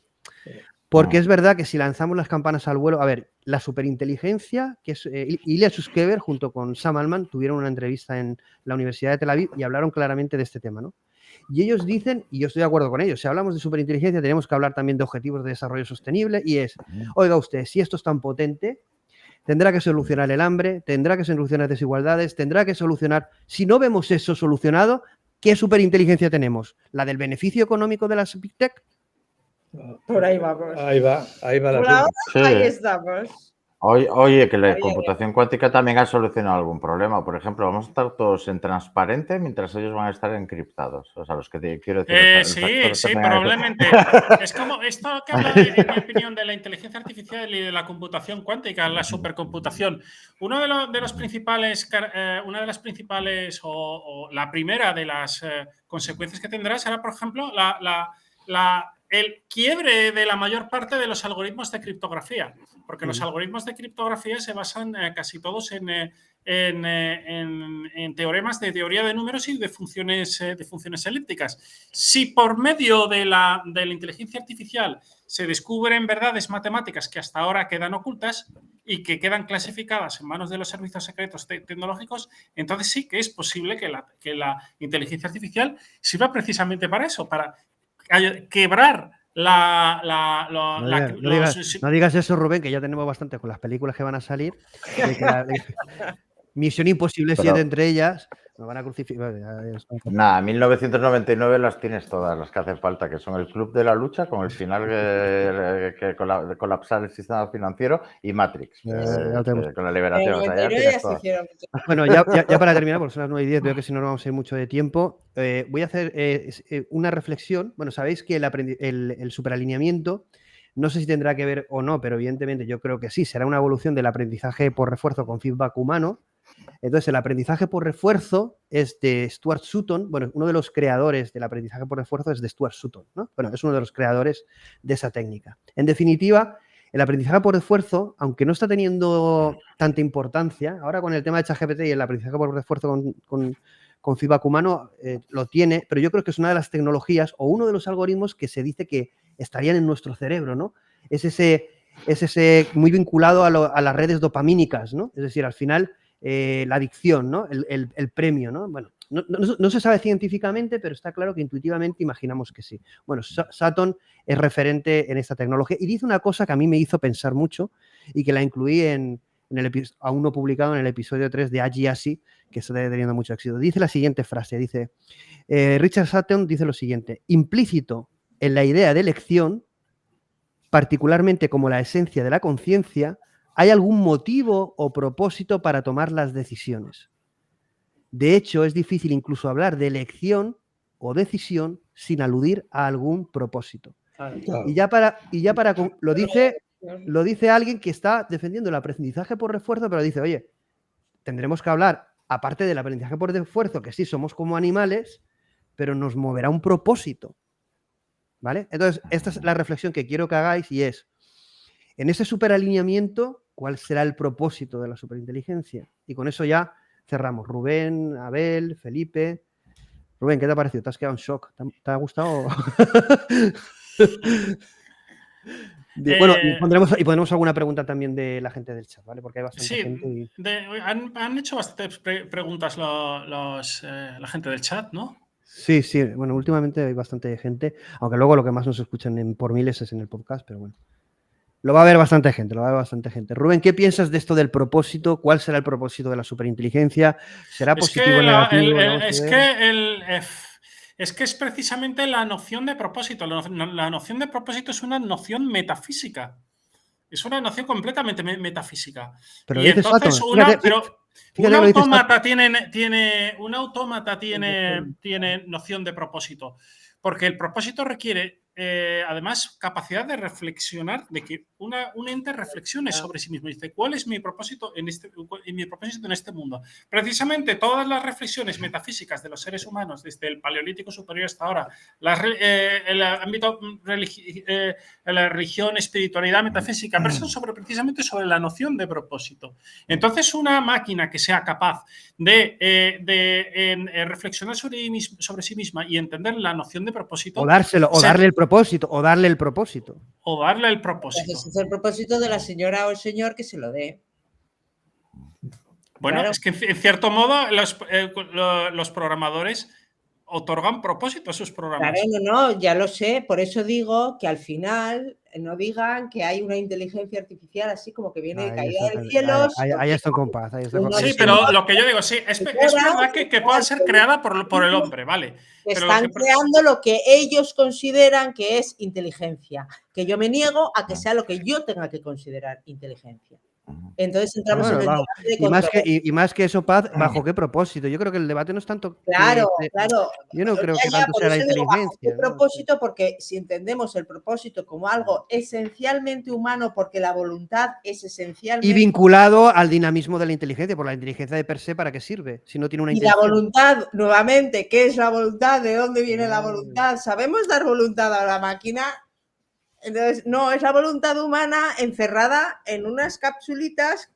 Porque es verdad que si lanzamos las campanas al vuelo, a ver, la superinteligencia, que es Ilya Sutskever junto con Sam Altman tuvieron una entrevista en la Universidad de Tel Aviv y hablaron claramente de este tema, ¿no? Y ellos dicen, y yo estoy de acuerdo con ellos, si hablamos de superinteligencia tenemos que hablar también de objetivos de desarrollo sostenible y es, oiga usted, si esto es tan potente, tendrá que solucionar el hambre, tendrá que solucionar desigualdades, tendrá que solucionar, si no vemos eso solucionado, ¿qué superinteligencia tenemos? ¿La del beneficio económico de las Big Tech? Por ahí vamos. Ahí va la Por ahora, ahí estamos. Oye, que la computación cuántica también ha solucionado algún problema. Por ejemplo, vamos a estar todos en transparente mientras ellos van a estar encriptados. O sea, los que quiero decir. Sí, probablemente. Es como esto que habla, en mi opinión, de la inteligencia artificial y de la computación cuántica, la supercomputación. Una de las principales o la primera de las consecuencias que tendrá será, por ejemplo, el quiebre de la mayor parte de los algoritmos de criptografía, porque los algoritmos de criptografía se basan casi todos en teoremas de teoría de números y de funciones elípticas. Si por medio de la inteligencia artificial se descubren verdades matemáticas que hasta ahora quedan ocultas y que quedan clasificadas en manos de los servicios secretos tecnológicos, entonces sí que es posible que la inteligencia artificial sirva precisamente para eso, para quebrar no digas eso, Rubén, que ya tenemos bastante con las películas que van a salir. Misión Imposible 7 entre ellas. Nos van a crucificar. Nada, 1999 las tienes todas, las que hacen falta, que son el Club de la Lucha, con el final que colapsar el sistema financiero, y Matrix, con la liberación. O sea, ya tienes todas. Bueno, ya para terminar, porque son las 9:10, veo que si no nos vamos a ir mucho de tiempo. Voy a hacer una reflexión. Bueno, sabéis que el superalineamiento, no sé si tendrá que ver o no, pero evidentemente yo creo que sí, será una evolución del aprendizaje por refuerzo con feedback humano. Entonces, el aprendizaje por refuerzo es de Stuart Sutton. Bueno, uno de los creadores del aprendizaje por refuerzo es de Stuart Sutton, ¿no? Bueno, es uno de los creadores de esa técnica. En definitiva, el aprendizaje por refuerzo, aunque no está teniendo tanta importancia, ahora con el tema de ChatGPT y el aprendizaje por refuerzo con feedback humano lo tiene, pero yo creo que es una de las tecnologías o uno de los algoritmos que se dice que estarían en nuestro cerebro, ¿no? Es ese muy vinculado a las redes dopamínicas, ¿no? Es decir, al final la adicción, ¿no? El premio, ¿no? Bueno, no se sabe científicamente, pero está claro que intuitivamente imaginamos que sí. Bueno, Sutton es referente en esta tecnología y dice una cosa que a mí me hizo pensar mucho y que la incluí aún no publicado en el episodio 3 de Agi, que está teniendo mucho éxito. Dice la siguiente frase, dice, Richard Sutton dice lo siguiente: implícito en la idea de elección, particularmente como la esencia de la conciencia, ¿hay algún motivo o propósito para tomar las decisiones? De hecho, es difícil incluso hablar de elección o decisión sin aludir a algún propósito. Claro. Y ya para lo dice alguien que está defendiendo el aprendizaje por refuerzo, pero dice, oye, tendremos que hablar, aparte del aprendizaje por refuerzo, que sí somos como animales, pero nos moverá un propósito. ¿Vale? Entonces, esta es la reflexión que quiero que hagáis y es, en ese superalineamiento, ¿cuál será el propósito de la superinteligencia? Y con eso ya cerramos. Rubén, Abel, Felipe. Rubén, ¿qué te ha parecido? ¿Te has quedado en shock? ¿Te ha gustado? Bueno, y pondremos alguna pregunta también de la gente del chat, ¿vale? Porque hay bastante gente. Sí, han hecho bastantes preguntas la gente del chat, ¿no? Sí, bueno, últimamente hay bastante gente, aunque luego lo que más nos escuchan por miles es en el podcast, pero bueno. Lo va a ver bastante gente, Rubén, ¿qué piensas de esto del propósito? ¿Cuál será el propósito de la superinteligencia? ¿Será positivo o negativo? Es que es precisamente la noción de propósito. La noción de propósito es una noción metafísica. Es una noción completamente metafísica. Pero y entonces un autómata tiene noción de propósito. Porque el propósito requiere, además, capacidad de reflexionar, de que un ente reflexione sobre sí mismo. Dice, ¿cuál es mi propósito en este mundo? Precisamente todas las reflexiones metafísicas de los seres humanos, desde el Paleolítico superior hasta ahora, el ámbito la religión, espiritualidad, metafísica, versan precisamente sobre la noción de propósito. Entonces, una máquina que sea capaz de reflexionar sobre sí misma y entender la noción de propósito. O darle el propósito. Ese es el propósito de la señora o el señor que se lo dé. Bueno, claro. Es que en cierto modo los programadores otorgan propósito a sus programas. Claro, no, ya lo sé. Por eso digo que al final no digan que hay una inteligencia artificial así como que viene de caída del cielo. Ahí está con paz. Sí, pero lo que yo digo, sí, es verdad que pueda ser creada por el hombre, ¿vale? Están creando lo que ellos consideran que es inteligencia. Que yo me niego a que sea lo que yo tenga que considerar inteligencia. Entonces entramos en el debate de y más que eso, Paz, ¿bajo qué propósito? Yo creo que el debate no es tanto. Claro. Yo no creo que tanto sea la inteligencia. ¿Qué propósito? Porque si entendemos el propósito como algo esencialmente humano, porque la voluntad es esencialmente. Y vinculado al dinamismo de la inteligencia, por la inteligencia de per se, ¿para qué sirve? Si no tiene una intención. Y la voluntad, nuevamente, ¿qué es la voluntad? ¿De dónde viene la voluntad? ¿Sabemos dar voluntad a la máquina? Entonces, no, es la voluntad humana encerrada en unas capsulitas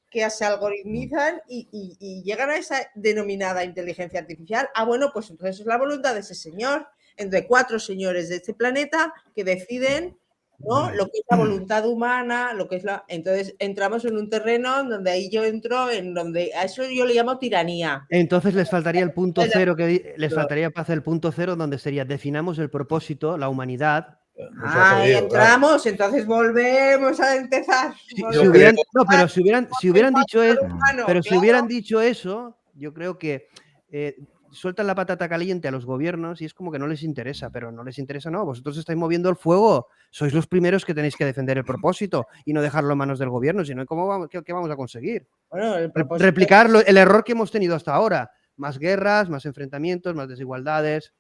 que se algoritmizan y llegan a esa denominada inteligencia artificial. Bueno, pues entonces es la voluntad de ese señor, entre 4 señores de este planeta que deciden, ¿no?, lo que es la voluntad humana, lo que es la. Entonces entramos en un terreno donde ahí yo entro, en donde a eso yo le llamo tiranía. Entonces les faltaría el punto cero, les faltaría Paz el punto cero, donde sería definamos el propósito, la humanidad. Ahí entramos, claro. Entonces volvemos a empezar. Si hubieran dicho eso, yo creo que sueltan la patata caliente a los gobiernos y es como que no les interesa, pero no les interesa, no, vosotros estáis moviendo el fuego, sois los primeros que tenéis que defender el propósito y no dejarlo en manos del gobierno, sino ¿qué vamos a conseguir? Bueno, replicar el error que hemos tenido hasta ahora, más guerras, más enfrentamientos, más desigualdades.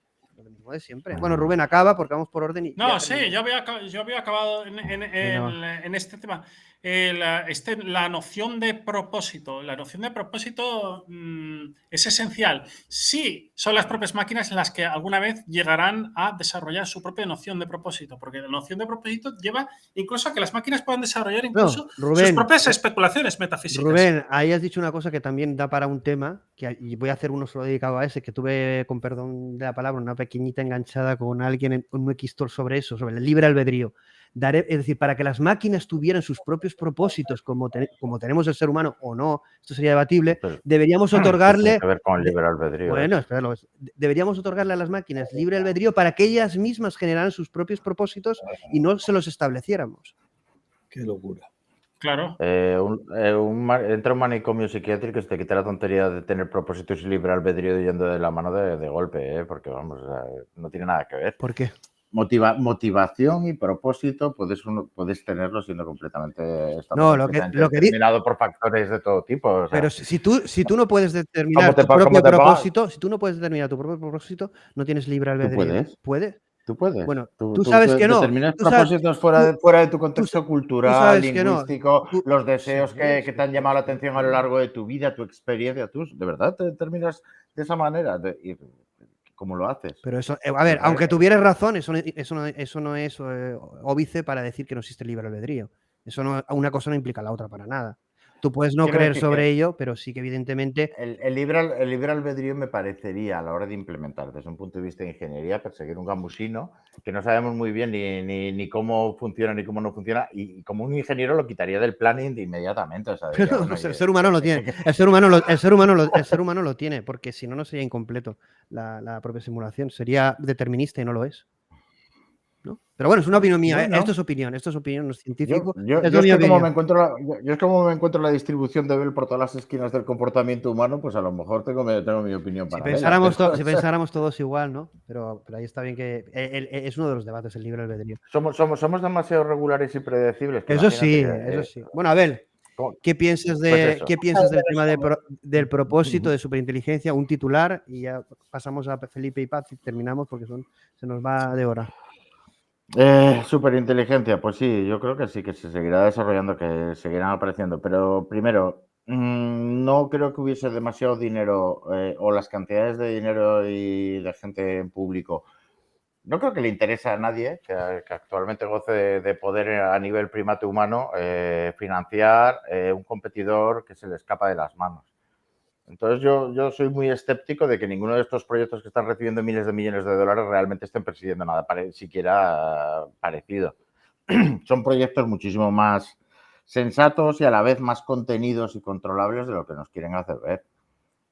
Lo mismo de siempre. Bueno, Rubén, acaba porque vamos por orden. No, sí, yo había acabado en este tema. La noción de propósito. La noción de propósito es esencial. Sí, son las propias máquinas las que alguna vez llegarán a desarrollar su propia noción de propósito, porque la noción de propósito lleva incluso a que las máquinas puedan desarrollar incluso sus propias especulaciones metafísicas. Rubén, ahí has dicho una cosa que también da para un tema, y voy a hacer uno solo dedicado a ese, que tuve, con perdón de la palabra, una pequeñita enganchada con alguien en un Xtalk sobre eso, sobre el libre albedrío. Es decir, para que las máquinas tuvieran sus propios propósitos, como tenemos el ser humano o no, esto sería debatible, pero deberíamos otorgarle. Tiene que ver con el libre albedrío. Bueno, espéralo. Deberíamos otorgarle a las máquinas libre albedrío para que ellas mismas generaran sus propios propósitos y no se los estableciéramos. Qué locura. Claro. Entra un manicomio psiquiátrico y te quita la tontería de tener propósitos y libre albedrío yendo de la mano de golpe, porque vamos, no tiene nada que ver. ¿Por qué? Motivación y propósito puedes tenerlo siendo completamente determinado por factores de todo tipo. O sea, pero si tú no puedes determinar tu propio propósito, no tienes libre albedrío. ¿Puedes? Tú puedes. Bueno, tú sabes que no. Determinas propósitos fuera de tu contexto cultural, lingüístico, los deseos que te han llamado la atención a lo largo de tu vida, tu experiencia. ¿Tú de verdad te determinas de esa manera? ¿Cómo lo haces? Pero eso, a ver, aunque tuvieras razón, eso no es óbice para decir que no existe libre albedrío. Una cosa no implica la otra para nada. Tú puedes no Quiero creer decir sobre que ello, pero sí que evidentemente... el libre albedrío me parecería, a la hora de implementar, desde un punto de vista de ingeniería, perseguir un gambusino que no sabemos muy bien ni cómo funciona ni cómo no funciona, y como un ingeniero lo quitaría del planning de inmediatamente. O sea, diría, Pero bueno, pues el ser humano lo tiene. El ser humano lo tiene, porque si no, no sería incompleto la propia simulación. Sería determinista y no lo es, ¿no? Pero bueno, es una opinión mía. Esto bueno, es opinión, no es yo, científico. yo, Es yo es mi que como opinión. me encuentro yo es como me encuentro la distribución de Bell por todas las esquinas del comportamiento humano, pues a lo mejor tengo mi opinión Si paralela. si pensáramos todos igual, ¿no? Pero ahí está bien que es uno de los debates, el libre albedrío. Somos demasiado regulares y predecibles. Que Eso sí, imagínate eso sí. Bueno, Abel, ¿cómo? ¿qué piensas Pues eso. del tema del propósito de superinteligencia? Un titular y ya pasamos a Felipe y Paz y terminamos porque se nos va de hora. Superinteligencia, pues sí, yo creo que sí, que se seguirá desarrollando, que seguirán apareciendo. Pero primero, no creo que hubiese demasiado dinero o las cantidades de dinero y de gente en público. No creo que le interese a nadie que actualmente goce de poder a nivel primate humano financiar un competidor que se le escapa de las manos. Entonces yo soy muy escéptico de que ninguno de estos proyectos que están recibiendo miles de millones de dólares realmente estén persiguiendo nada siquiera parecido. Son proyectos muchísimo más sensatos y a la vez más contenidos y controlables de lo que nos quieren hacer ver.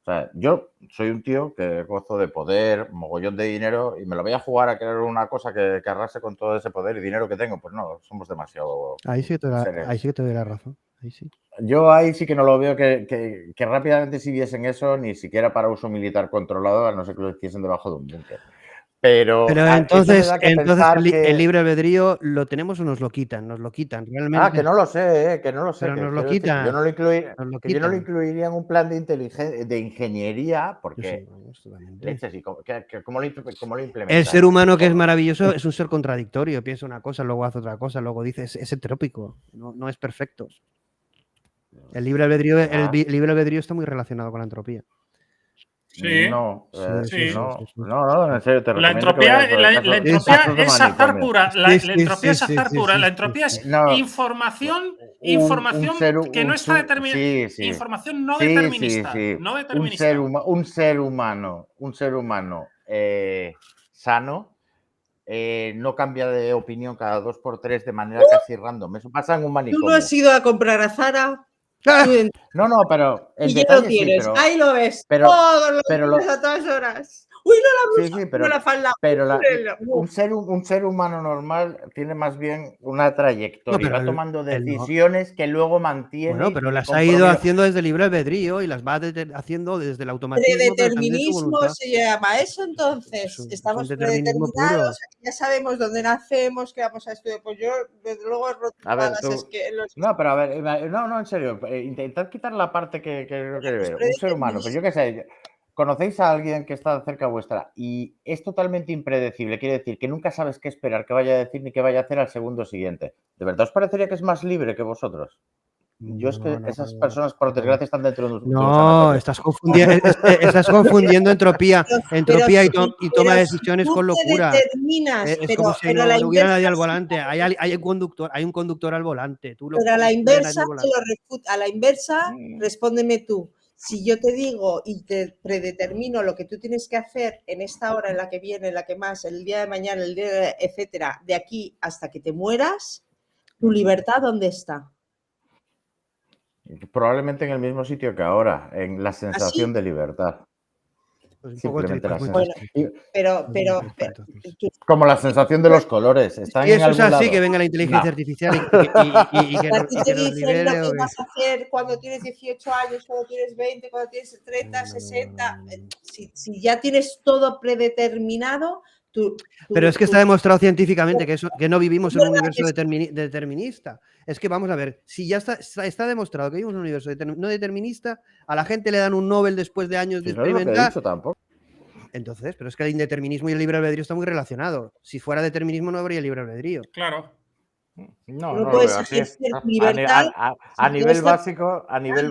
O sea, yo soy un tío que gozo de poder, mogollón de dinero y me lo voy a jugar a crear una cosa que arrase con todo ese poder y dinero que tengo. Pues no, somos demasiado Ahí sí que seres. te doy la razón. Ahí sí. Yo ahí sí que no lo veo que rápidamente si viesen eso, ni siquiera para uso militar controlado, a no ser que lo hiciesen debajo de un búnker. Pero eso me entonces da que pensar el libre albedrío ¿lo tenemos o nos lo quitan? Nos lo quitan, realmente. que no lo sé, que no lo sé. Pero Que nos lo quiero decir que yo quitan. no lo Nos lo que yo no lo quitan. incluiría en un plan de ingeniería, Yo porque sí, vamos, totalmente. leches, ¿y cómo lo implementas? El ser humano, que es maravilloso, es un ser contradictorio. Piensa una cosa, luego hace otra cosa, luego dice, es entrópico, no es perfecto. El libre albedrío está muy relacionado con la entropía. Sí. No, Sí. no, en serio, te La recomiendo que vayas entropía, a la entropía casos de es azar manicomio. pura. La entropía es azar pura. La entropía es No, información que no está determinada. Sí, sí. Información no Sí, determinista. sí, sí. No determinista. Un ser humano sano no cambia de opinión cada 2 por 3 de manera casi random. Eso pasa en un Tú manicomio. no has ido a comprar a Zara. No, pero el Y ya detalle lo tienes, sí, ahí lo ves. pero Todos los pero días a todas horas. Uy, no la blusa, sí, no la falda. pero Uf. un ser humano normal tiene más bien una trayectoria, No, pero va tomando él no. decisiones que luego mantiene. Bueno, y pero tiene las ha ido compromiso. haciendo desde libre albedrío y las va haciendo desde el automatismo, pero también de su Predeterminismo voluntad. se llama eso, entonces. Es un Estamos determinismo predeterminados, ya sabemos dónde nacemos, qué vamos a estudiar. Pues yo, desde luego, A ver, es que no, pero a ver, no, en serio, intentad quitar la parte que no quiere ver. Un ser humano, pero yo qué sé, conocéis a alguien que está cerca vuestra y es totalmente impredecible, quiere decir que nunca sabes qué esperar, qué vaya a decir ni qué vaya a hacer al segundo siguiente. ¿De verdad os parecería que es más libre que vosotros? Yo es que esas personas, por desgracia, están dentro de un No, estás confundiendo entropía y toma de decisiones con locura. Es como si no hubiera nadie al volante. Hay un conductor al volante. Pero a la inversa, a la inversa, respóndeme tú. Si yo te digo y te predetermino lo que tú tienes que hacer en esta hora, en la que viene, en la que más, el día de mañana, el día, etcétera, de aquí hasta que te mueras, ¿tu libertad dónde está? Probablemente en el mismo sitio que ahora, en la sensación de libertad. Pues Simplemente la bueno, sensación. pero Como la sensación de los colores. Están y eso en es algún así, lado. que venga la inteligencia No. artificial y que a ti te nos dicen libere. lo que vas a hacer cuando tienes 18 años, cuando tienes 20, cuando tienes 30, 60. Si ya tienes todo predeterminado, pero es que está demostrado científicamente que no vivimos en un universo determinista. Es que vamos a ver, si ya está demostrado que vivimos en un universo no determinista, a la gente le dan un Nobel después de años de experimentar. No es lo que he dicho tampoco. Entonces, pero es que el indeterminismo y el libre albedrío están muy relacionados. Si fuera determinismo no habría libre albedrío. Claro. No, No no lo puedes veo así. ejercer tu A, libertad. a si nivel todo está-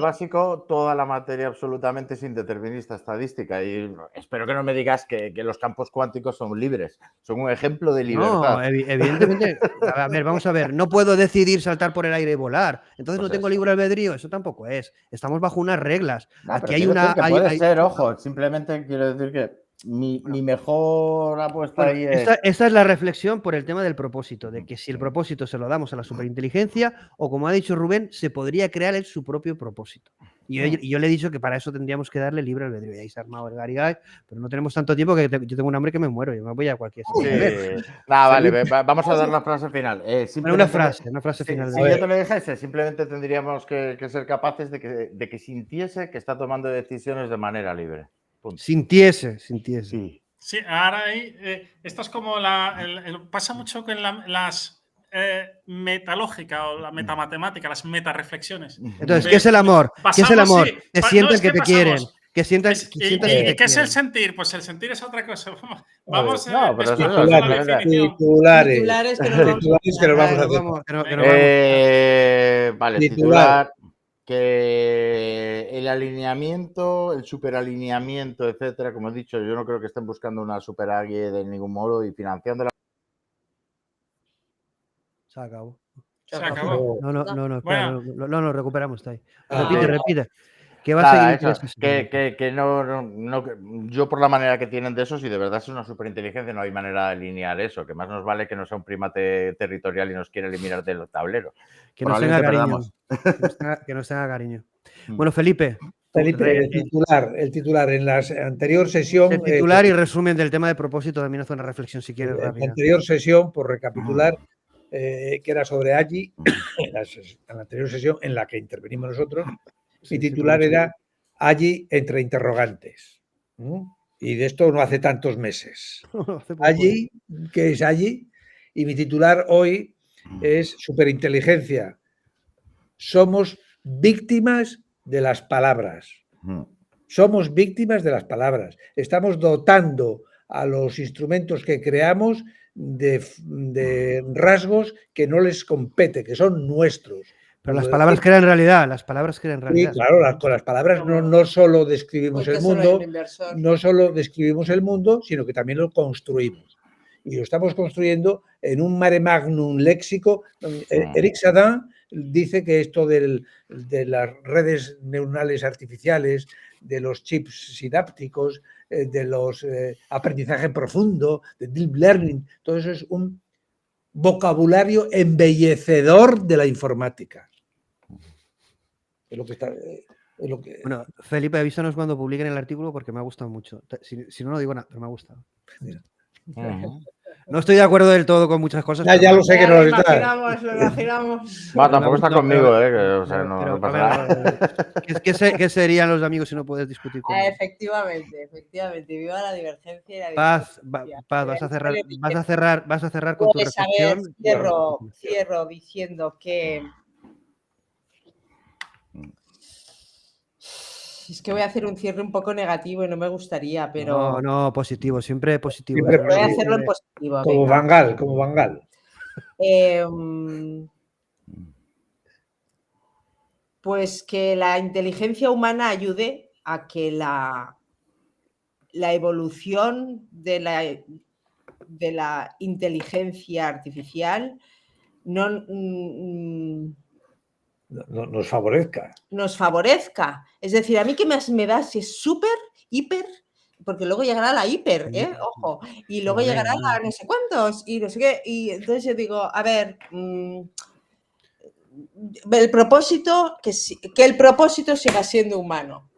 básico, toda la materia absolutamente es indeterminista estadística y espero que no me digas que los campos cuánticos son libres, son un ejemplo de libertad. No, evidentemente. A ver, vamos a ver. No puedo decidir saltar por el aire y volar. Entonces Pues no tengo eso. libre albedrío. Eso tampoco es. Estamos bajo unas reglas. No, Aquí pero hay quiero decir una. que puede ser, ojo, simplemente quiero decir que mi mejor apuesta Bueno, ahí es... esta es la reflexión por el tema del propósito, de que si el propósito se lo damos a la superinteligencia, o como ha dicho Rubén, se podría crear él su propio propósito. Y yo le he dicho que para eso tendríamos que darle libre albedrío. Y ahí se ha armado el garigay, pero no tenemos tanto tiempo que yo tengo un hambre que me muero. Yo me voy a cualquier sitio a comer. Sí. Nada, vale, Felipe. vamos a dar la frase final. Bueno, Simplemente, una frase final. si yo te lo dijese, simplemente tendríamos que ser capaces de que sintiese que está tomando decisiones de manera libre. Punto. Sintiese. Sí. Sí, ahora ahí, esto es como pasa mucho con las metalógica o la metamatemática, las metareflexiones. Entonces, ¿qué es el amor? ¿Qué es el Pasamos, amor? sí, Que no, sienten es que te quieren. pasamos. Que sientas ¿Y que te qué es el quieren. sentir? Pues el sentir es otra cosa. Vamos No, pero eso despacio es con la simplemente- definición. Titulares que nos vamos a Titulares que nos vamos a hacer. Vale, Titular. titular que el alineamiento, el superalineamiento, etcétera, como he dicho, yo no creo que estén buscando una super AGUE de ningún modo y financiando la... Se acabó. Se acabó. No, espera, Bueno. no, recuperamos, está ahí. Ah. Repite. Que va a Nada, seguir eso, que yo por la manera que tienen de eso, si de verdad es una superinteligencia, no hay manera de alinear eso, que más nos vale que no sea un primate territorial y nos quiera eliminar del tablero. Que nos tenga cariño. Probablemente Que nos tenga cariño. Bueno, Felipe. Felipe, el titular en la anterior sesión. El titular y resumen del tema de propósito también hace una reflexión, si quieres, En la rápida. anterior sesión, por recapitular, que era sobre AGI, en la anterior sesión en la que intervenimos nosotros, mi titular era AGI entre interrogantes. Y de esto no hace tantos meses. AGI, ¿qué es AGI? Y mi titular hoy es superinteligencia. Somos víctimas de las palabras. Somos víctimas de las palabras. Estamos dotando a los instrumentos que creamos de rasgos que no les compete, que son nuestros. Pero las palabras crean realidad, Sí, claro, con las palabras no solo describimos el mundo, no solo describimos el mundo, sino que también lo construimos. Y lo estamos construyendo en un mare magnum léxico. Eric Sadin dice que esto de las redes neuronales artificiales, de los chips sinápticos, de los aprendizaje profundo, de deep learning, todo eso es un vocabulario embellecedor de la informática. Es lo que está... Bueno, Felipe, avísanos cuando publiquen el artículo porque me ha gustado mucho. Si no, no digo nada, pero me ha gustado. No estoy de acuerdo del todo con muchas cosas. Ya lo sé que no lo está. Lo imaginamos. Va, tampoco está conmigo, o sea, no pasa nada. ¿Qué serían los amigos si no puedes discutir conmigo? Efectivamente. Viva la divergencia y la Paz, divergencia. vas a cerrar con tu Pues, a reflexión. ver, cierro diciendo que es que voy a hacer un cierre un poco negativo y no me gustaría, pero No, positivo, siempre positivo. Siempre voy a hacerlo en positivo. Como Bangal. Pues que la inteligencia humana ayude a que la evolución de la inteligencia artificial nos favorezca. Es decir, a mí que me da si es súper, hiper, porque luego llegará la hiper, ojo, y luego llegará la no sé cuántos, y no sé qué, y entonces yo digo, a ver, el propósito, que el propósito siga siendo humano.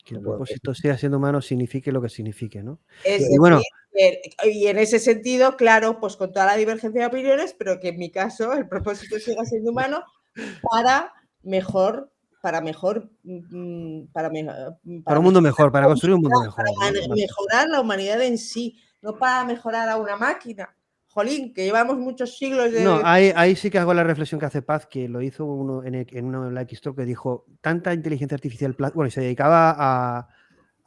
Que el propósito siga siendo humano signifique lo que signifique, ¿no? Y en ese sentido, claro, pues con toda la divergencia de opiniones, pero que en mi caso el propósito siga siendo humano para un mundo mejor, para construir un mundo mejor. Para mejorar la humanidad en sí, no para mejorar a una máquina. Jolín, que llevamos muchos siglos de... No, ahí sí que hago la reflexión que hace Paz, que lo hizo uno en una Xtalk que dijo, tanta inteligencia artificial, bueno, y se dedicaba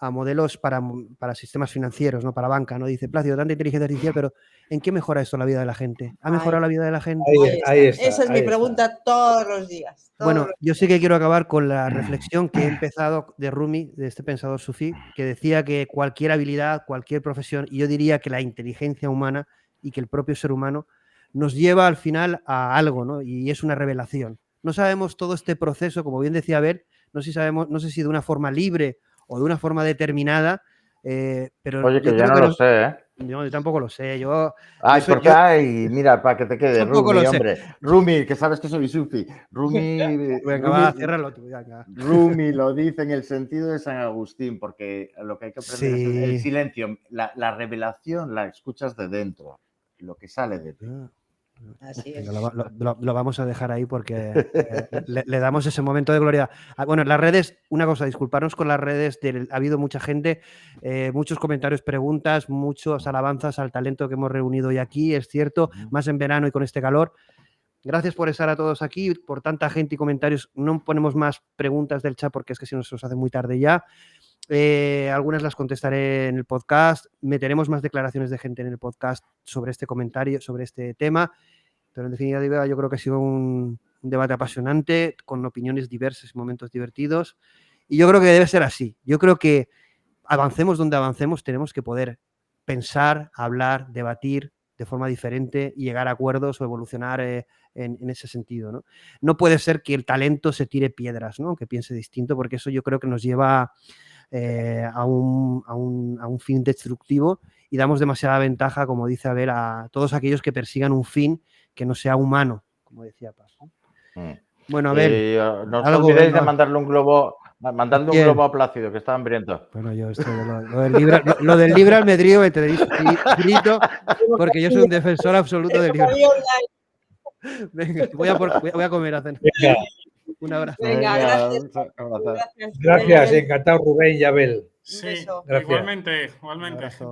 a modelos para sistemas financieros, ¿no? Para banca, ¿no? Dice, Plácido, tanta inteligencia artificial, pero ¿en qué mejora esto la vida de la gente? ¿Ha mejorado la vida de la gente? Ahí está, Esa es mi pregunta todos los días. Bueno, yo sí que quiero acabar con la reflexión que he empezado de Rumi, de este pensador sufí, que decía que cualquier habilidad, cualquier profesión, y yo diría que la inteligencia humana y que el propio ser humano nos lleva al final a algo, ¿no? Y es una revelación. No sabemos todo este proceso, como bien decía Abel, no sé si de una forma libre o de una forma determinada, pero Oye, que yo ya creo no que lo sé, ¿eh? yo tampoco lo sé. Mira, para que te quede, Tampoco Rumi, lo sé. hombre. Rumi, que sabes que soy sufi. Venga, va, ciérralo tú. Venga. Rumi lo dice en el sentido de San Agustín, porque lo que hay que aprender es el Sí. silencio. La revelación la escuchas de dentro, lo que sale de ti. Así es. Venga, lo vamos a dejar ahí porque le damos ese momento de gloria. Bueno, las redes, una cosa, disculparnos con las redes, ha habido mucha gente, muchos comentarios, preguntas, muchas alabanzas al talento que hemos reunido hoy aquí, es cierto, más en verano y con este calor. Gracias por estar a todos aquí, por tanta gente y comentarios. No ponemos más preguntas del chat porque es que si no se nos hace muy tarde ya. Algunas las contestaré en el podcast. Meteremos más declaraciones de gente en el podcast sobre este comentario, sobre este tema. Pero en definitiva yo creo que ha sido un debate apasionante, con opiniones diversas y momentos divertidos. Y yo creo que debe ser así. Yo creo que avancemos donde avancemos, tenemos que poder pensar, hablar, debatir de forma diferente y llegar a acuerdos o evolucionar en ese sentido, ¿no? No puede ser que el talento se tire piedras, ¿no? Que piense distinto, porque eso yo creo que nos lleva a un fin destructivo y damos demasiada ventaja, como dice Abel, a todos aquellos que persigan un fin que no sea humano, como decía Paz. Bueno, Abel, no os olvidéis de mandarle un globo, mandadle un globo a Plácido, que está hambriento. Bueno, yo esto lo del libre albedrío me tenéis frito, porque yo soy un defensor absoluto del libre. Venga, voy a comer a cenar. Venga. Un abrazo. Venga, gracias. Gracias, encantado Rubén y Abel. Sí, Gracias. igualmente. Un abrazo.